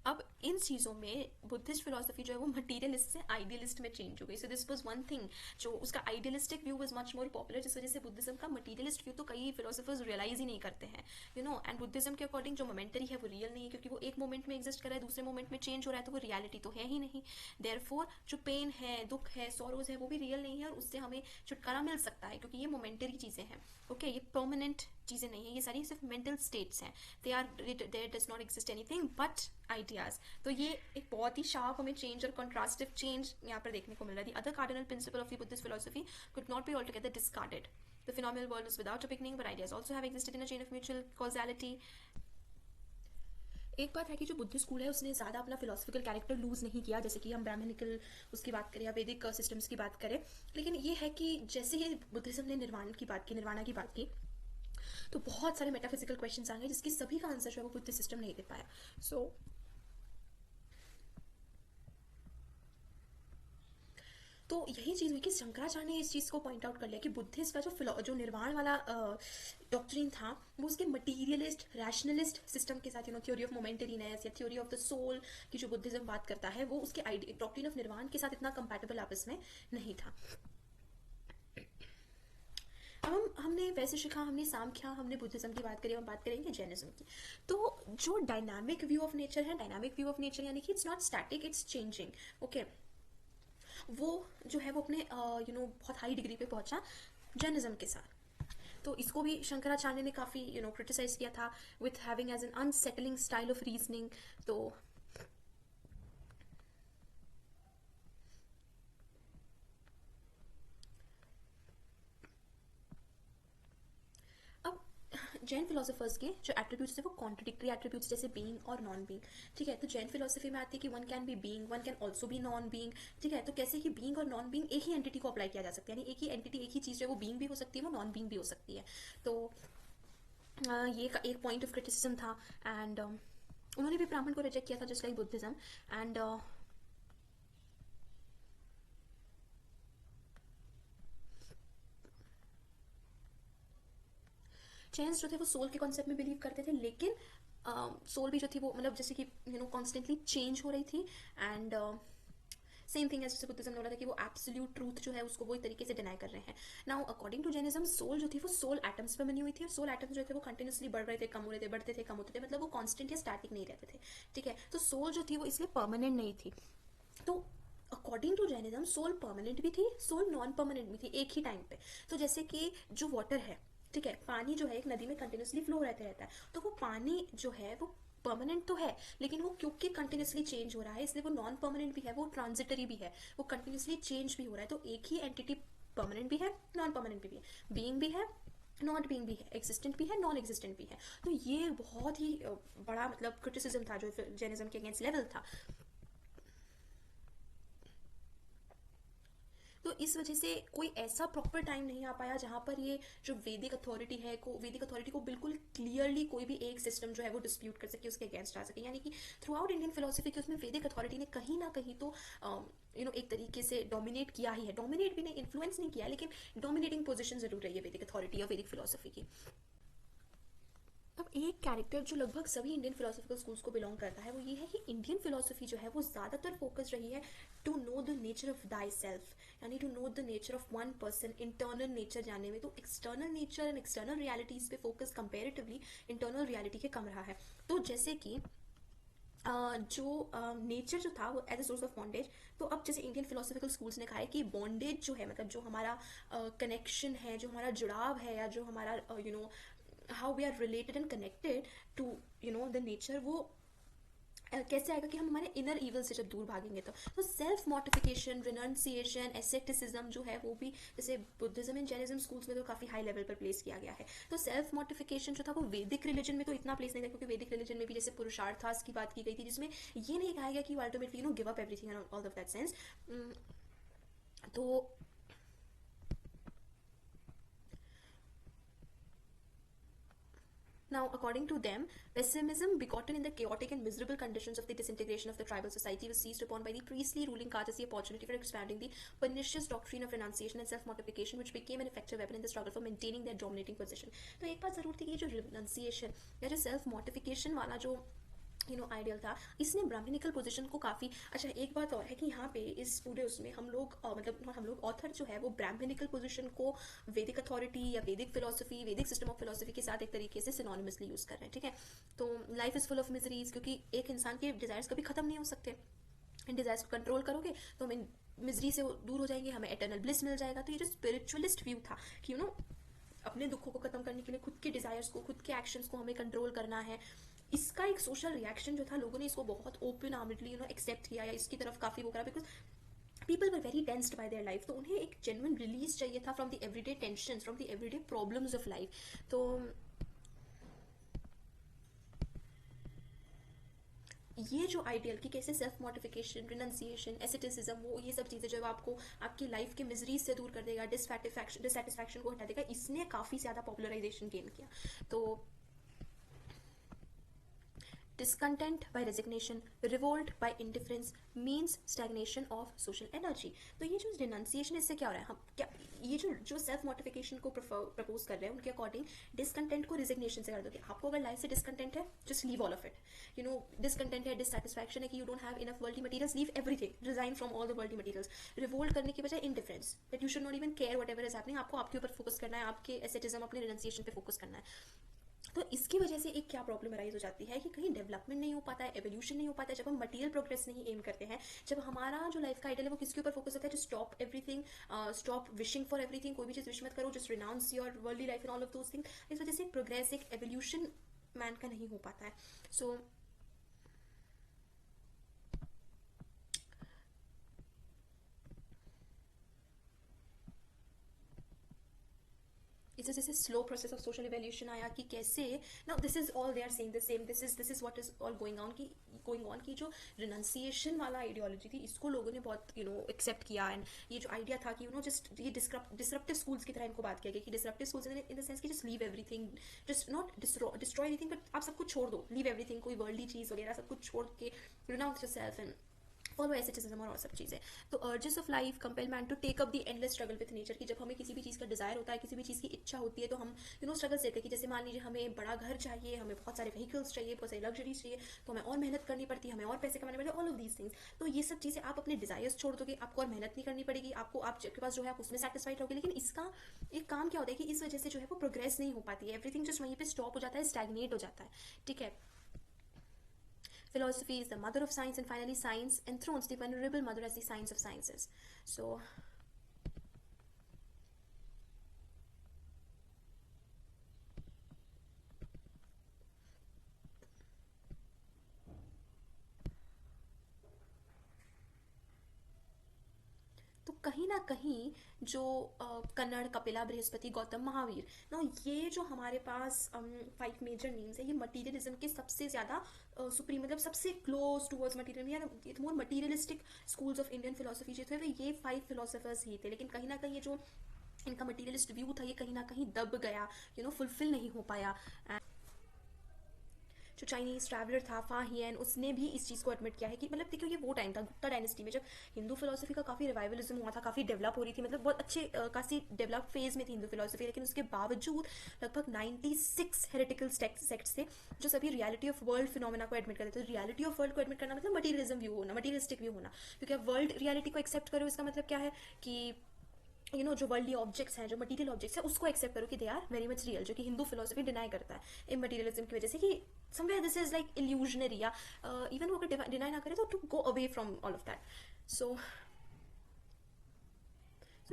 अब इन चीज़ों में बुद्धिस्ट फिलोसफी जो है वो मटीरियलिस्ट से आइडियलिस्ट में चेंज हो गई. So this was one thing, जो उसका idealistic view was much more popular, जिस वजह से बुद्धिज्म का मटीरियलिस्ट व्यू तो कई फिलोसफर्स रियलाइज ही नहीं करते हैं, यू नो. एंड बुद्धिज्म के अकॉर्डिंग जो मोमेंटरी है वो रियल नहीं है, क्योंकि वो एक मोमेंट में एग्जिस्ट कर रहा है, दूसरे मोमेंट में चेंज हो रहा है, तो वो रियलिटी तो है ही नहीं. देयरफॉर जो पेन है, दुख है, सॉरोज है, वो भी रियल नहीं है, और उससे हमें छुटकारा मिल सकता है, क्योंकि ये मोमेंटरी चीज़ें हैं. ओके, ये परमानेंट चीज़ें नहीं है, ये सारी सिर्फ मेंटल स्टेट्स हैं. There does not exist anything but ideas. तो ये एक बहुत ही शार्प हमें चेंज और कॉन्ट्रास्टिव चेंज यहाँ पर देखने को मिल रहा है. The other cardinal principle of the Buddhist philosophy could not be altogether discarded. The phenomenal world is without a beginning, but ideas also have existed in a chain of mutual causality. एक बात है कि जो Buddhist school है उसने ज़्यादा अपना philosophical character loose नहीं किया, जैसे कि हम ब्राह्मणिकल उसकी बात करें या वैदिक सिस्टम्स की बात करें. लेकिन ये है कि जैसे ही बुद्धिज्म ने निर्वाणा की बात की, तो बहुत सारे मेटाफिजिकल क्वेश्चंस आ गए, जिसकी सभी का आंसर जो है वो बुद्धिस्ट सिस्टम नहीं दे पाया. तो यही चीज़ हुई कि शंकराचार्य ने इस चीज़ को पॉइंट आउट कर लिया कि बुद्धिस्ट का जो निर्वाण वाला डॉक्ट्रिन था, वो उसके मटीरियलिस्ट रैशनलिस्ट सिस्टम के साथ, थ्योरी ऑफ मोमेंटरीनेस या थ्योरी ऑफ द सोल की जो बुद्धिज्म बात करता है, वो उसके डॉक्ट्रिन ऑफ निर्वाण के साथ इतना कंपैटिबल आपस में नहीं था. अब हमने वैसे सीखा, हमने सांख्या, हमने बुद्धिज्म की बात करी, हम बात करेंगे जैनिज्म की. तो जो डायनामिक व्यू ऑफ नेचर है, डायनामिक व्यू ऑफ नेचर यानी कि it's not static, it's changing. Okay, वो जो है वो अपने बहुत हाई डिग्री पे पहुंचा जैनिज्म के साथ. तो इसको भी शंकराचार्य ने काफ़ी क्रिटिसाइज किया था with having as an unsettling style of reasoning. तो अब जैन फिलोसफर्स के जो एट्रीब्यूट्स थे वो कॉन्ट्रडिक्टरी एट्रीब्यूट्स, जैसे बीइंग और नॉन बीइंग. ठीक है, तो जैन फिलोसफी में आती है कि one can be being, one can also be non being. ठीक है, तो कैसे कि बीइंग और नॉन बीइंग एक ही एंटिटी को अप्लाई किया जा सकता है, यानी एक ही एंटिटी, एक ही चीज़ जो है वो बीइंग भी हो सकती है, वो नॉन बीइंग भी हो सकती है. तो ये एक पॉइंट ऑफ क्रिटिसिज्म था. एंड उन्होंने भी ब्राह्मण को रिजेक्ट किया था, just like Buddhism. And Jains जो थे वो सोल के कॉन्सेप्ट में बिलीव करते थे, लेकिन सोल भी जो थी वो मतलब जैसे कि कॉन्स्टेंटली चेंज हो रही थी. एंड सेम थिंग है जैसे बुद्धिज्म ने बोला था कि वो एब्सोल्यूट ट्रूथ जो है उसको वही तरीके से डिनाई कर रहे हैं. Now according to Jainism, soul जो थी वो सोल एटम्स पे बनी हुई थी, और सोल एटम्स जो थे वो कंटिन्यूसली बढ़ रहे थे, कम हो रहे थे, बढ़ते थे, कम होते थे, मतलब वो कांस्टेंट या स्टैटिक नहीं रहते थे. ठीक है, तो सोल जो थी वो इसलिए परमानेंट नहीं थी. तो according to Jainism soul permanent भी थी, सोल नॉन परमानेंट भी थी एक ही टाइम पे. तो जैसे कि जो वाटर है, ठीक है, पानी जो है एक नदी में कंटिन्यूसली फ्लो रहता है, तो वो पानी जो है वो परमानेंट तो है, लेकिन वो क्योंकि कंटिन्यूसली चेंज हो रहा है इसलिए वो नॉन परमानेंट भी है, वो ट्रांजिटरी भी है, वो कंटिन्यूसली चेंज भी हो रहा है. तो एक ही एंटिटी परमानेंट भी है, नॉन परमानेंट भी है, बीइंग भी है, नॉट बीइंग भी है, एग्जिस्टेंट भी है, नॉन एग्जिस्टेंट भी है. तो ये बहुत ही बड़ा मतलब क्रिटिसिज्म था जो जैनिज्म के अगेंस्ट लेवल था. तो इस वजह से कोई ऐसा प्रॉपर टाइम नहीं आ पाया जहाँ पर ये जो वैदिक अथॉरिटी को बिल्कुल क्लियरली कोई भी एक सिस्टम जो है वो डिस्प्यूट कर सके, उसके अगेंस्ट आ सके. यानी कि थ्रू आउट इंडियन फिलोसफी के उसमें वैदिक अथॉरिटी ने कहीं ना कहीं तो एक तरीके से डोमिनेट किया ही है. डोमिनेट भी नहीं, इन्फ्लुएंस नहीं किया, लेकिन डोमिनेटिंग पोजिशन जरूर रही है वैदिक अथॉरिटी या वैदिक फिलोसफी की. अब एक कैरेक्टर जो लगभग सभी इंडियन फिलोसफिकल स्कूल्स को बिलोंग करता है वो ये है कि इंडियन फिलोसफी जो है वो ज़्यादातर फोकस रही है to know the nature of thy self, यानी to know the nature of one person, internal nature जानने में. तो external nature and external realities पे फोकस कंपेरेटिवली इंटरनल रियलिटी के कम रहा है. तो जैसे कि जो नेचर जो था वो as a source of bondage, तो अब जैसे इंडियन फिलोसफिकल स्कूल्स ने कहा है कि बॉन्डेज जो है मतलब जो हमारा कनेक्शन है, जो हमारा जुड़ाव है, या जो हमारा how we are related and connected to the nature, वो कैसे आएगा कि हम हमारे इनर ईवल से जब दूर भागेंगे. तो सेल्फ मॉर्टिफिकेशन, रिनंसिएशन, एसेटिसिज्म जो है वो भी जैसे बुद्धिज्म एंड जैनिज्म स्कूल्स में तो काफ़ी हाई लेवल पर प्लेस किया गया है. तो सेल्फ मॉर्टिफिकेशन जो था वो वैदिक रिलीजन में तो इतना प्लेस नहीं था, क्योंकि वैदिक रिलीजन में भी जैसे पुरुषार्थास की बात की गई थी, जिसमें ये नहीं कहा गया कि ultimately give up everything and all of that sense. तो now, according to them, pessimism, begotten in the chaotic and miserable conditions of the disintegration of the tribal society, was seized upon by the priestly ruling caste as the opportunity for expanding the pernicious doctrine of renunciation and self-mortification, which became an effective weapon in the struggle for maintaining their dominating position. तो एक बात जरूर थी कि जो renunciation या जो self-mortification वाला जो आइडियल था, इसने ब्राह्मणिकल पोजीशन को काफ़ी अच्छा। एक बात और है कि यहाँ पे इस पूरे उसमें हम लोग मतलब हम लोग ऑथर जो है वो ब्राह्मणिकल पोजीशन को वैदिक अथॉरिटी या वैदिक फिलोसफी, वैदिक सिस्टम ऑफ फिलोसफी के साथ एक तरीके से सिनोनिमसली यूज़ कर रहे हैं, ठीक है। तो life is full of miseries, क्योंकि एक इंसान के डिज़ायर्स कभी ख़त्म नहीं हो सकते। इन डिज़ायर्स को कंट्रोल करोगे तो हम इन मिजरी से दूर हो जाएंगे, हमें एटर्नल ब्लिस मिल जाएगा। तो ये जो स्पिरिचुअलिस्ट व्यू था कि अपने दुखों को खत्म करने के लिए खुद के डिजायर्स को, खुद के एक्शंस को हमें कंट्रोल करना है, इसका एक सोशल रिएक्शन जो था, लोगों ने इसको बहुत ओपन आर्मेडली एक्सेप्ट किया या इसकी तरफ काफ़ी वो करा, because people were very tensed bye their life. तो उन्हें एक जेन्युइन रिलीज चाहिए था from the everyday tension, from the everyday problems of life. तो ये जो आइडियल की कैसे सेल्फ मोटिफिकेशन, रिनंसिएशन, एसेटिसिज्म, वो ये सब चीज़ें जो आपको आपकी लाइफ के मिजरीज से दूर कर देगा, डिससेटिस्फैक्शन को हटा देगा, इसने काफ़ी ज़्यादा पॉपुलराइजेशन गेन किया। तो discontent by resignation, revolt by indifference means stagnation of social energy। तो ये जो renunciation, इससे क्या हो रहा है, हम क्या ये जो सेल्फ मोटिफिकेशन को प्रपोज कर रहे हैं उनके अकॉर्डिंग डिसकंटेंट को रिजिग्नेशन से कर दोगे। आपको अगर लाइफ से डिसकंटेंट है, just leave all of it. Discontent है, डिससेटिस्फैक्शन है कि you don't have enough worldly materials, leave everything, resign from all the worldly materials. Revolt करने की बजाय indifference, that you should not even care what ever is happening, आपको आपके ऊपर focus करना है, आपके एसेटिज्म, अपने रिनंसिएशन पे फोकस करना है। तो इसकी वजह से एक क्या प्रॉब्लम अराइज हो जाती है कि कहीं डेवलपमेंट नहीं हो पाता है, एवोल्यूशन नहीं हो पाता है, जब हम मटेरियल प्रोग्रेस नहीं एम करते हैं, जब हमारा जो लाइफ का आइडियल है वो किसके ऊपर फोकस होता है, जो stop everything, stop wishing for everything, कोई भी चीज़ विश मत करो, just renounce your worldly life and all of those things. इस वजह से एक प्रोग्रेस, एक एवोल्यूशन मैन का नहीं हो पाता है। सो इस जैसे slow process of social evolution आया कि कैसे now this is all they are saying the same, this is what is all going on की जो रिनंसिएशन वाला आइडियोलॉजी थी, इसको लोगों ने बहुत एक्सेप्ट किया। एंड ये जो आइडिया था कि जस्ट ये डिसरप्टिव स्कूल्स की तरह इनको बात किया गया कि disruptive schools in the sense कि just leave everything, just not destroy anything, but आप सब कुछ छोड़ दो, लीव एवरीथिंग, कोई वर्ल्डली चीज़ वगैरह सब कुछ छोड़ के renounce yourself and follow asceticism और सब चीज़ें। तो urges of life compel man to take up the endless struggle with nature, कि जब हमें किसी भी चीज़ का डिजायर होता है, किसी भी चीज़ की इच्छा होती है, तो हम स्ट्रगल से कि जैसे मान लीजिए हमें बड़ा घर चाहिए, हमें बहुत सारे व्हीकल्स चाहिए, बहुत सारी लग्जरीज चाहिए, तो हमें और मेहनत करनी पड़ती है, हमें और पैसे कमाने पड़ते हैं, ऑल ऑफ दीज थिंग्स। तो ये सब चीज़ें आप अपने डिजायर्स छोड़ दोगे, आपको और मेहनत नहीं करनी पड़ेगी, आपको आपके पास जो है आप उसमें सेटिस्फाइड रहोगे। लेकिन इसका एक काम क्या होता है कि इस वजह से जो है वो प्रोग्रेस नहीं हो पाती है, एवरीथिंग जस्ट वहीं पे स्टॉप हो जाता है, स्टैग्नेट हो जाता है, ठीक है। Philosophy is the mother of science, and finally science enthrones the venerable mother as the science of sciences. So तो कहीं ना कहीं जो कन्नड़, कपिला, बृहस्पति, गौतम, महावीर, ना ये जो हमारे पास 5 मेजर नेम्स है, ये मटीरियलिज्म के सबसे ज़्यादा सुप्रीम, मतलब सबसे क्लोज टूवर्ड्स मटीरियल या more materialistic schools of Indian philosophy जो थे ये 5 फिलोसफर्स ही थे। लेकिन कहीं ना कहीं ये जो इनका मटीरियलिस्ट व्यू था ये कहीं ना कहीं दब गया, फुलफिल नहीं हो पाया। जो चाइनीज ट्रैवलर था फा हियन, उसने भी इस चीज़ को एडमिट किया है कि मतलब देखो ये वो टाइम था गुप्ता डायनेस्टी में, जब हिंदू फिलोसफी का काफ़ी रिवाइवलिज्म हुआ था, काफ़ी डेवलप हो रही थी, मतलब बहुत अच्छे काफ़ी डेवलप फेज में थी हिंदू फिलोसफी। लेकिन उसके बावजूद लगभग 96 हेरेटिकल सेक्ट्स थे जो सभी रियलिटी ऑफ वर्ल्ड फिनोमेना को एडमिट करते थे। रियलिटी ऑफ वर्ल्ड को एडमिट करना मतलब मटीरियलिज्म व्यू होना, मटीरियलिस्टिक व्यू होना, क्योंकि आप वर्ल्ड रियलिटी को एक्सेप्ट करो, इसका मतलब क्या है कि जो वर्ल्डली ऑब्जेक्ट्स हैं, जो मटीरियल ऑब्जेक्ट्स हैं, उसको एक्सेप्ट करो कि they are very much real, जो कि हिंदू फिलोसफी डिनाई करता है इन मटीरियलिज्म की वजह से कि somewhere this is like illusionary, या इवन वो अगर डिनाई ना करे तो to go away from all of that. So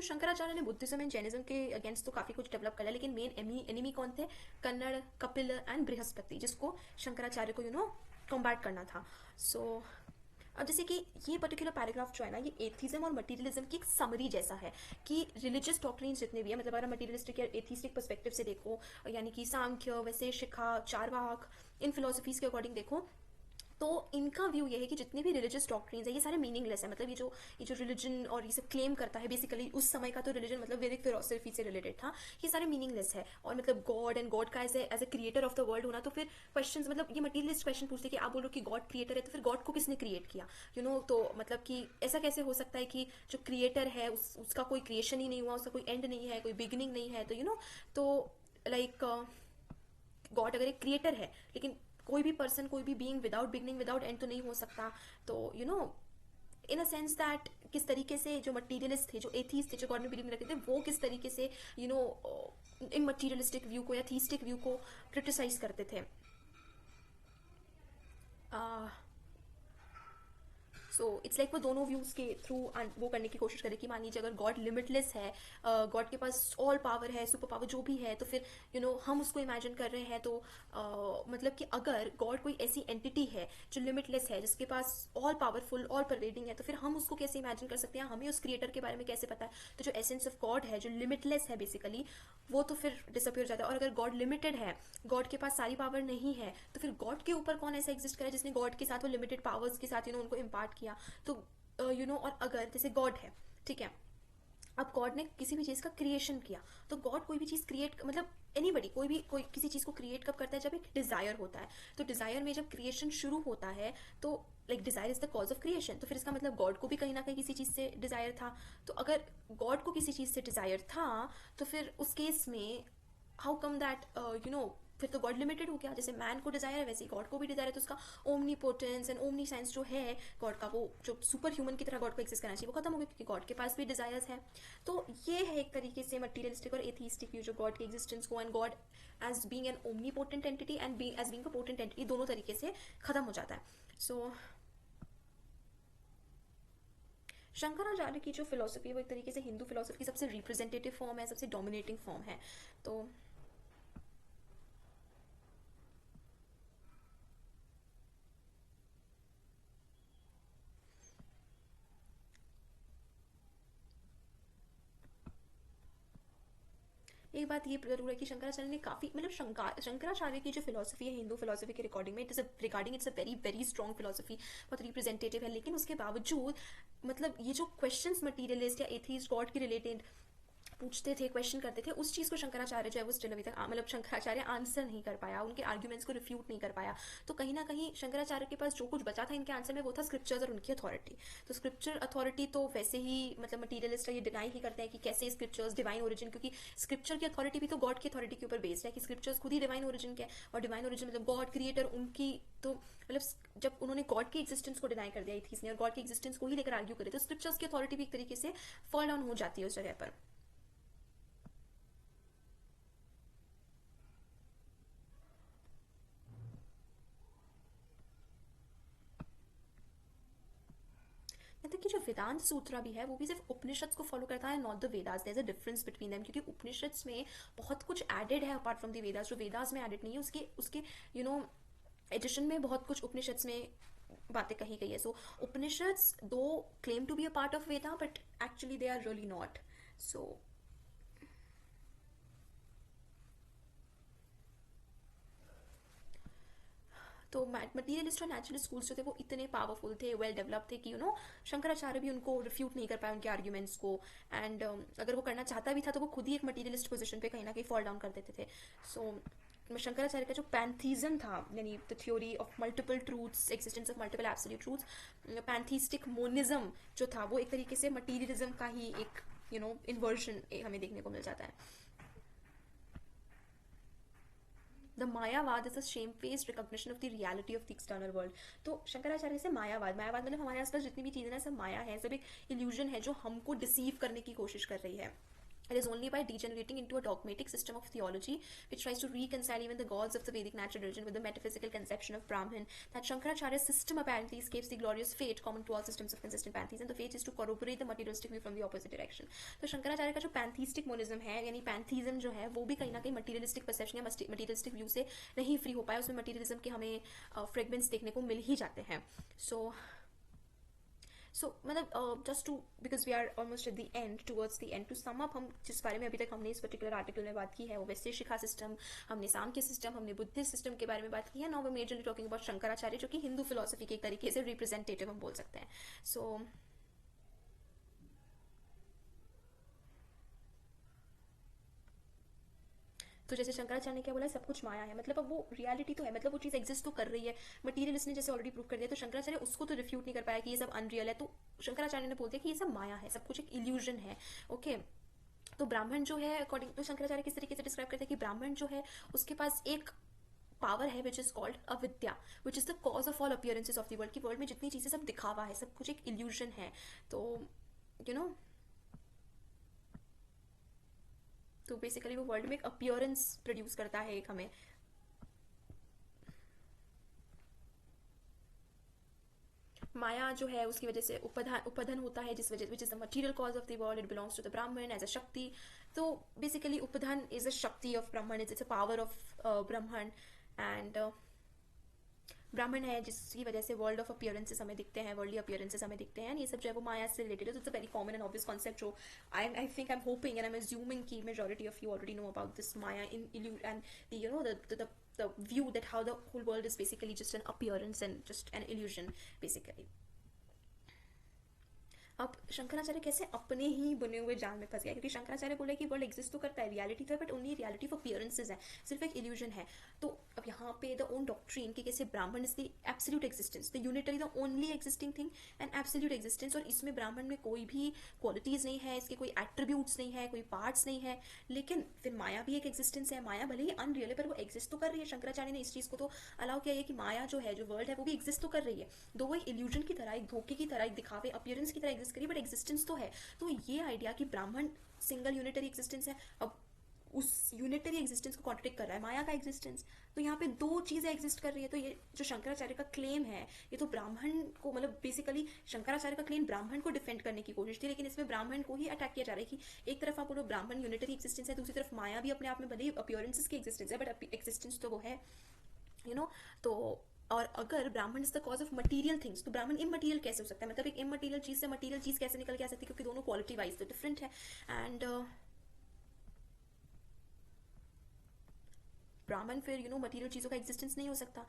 Shankaracharya ने बुद्धिज्म एंड जैनिज्म के अगेंस्ट तो काफ़ी कुछ डेवलप कर लिया, लेकिन मेन एनिमी कौन थे? कन्नड़, कपिल एंड बृहस्पति, जिसको शंकराचार्य को कॉम्बैट करना था। सो अब जैसे कि ये पर्टिकुलर पैराग्राफ जो है ना, ये एथिज्म और मटीरियलिज्म की एक समरी जैसा है कि रिलीजियस डॉक्ट्रिन्स जितने भी है, मतलब अगर मटीरियलिस्टिक या एथिस्टिक पर्सपेक्टिव से देखो, यानी कि सांख्य, वैसे शिखा, चारवाक, इन फिलोसफीज के अकॉर्डिंग देखो, तो इनका व्यू ये है कि जितने भी रिलीजियस डॉक्ट्रिन्स है ये सारे मीनिंगलेस है। मतलब ये जो रिलीजन और ये सब क्लेम करता है, बेसिकली उस समय का तो रिलीजन मतलब वैदिक फिलोसफी से रिलेटेड था, ये सारे मीनिंगलेस है। और मतलब गॉड एंड गॉड का as a creator of the world होना, तो फिर क्वेश्चंस, मतलब ये मटीरियलिस्ट क्वेश्चन पूछते कि आप बोलो कि गॉड क्रिएटर है, तो फिर गॉड को किसने क्रिएट किया, तो मतलब कि ऐसा कैसे हो सकता है कि जो क्रिएटर है उसका कोई क्रिएशन ही नहीं हुआ, उसका कोई एंड नहीं है, कोई बिगिनिंग नहीं है। तो तो लाइक गॉड अगर एक क्रिएटर है, लेकिन कोई भी पर्सन, कोई भी being without beginning without and तो नहीं हो सकता. तो इन अ सेंस दैट किस तरीके से जो मटीरियलिस्ट थे, जो एथीस्ट थे, जो गॉड में बिलीव नहीं रखते थे, वो किस तरीके से इन मटीरियलिस्टिक व्यू को या थीस्टिक व्यू को क्रिटिसाइज करते थे. सो इट्स लाइक वो दोनों व्यूज के थ्रू वो करने की कोशिश करें कि मान लीजिए अगर गॉड लिमिटलेस है, गॉड के पास ऑल पावर है, सुपर पावर जो भी है, तो फिर हम उसको इमेजिन कर रहे हैं, तो मतलब कि अगर गॉड कोई ऐसी एंटिटी है जो लिमिटलेस है, जिसके पास ऑल पावरफुल, ऑल परवेडिंग है, तो फिर हम उसको कैसे इमेजिन कर सकते हैं, हमें उस क्रिएटर के बारे में कैसे पता है. तो जो एसेंस ऑफ गॉड है, जो लिमिटलेस है बेसिकली, वो तो फिर डिसअपियर हो जाता है. और अगर गॉड लिमिटेड है, गॉड के पास सारी पावर नहीं है, तो फिर गॉड के ऊपर कौन ऐसा एग्जिस्ट करे जिसने गॉड के साथ वो लिमिटेड पावर्स के साथ उनको इम्पार्ट किया. तो और अगर जैसे गॉड है, ठीक है, अब गॉड ने किसी भी चीज का क्रिएशन किया, तो गॉड कोई भी चीज क्रिएट, मतलब एनीबडी, कोई किसी चीज को क्रिएट कब करता है, जब एक डिजायर होता है. तो डिजायर में जब क्रिएशन शुरू होता है, तो like desire is the cause of creation. तो फिर इसका मतलब गॉड को भी कहीं ना कहीं किसी चीज से डिजायर था. तो अगर गॉड को किसी चीज से डिजायर था, तो फिर उस केस में हाउ कम दैट फिर तो गॉड लिमिटेड हो गया. जैसे मैन को डिजायर है, वैसे ही गॉड को भी डिजायर है. तो उसका omni potence and omni science जो है गॉड का, वो जो सुपर ह्यूमन की तरह गॉड को एक्सेस करना चाहिए, वो खत्म हो गया, क्योंकि गॉड के पास भी डिजायर्स है. तो ये है एक तरीके से मटीरियलिस्टिक और एथीस्टिक व्यू जो गॉड के एग्जिस्टेंस को and god as being an omnipotent entity and as being a potent entity, दोनों तरीके से खत्म हो जाता है. सो शंकराचार्य की जो फिलोसफी है वो एक तरीके से हिंदू फिलोसफी की सबसे रिप्रेजेंटेटिव फॉर्म है, सबसे डोमिनेटिंग फॉर्म है. तो एक बात ये जरूर है कि शंकराचार्य ने काफी, मतलब शंकराचार्य की जो फिलोसफी है हिंदू फिलोसफी के रिकॉर्डिंग में, it's a very very strong philosophy, बहुत रिप्रेजेंटेटिव है. लेकिन उसके बावजूद मतलब ये जो क्वेश्चंस मटीरियलिस्ट या एथीस्ट गॉड के रिलेटेड पूछते थे, क्वेश्चन करते थे, उस चीज़ को शंकराचार्य जो है वो स्टिल अभी तक मतलब शंकराचार्य आंसर नहीं कर पाया, उनके आर्ग्यूमेंट्स को रिफ्यूट नहीं कर पाया. तो कहीं ना कहीं शंकराचार्य के पास जो कुछ बचा था इनके आंसर में, वो था स्क्रिप्चर्स और उनकी अथॉरिटी. तो स्क्रिप्चर अथॉरिटी तो वैसे ही मतलब मटीरियलिस्ट ये डिनाई ही करते हैं कि कैसे स्क्रिप्चर्स डिवाइन ओरिजिन, क्योंकि स्क्रिप्चर की अथॉरिटी भी तो गॉड की अथॉरिटी के ऊपर बेस्ड है कि स्क्रिप्चर्स खुद ही डिवाइन ओरिजिन के, और डिवाइन ओरिजिन मतलब गॉड क्रिएटर उनकी. तो मतलब जब उन्होंने गॉड की एग्जिस्टेंस को डिनाई कर दिया एथीस्ट ने, और गॉड की एग्जिस्टेंस को ही लेकर आर्ग्यू करे, तो स्क्रिप्चर्स की अथॉरिटी भी एक तरीके से फॉल डाउन हो जाती है उस जगह पर. मतलब कि जो वेदांत सूत्र भी है वो भी सिर्फ उपनिषद को फॉलो करता है, not the Vedas. There is a difference between them, क्योंकि उपनिषद्स में बहुत कुछ एडेड है अपार्ट फ्रॉम द वेदास, जो वेदास में एडेड नहीं है. उसके उसके एडिशन में बहुत कुछ उपनिषद्स में बातें कही गई है. So Upanishads do claim to be a part of Veda, but actually they are really not. So तो मटीरियलिस्ट और नेचुरलिस्ट स्कूल्स जो थे वो इतने पावरफुल थे, वेल डेवलप थे कि शंकराचार्य भी उनको रिफ्यूट नहीं कर पाए उनके आर्ग्यूमेंट्स को. एंड अगर वो करना चाहता भी था तो वो खुद ही एक मटीरियलिस्ट पोजीशन पे कहीं ना कहीं फॉल डाउन कर देते थे. सो शंकराचार्य का जो पैंथीज्म था, यानी the theory of multiple truths, existence of multiple absolute truths, pantheistic monism जो था, वो एक तरीके से मटीरियलिज्म का ही एक इन्वर्जन हमें देखने को मिल जाता है. The मायावाद is a shame faced recognition of the reality of the external world. तो शंकराचार्य से मायावाद मतलब हमारे आसपास जितनी भी चीजें हैं सब माया है, सब एक इल्यूजन है जो हमको डिसीव करने की कोशिश कर रही है. It is only by degenerating into a dogmatic system of theology which tries to reconcile even the gods of the Vedic natural religion with the metaphysical conception of Brahman, that Shankaracharya's system apparently escapes the glorious fate common to all systems of consistent pantheism. The fate is to corroborate the materialistic view from the opposite direction. तो शंकराचार्य का जो पैंथीस्टिक monism है, यानी पैंथीज्म जो है, वो भी कहीं ना कहीं मटीरियलिस्टिक परसेप्शन या मटीरियलिस्टिक व्यू से नहीं फ्री हो पाया. उसमें मटीरियलिज्म के हमें फ्रेगमेंट्स देखने को मिल ही जाते हैं. सो मतलब just to, because we are almost at the end, towards the end, to sum up, हम जिस बारे में अभी तक हमने इस पर्टिकुलर आर्टिकल में बात की है वो वैश्य शिखा सिस्टम, हमने सांख्य सिस्टम, हमने बुद्धिस्ट सिस्टम के बारे में बात की है. Now we majorly talking about Shankaracharya, जो कि हिंदू फिलोसफी के एक तरीके से रिप्रेजेंटेटिव हम बोल सकते हैं. सो तो जैसे शंकराचार्य ने क्या बोला, सब कुछ माया है, मतलब अब वो रियलिटी तो है, मतलब वो चीज़ एग्जिस्ट तो कर रही है. मटीरियलिस्ट ने जैसे ऑलरेडी प्रूव कर दिया, तो शंकराचार्य उसको तो रिफ्यूट नहीं कर पाया कि ये सब अनरियल है. तो शंकराचार्य ने बोल दिया कि ये सब माया है, सब कुछ एक इल्यूजन है. ओके. तो ब्राह्मण जो है, अकॉर्डिंग तो शंकराचार्य किस तरीके से डिस्क्राइब करते हैं कि ब्राह्मण जो है उसके पास एक पावर है विच इज कॉल्ड अविद्या, विच is the cause of all appearances of the world, की वर्ल्ड में जितनी चीज़ें सब दिखावा है, सब कुछ एक इल्यूजन है। तो यू नो तो बेसिकली वो वर्ल्ड में एक अपीयरेंस प्रोड्यूस करता है एक हमें। माया जो है उसकी वजह से उपधन होता है, जिस वजह which is the material cause of the world, it belongs to the Brahman as a shakti. तो basically upadhan is a shakti of Brahman, it's a power of Brahman, and Brahman है जिसकी वजह से वर्ल्ड ऑफ अपीयरेंसेस हमें दिखते हैं, वर्ल्डली अपीयरेंसेस हमें दिखते हैं, ये सब जो है वो माया से रिलेटेड है। तो it's a very common and obvious concept जो I think I am hoping and I am assuming कि majority of you already know about this maya in and the view that how the whole world is basically just an appearance and just an illusion basically. अब शंकराचार्य कैसे अपने ही बने हुए जाल में फंस गया, क्योंकि शंकराचार्य बोले कि वर्ल्ड एग्जिस्ट तो करता है, रियलिटी तो है, but only reality of appearances है, सिर्फ एक इल्यूजन है। तो अब यहाँ पे द ओन डॉक्ट्रीन कि कैसे ब्राह्मण is the absolute existence, the unitary, the only existing thing and absolute existence, और इसमें ब्राह्मण में कोई भी क्वालिटीज नहीं है, इसके कोई एट्रीब्यूट्स नहीं है, कोई पार्ट्स नहीं है। लेकिन फिर माया भी एक एग्जिस्टेंस है, माया भले ही अनरियल है पर वो एग्जिस्ट तो कर रही है। शंकराचार्य ने इस चीज़ को तो अलाउ किया है कि माया जो है, जो वर्ल्ड है, वो भी एग्जिस्ट तो कर रही है, दो वो इल्यूजन की तरह, एक धोखे की तरह, एक दिखावे अपीयरेंस की तरह एग्जिस्ट करी, बट एग्जिस्टेंस तो है। तो ये आइडिया कि ब्राह्मण सिंगल यूनिटरी एग्जिस्टेंस है, अब उस यूनिटरी एग्जिस्टेंस को कॉन्ट्रडिक्ट कर रहा है माया का एग्जिस्टेंस। तो यहाँ पे दो चीजें एग्जिस्ट कर रही है। तो ये जो शंकराचार्य का क्लेम है, ये तो ब्राह्मण को, मतलब बेसिकली शंकराचार्य का क्लेम ब्राह्मण को डिफेंड करने की कोशिश थी, लेकिन इसमें ब्राह्मण को ही अटैक किया जा रहा है कि एक तरफ आप बोलो ब्राह्मण यूनिटरी एग्जिस्टेंस है, दूसरी तरफ माया भी अपने आप में भले ही अपीयरेंसेस की एग्जिस्टेंस है, बट एग्जिस्टेंस तो वो है, तो और अगर ब्राह्मण is the cause of material things, तो ब्राह्मण इमटीरियल कैसे हो सकता है, मतलब एक इमटीरियल चीज से मटीरियल चीज कैसे निकल के आ सकती है, क्योंकि दोनों क्वालिटी वाइज तो डिफरेंट है। एंड ब्राह्मण फिर मटीरियल चीजों का एग्जिस्टेंस नहीं हो सकता।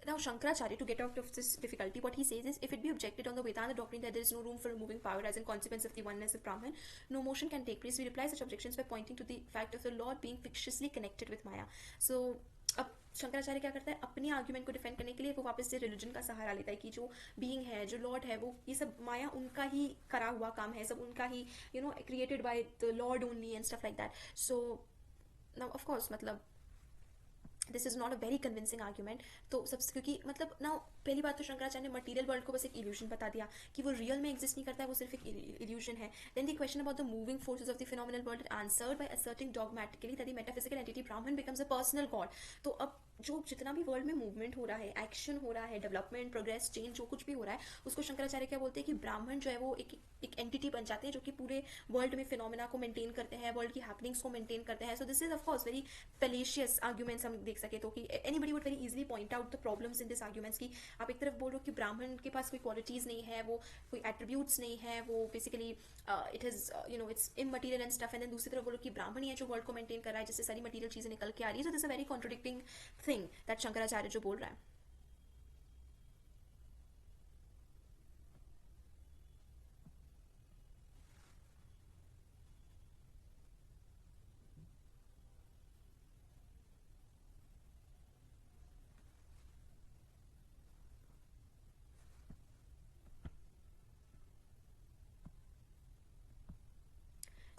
Now Shankaracharya, to get out of this difficulty, what he says is, if it be objected on the Vedanta doctrine that there is no room for removing power as in consequence of the oneness of Brahman, no motion can take place. We reply such objections by pointing to the fact of the Lord being fictiously connected with Maya. So अब शंकराचार्य क्या करता है, अपनी argument को defend करने के लिए वो वापस से रिलीजन का सहारा लेता है कि जो बीइंग है, जो लॉर्ड है, वो ये सब माया उनका ही करा हुआ काम है, सब उनका ही created by the lord only and stuff like that. So now of course मतलब this is not a very convincing argument. तो सब क्योंकि मतलब ना, पहली बात तो शंकराचार्य ने मटीरियल वर्ल्ड को बस एक इल्यूजन बता दिया कि वो रियल में एग्जिस्ट नहीं करता है, वो सिर्फ एक इल्यूजन है। Then the question about the moving forces of the phenomenal world answered by asserting dogmatically that the metaphysical entity Brahman becomes a personal god. तो अब जो जितना भी वर्ल्ड में मूवमेंट हो रहा है, एक्शन हो रहा है, डेवलपमेंट, प्रोग्रेस, चेंज, जो कुछ भी हो रहा है, उसको शंकराचार्य क्या बोलते हैं कि ब्राह्मण जो है वो एक एंटिटी बन जाते हैं जो कि पूरे वर्ल्ड में फिनोमिना को मेंटेन करते हैं, वर्ल्ड की हैपनिंग्स को मेंटेन करते हैं। So this is of course very fallacious arguments हम देख सके तो, कि anybody would very easily point out the problems in this arguments की आप एक तरफ बोल रहे हो कि ब्राह्मण के पास कोई क्वालिटीज नहीं है, वो कोई एट्रीब्यूट्स नहीं है, वो basically it is it's immaterial and stuff, and then दूसरी तरफ बोलो कि ब्राह्मण ही है जो वर्ल्ड को मेंटेन कर रहा है, जिससे सारी मटीरियल चीजें निकल के आ रही है। सो this is a very contradicting thing that Shankaracharya जो बोल रहा है।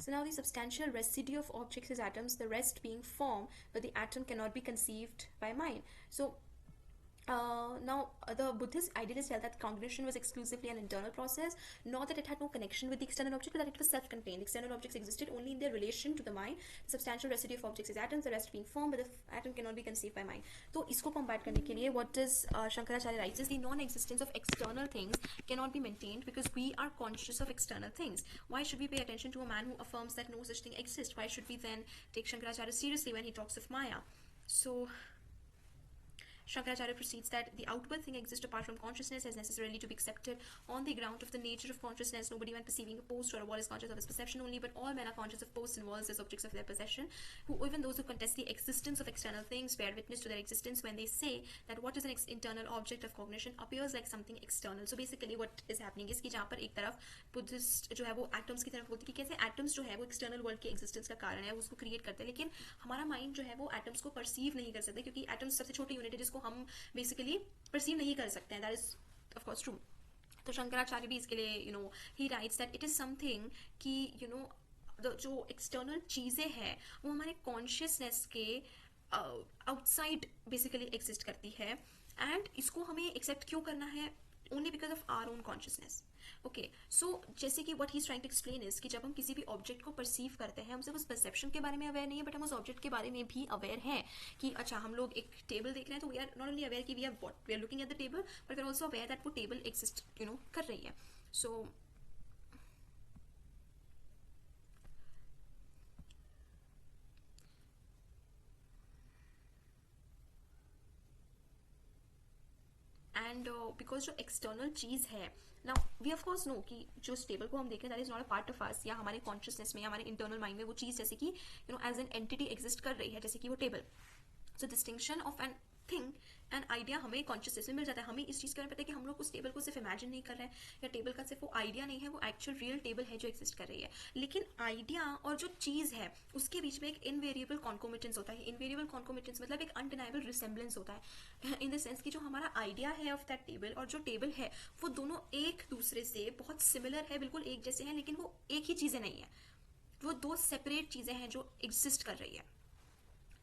So now the substantial residue of objects is atoms, the rest being form, but the atom cannot be conceived by mind. So now the Buddhist idealists held that cognition was exclusively an internal process, not that it had no connection with the external object, but that it was self-contained. External objects existed only in their relation to the mind. The substantial residue of objects is atoms, the rest being form, but the atom cannot be conceived by mind. तो इसको combat करने के लिए what does Shankaracharya writes is, the non-existence of external things cannot be maintained because we are conscious of external things. Why should we pay attention to a man who affirms that no such thing exists? Why should we then take Shankaracharya seriously when he talks of Maya? So Shankaracharya proceeds that the outward thing exists apart from consciousness is necessarily to be accepted on the ground of the nature of consciousness. Nobody when perceiving a post or a wall is conscious of his perception only, but all men are conscious of posts and walls as objects of their possession. Who, even those who contest the existence of external things, bear witness to their existence when they say that what is an internal object of cognition appears like something external. So basically what is happening is कि जहाँ पर एक तरफ Buddhist जो है वो atoms की तरफ बोलती है कि कैसे एटम्स जो है वो एक्सटर्नल वर्ल्ड के एग्जिस्टेंस का कारण है, उसको क्रिएट करते हैं, लेकिन हमारा माइंड जो है वो एटम्स को परसीव नहीं कर सकते, क्योंकि एटम्स सबसे छोटी यूनिट है जिसको हम बेसिकली परसीव नहीं कर सकते हैं। That is of course true. तो शंकराचार्य भी इसके लिए ही rights that it is something कि जो एक्सटर्नल चीज़ें हैं वो हमारे कॉन्शियसनेस के आउटसाइड बेसिकली एग्जिस्ट करती है, एंड इसको हमें एक्सेप्ट क्यों करना है? Only because of our own consciousness. Okay, so जैसे कि what he is trying to explain is कि जब हम किसी भी ऑब्जेक्ट को परसीव करते हैं, हम सिर्फ उस परसेप्शन के बारे में अवेयर नहीं है, बट हम उस ऑब्जेक्ट के बारे में भी अवेयर हैं कि अच्छा हम लोग एक टेबल देख रहे हैं, तो we are not only aware कि we are looking at the table, but we are also aware that वो टेबल एग्जिस्ट कर रही है। सो एंड बिकॉज जो एक्सटर्नल चीज़ है ना, वी ऑफ कोर्स नो कि जो टेबल को हम देखें that is not a part of us, या हमारे कॉन्शियसनेस में या हमारे इंटरनल माइंड में वो चीज़ जैसे कि एज एन एंटिटी एग्जिस्ट कर रही है, जैसे कि वो table. So distinction of an thing and idea हमें कॉन्शियसनेस में मिल जाता है। हमें इस चीज़ के बारे में पता है कि हम लोग उस टेबल को सिर्फ इमेजिन नहीं कर रहे हैं, या टेबल का सिर्फ वो आइडिया नहीं है, वो एक्चुअल रियल टेबल है जो एग्जिस्ट कर रही है। लेकिन आइडिया और जो चीज़ है उसके बीच में एक इनवेरिएबल कॉन्कोमिटेंस होता है। इनवेरिएबल कॉन्कोमिटेंस मतलब एक अनडिनाइबल रिसेम्बलेंस होता है, इन द सेंस कि जो हमारा आइडिया है ऑफ दैट टेबल और जो टेबल है वो दोनों एक दूसरे से बहुत सिमिलर है, बिल्कुल एक जैसे हैं, लेकिन वो एक ही चीज़ें नहीं है, वो दो सेपरेट चीज़ें हैं जो एग्जिस्ट कर रही है।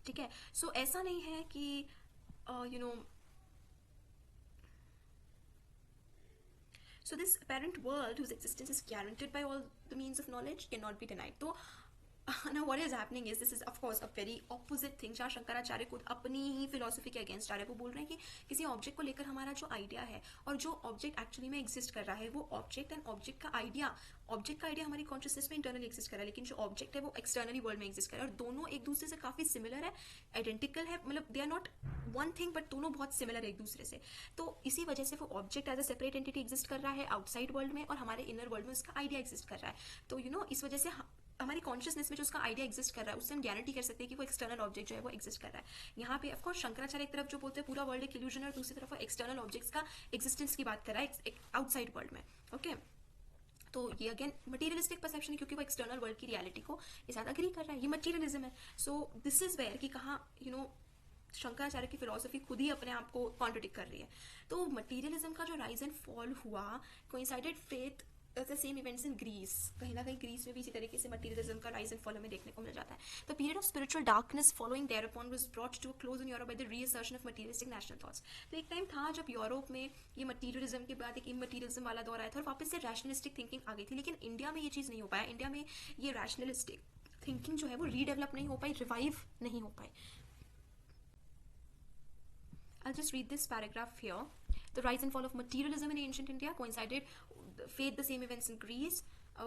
ठीक है, सो ऐसा नहीं है कि you know so this apparent world whose existence is guaranteed by all the means of knowledge cannot be denied. तो now what is happening is this is of course a very opposite thing, जहाँ शंकराचार्य खुद अपनी ही philosophy के against आ रहे हैं। वो बोल रहे हैं कि किसी ऑब्जेक्ट को लेकर हमारा जो आइडिया है और जो ऑब्जेक्ट एक्चुअली में एग्जिस्ट कर रहा है, वो ऑब्जेक्ट एंड ऑब्जेक्ट का आइडिया हमारी कॉन्शियसनेस में इंटरनली एग्जिस्ट कर रहा है, लेकिन जो ऑब्जेक्ट है वो एक्सटर्नली वर्ल्ड में एग्जिस्ट कर रहा है, और दोनों एक दूसरे से काफी सिमिलर है, आइडेंटिकल है, मतलब they are not one thing but दोनों बहुत सिमिलर है एक दूसरे से। तो इसी वजह से वो object as a separate entity exist कर रहा है आउटसाइड वर्ल्ड में, और हमारे इनर वर्ल्ड में उसका आइडिया एग्जिस्ट कर रहा है। तो इस वजह से हमारी कॉन्शियसनेस में जो उसका आइडिया एग्जिस्ट कर रहा है, उससे हम गारंटी कर सकते हैं कि वो एक्सटर्नल ऑब्जेक्ट जो है वो एग्जिस्ट कर रहा है। यहाँ पे ऑफकोर्स शंकराचार्य एक तरफ जो बोलते हैं पूरा वर्ल्ड एक इल्यूजन है, और दूसरी तरफ वो एक्सटर्नल ऑब्जेक्ट्स का एग्जिस्टेंस की बात कर रहा है आउटसाइड वर्ल्ड में। ओके, तो ये अगेन मटीरियलिस्टिक परसेप्शन है, क्योंकि वो एक्सटर्नल वर्ल्ड की रियलिटी को ये ज़्यादा अग्री कर रहा है, ये मटीरियलिज्म है। सो दिस इज वेयर कि कहाँ शंकराचार्य की फिलोसफी खुद ही अपने आप को कॉन्ट्रडिक्ट कर रही है। तो मटीरियलिज्म का जो राइज एंड फॉल हुआ coincided faith the same events in Greece. कहीं ना कहीं ग्रीस में भी इसी तरीके से मटीरियलिज्म का राइज एंड फॉल हमें देखने को मिल जाता है। The period of spiritual darkness following thereupon was brought to a close in Europe by the reassertion of materialistic national thoughts. तो एक टाइम था जब यूरोप में ये मटीरियलिज्म के बाद एक इमटीरियलिज्म वाला दौर आया था और वापस से रैशनलिस्टिक थिंकिंग आ गई थी, लेकिन इंडिया में ये चीज़ नहीं हो पाया। इंडिया में ये रैशनलिस्टिक थिंकिंग जो है वो रीडेवलप नहीं हो पाई, रिवाइव नहीं हो पाई। I'll just read this paragraph here. The rise and fall of materialism in ancient India coincided fate the same events in Greece.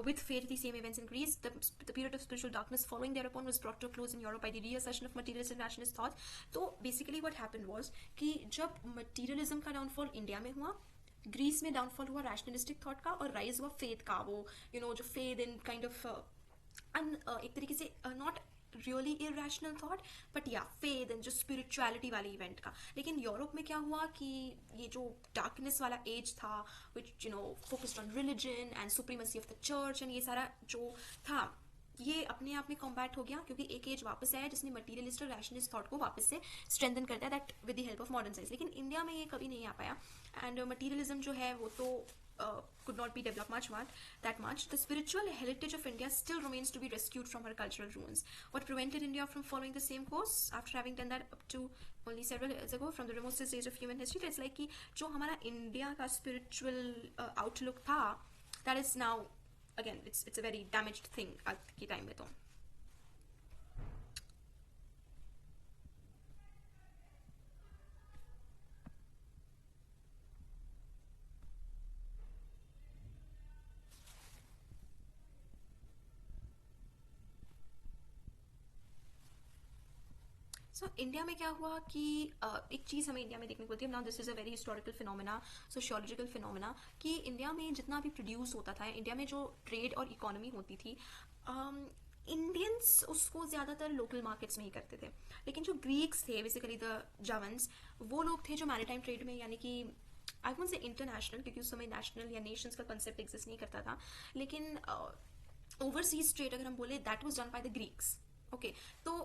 With fate the same events in Greece, the period of spiritual darkness following thereupon was brought to a close in Europe by the reassertion of materialist and rationalist thought. So basically what happened was कि जब materialism का downfall India में हुआ, Greece में downfall हुआ rationalistic thought का, और rise हुआ फेथ का। वो जो फेथ इन काइंड ऑफ एक तरीके से not really irrational thought but या फेथ एंड जो स्पिरिचुअलिटी वाले इवेंट का। लेकिन यूरोप में क्या हुआ कि ये जो डार्कनेस वाला एज था which focused on religion and supremacy of the church and ये सारा जो था, ये अपने आप में कॉम्बैट हो गया, क्योंकि एक एज वापस आया जिसने मटीरियलिस्ट और रैशनलिस्ट थॉट को वापस से स्ट्रेंथन करता है, that with the help of modern science. लेकिन इंडिया में ये कभी नहीं आ पाया, एंड मटीरियलिज्म जो है वो तो could not be developed that much. The spiritual heritage of India still remains to be rescued from her cultural ruins. What prevented India from following the same course after having done that up to only several years ago from the remotest stage of human history? It's like कि जो हमारा India का spiritual outlook था, that is now again it's a very damaged thing आज के time में। तो so India में क्या हुआ कि एक चीज़ हमें इंडिया में देखने को मिलती है। Now this is a very historical phenomena, sociological phenomena, कि इंडिया में जितना भी प्रोड्यूस होता था, इंडिया में जो ट्रेड और इकोनॉमी होती थी, इंडियंस उसको ज़्यादातर लोकल मार्केट्स में ही करते थे। लेकिन जो ग्रीक्स थे, बेसिकली द जावन्स, वो लोग थे जो मैरीटाइम ट्रेड में, यानी कि आई वोंट से इंटरनेशनल, क्योंकि उस समय नेशनल या नेशंस का कंसेप्ट एग्जिस्ट नहीं करता था, लेकिन ओवरसीज ट्रेड अगर हम बोले that was done by the Greeks. Okay, तो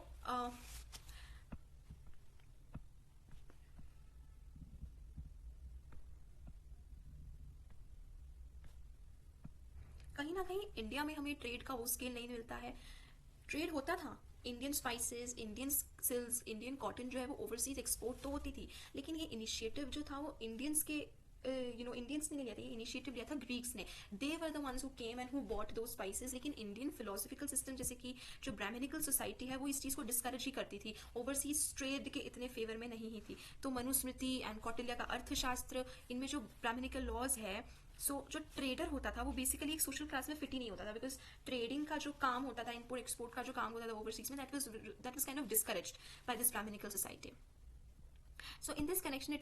कहीं ना कहीं इंडिया में हमें ट्रेड का वो स्केल नहीं मिलता है। ट्रेड होता था Indian spices, Indian silks, Indian cotton जो है वो ओवरसीज एक्सपोर्ट तो होती थी, लेकिन ये इनिशिएटिव जो था वो इंडियंस के इंडियंस ने नहीं लिया था, ये इनिशिएटिव लिया था ग्रीक्स ने. They were the ones who came and who bought those spices. लेकिन इंडियन फिलोसफिकल सिस्टम जैसे कि जो ब्राह्मणिकल सोसाइटी है वो इस चीज़ को डिस्करेज ही करती थी, ओवरसीज ट्रेड के इतने फेवर में नहीं ही थी. तो मनुस्मृति एंड कौटिल्य का अर्थशास्त्र, इनमें जो ब्राह्मणिकल लॉज है, जो ट्रेडर होता था वो बेसिकली एक सोशल क्लास में फिट ही नहीं होता था, बिकॉज ट्रेडिंग का जो काम होता था, इम्पोर्ट एक्सपोर्ट का जो काम होता था ओवरसीज में, that was kind of discouraged by this brahmanical society. So in this connection,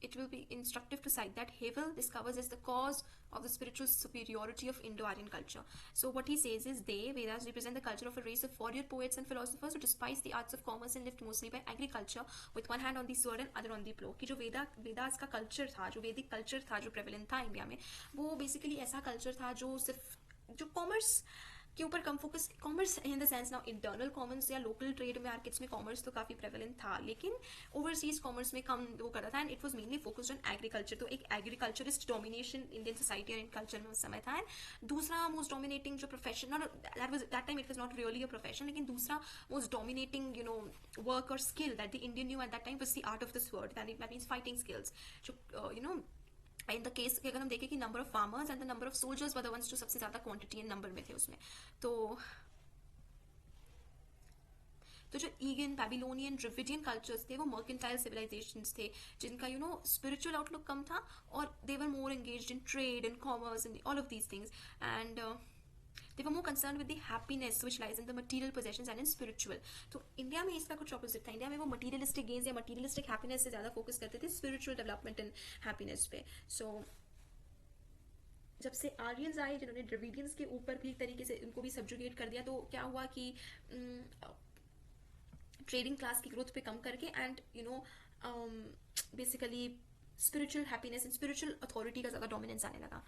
it will be instructive to cite that Hegel discovers as the cause of the spiritual superiority of Indo-Aryan culture. So what he says is they, Vedas, represent the culture of a race of warrior poets and philosophers who despised the arts of commerce and lived mostly by agriculture, with one hand on the sword and other on the plow. कि जो वेदास का culture था, जो वैदिक culture था, जो prevalent था India में, वो बेसिकली ऐसा कल्चर था जो सिर्फ जो कॉमर्स के ऊपर कम focus, commerce in the sense now internal commerce या लोकल ट्रेड मार्केट्स में कॉमर्स तो काफ़ी प्रेवलेंट था, लेकिन ओवरसीज कॉमर्स में कम वो करता था. And it was mainly focused on agriculture. तो एक एग्रीकल्चरिस्ट डोमिनेशन इंडियन सोसाइटी और इन कल्चर में उस समय था. एंड दूसरा मोस्ट डोमिनेटिंग जो profession, not that time it was not really a profession, लेकिन दूसरा मोस्ट डोमिनेटिंग वर्क और skill that the Indian new at that time was the art of the sword. That means fighting skills. जो in the case अगर हम देखें कि number of farmers and the number of soldiers were the once जो सबसे ज्यादा quantity and number में थे उसमें. तो जो ईगन, बैबिलोनियन, ड्रिविडियन कल्चर्स थे वो मर्केंटाइल सिविलाइजेशंस थे, जिनका स्पिरिचुअल आउटलुक कम था, और they were more engaged in trade and commerce and all of these things. And they were more concerned with the happiness which lies in the material possessions and in spiritual. तो India में इसका कुछ opposite था. India में वो materialistic gains या materialistic happiness से ज़्यादा फोकस करते थे स्पिरिचुअल डेवलपमेंट एंड हैप्पीनेस पे. सो जब से आर्यंस आए जिन्होंने ड्रिविडियंस के ऊपर भी एक तरीके से उनको भी सब्जुगेट कर दिया, तो क्या हुआ कि ट्रेडिंग क्लास की ग्रोथ पे कम करके and basically spiritual happiness and spiritual authority का ज़्यादा डोमिनेंस आने लगा.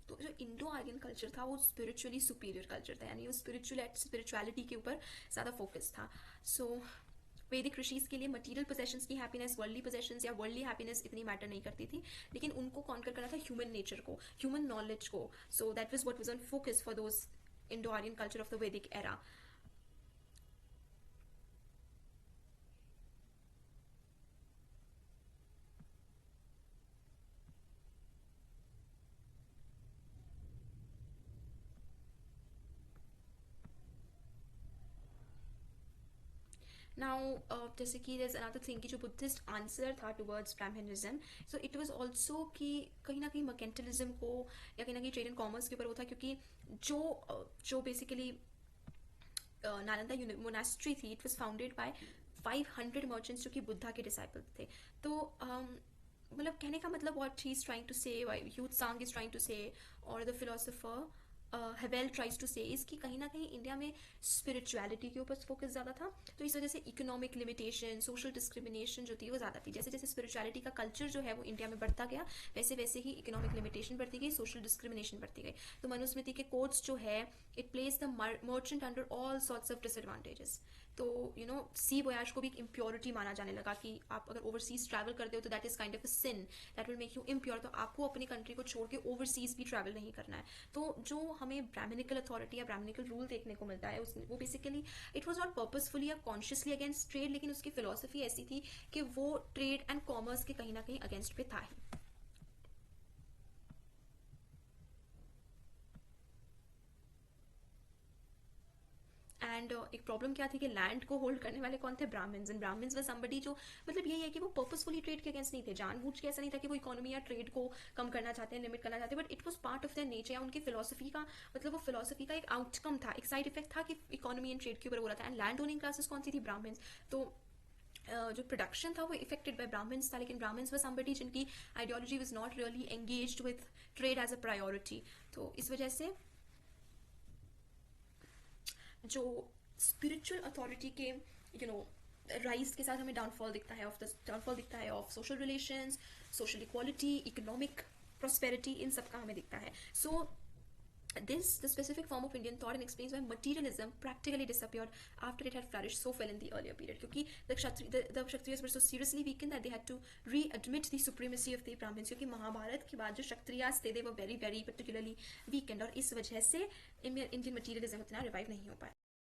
तो जो इंडो आर्यन कल्चर था वो स्पिरिचुअली सुपीरियर कल्चर था, यानी वो स्पिरिचुअलिटी के ऊपर ज़्यादा फोकस था. सो वैदिक ऋषिज के लिए मटीरियल पोजेशंस की हैप्पीनेस, वर्ल्डली पोजेशंस या वर्ल्डली हैप्पीनेस इतनी मैटर नहीं करती थी, लेकिन उनको कॉन्कर करना था ह्यूमन नेचर को, ह्यूमन नॉलेज को. So that was what was on focus for those Indo Aryan culture of the Vedic era. Now, जैसे कि there's another thing कि जो बुद्धिस्ट आंसर था towards brahmanism, so it was also कि कहीं ना कहीं मर्केंटलिज्म को या कहीं ना कहीं ट्रेड एंड कॉमर्स के ऊपर वो था, क्योंकि जो बेसिकली नालंदा मोनास्ट्री थी, it was founded by 500 merchants जो कि बुद्धा के डिसाइपल थे. तो मतलब कहने का मतलब what he's trying to say, Yu Tsang is trying to say, or the philosopher Hegel tries to say is कि कहीं ना कहीं इंडिया में स्पिरिचुअलिटी के ऊपर फोकस ज़्यादा था. तो इस वजह से इकोनॉमिक लिमिटेशन, सोशल डिस्क्रिमिनेशन जो थी वो ज़्यादा थी. जैसे जैसे स्पिरिचुअलिटी का कल्चर जो है वो इंडिया में बढ़ता गया, वैसे वैसे ही इकोनॉमिक लिमिटेशन बढ़ती गई, सोशल डिस्क्रिमिनेशन बढ़ती गई. तो मनुस्मृति के कोड्स जो है, it place the merchant under all sorts of disadvantages. तो सी वोयाज को भी एक इम्प्योरिटी माना जाने लगा कि आप अगर ओवरसीज ट्रैवल करते हो तो that is kind of a sin, that will make you impure. तो आपको अपनी कंट्री को छोड़ के ओवरसीज भी ट्रैवल नहीं करना है. तो जो हमें ब्राह्मणिकल अथॉरिटी या ब्राह्मणिकल रूल देखने को मिलता है वो basically it was not purposefully या कॉन्शियसली अगेंस्ट ट्रेड, लेकिन उसकी फिलोसफी ऐसी थी कि वो ट्रेड एंड कॉमर्स के कहीं ना कहीं अगेंस्ट पे था ही. एंड एक प्रॉब्लम क्या थी कि लैंड को होल्ड करने वाले कौन थे? Brahmins. And Brahmins were somebody जो मतलब यही है कि वो पर्पसफुली ट्रेड के अगेंस्ट नहीं थे, जानबूझ के ऐसा नहीं था कि वो इकोनॉमी या ट्रेड को कम करना चाहते हैं, लिमिट करना चाहते हैं, but it was part of their nature, या उनकी फिलोसफी का मतलब वो फिलोसफी का एक आउटकम था, एक साइड इफेक्ट था कि इकोनॉमी एंड ट्रेड के ऊपर हो रहा था. एंड लैंड ओनिंग क्लासेस कौन सी थी? ब्राह्मण्स. तो जो प्रोडक्शन था वो इफेक्टेड बाय ब्राह्मण्स था, लेकिन ब्राह्मण्स वर समबडी जिनकी ideology was not really engaged with trade as a priority. तो इस वजह से जो स्पिरिचुअल अथॉरिटी के राइज के साथ हमें डाउनफॉल दिखता है of social relations, social equality, economic prosperity, इन सब का हमें दिखता है. सो This, the specific form of Indian thought, and explains why materialism practically disappeared after it had flourished so well in the earlier period. क्योंकि the Kshatriyas were so seriously weakened that they had to readmit the supremacy of the Brahmins. क्योंकि महाभारत के बाद जो क्षत्रियास थे, they were very very particularly weakened, और इस वजह से Indian materialism उतना revive नहीं हो पाया.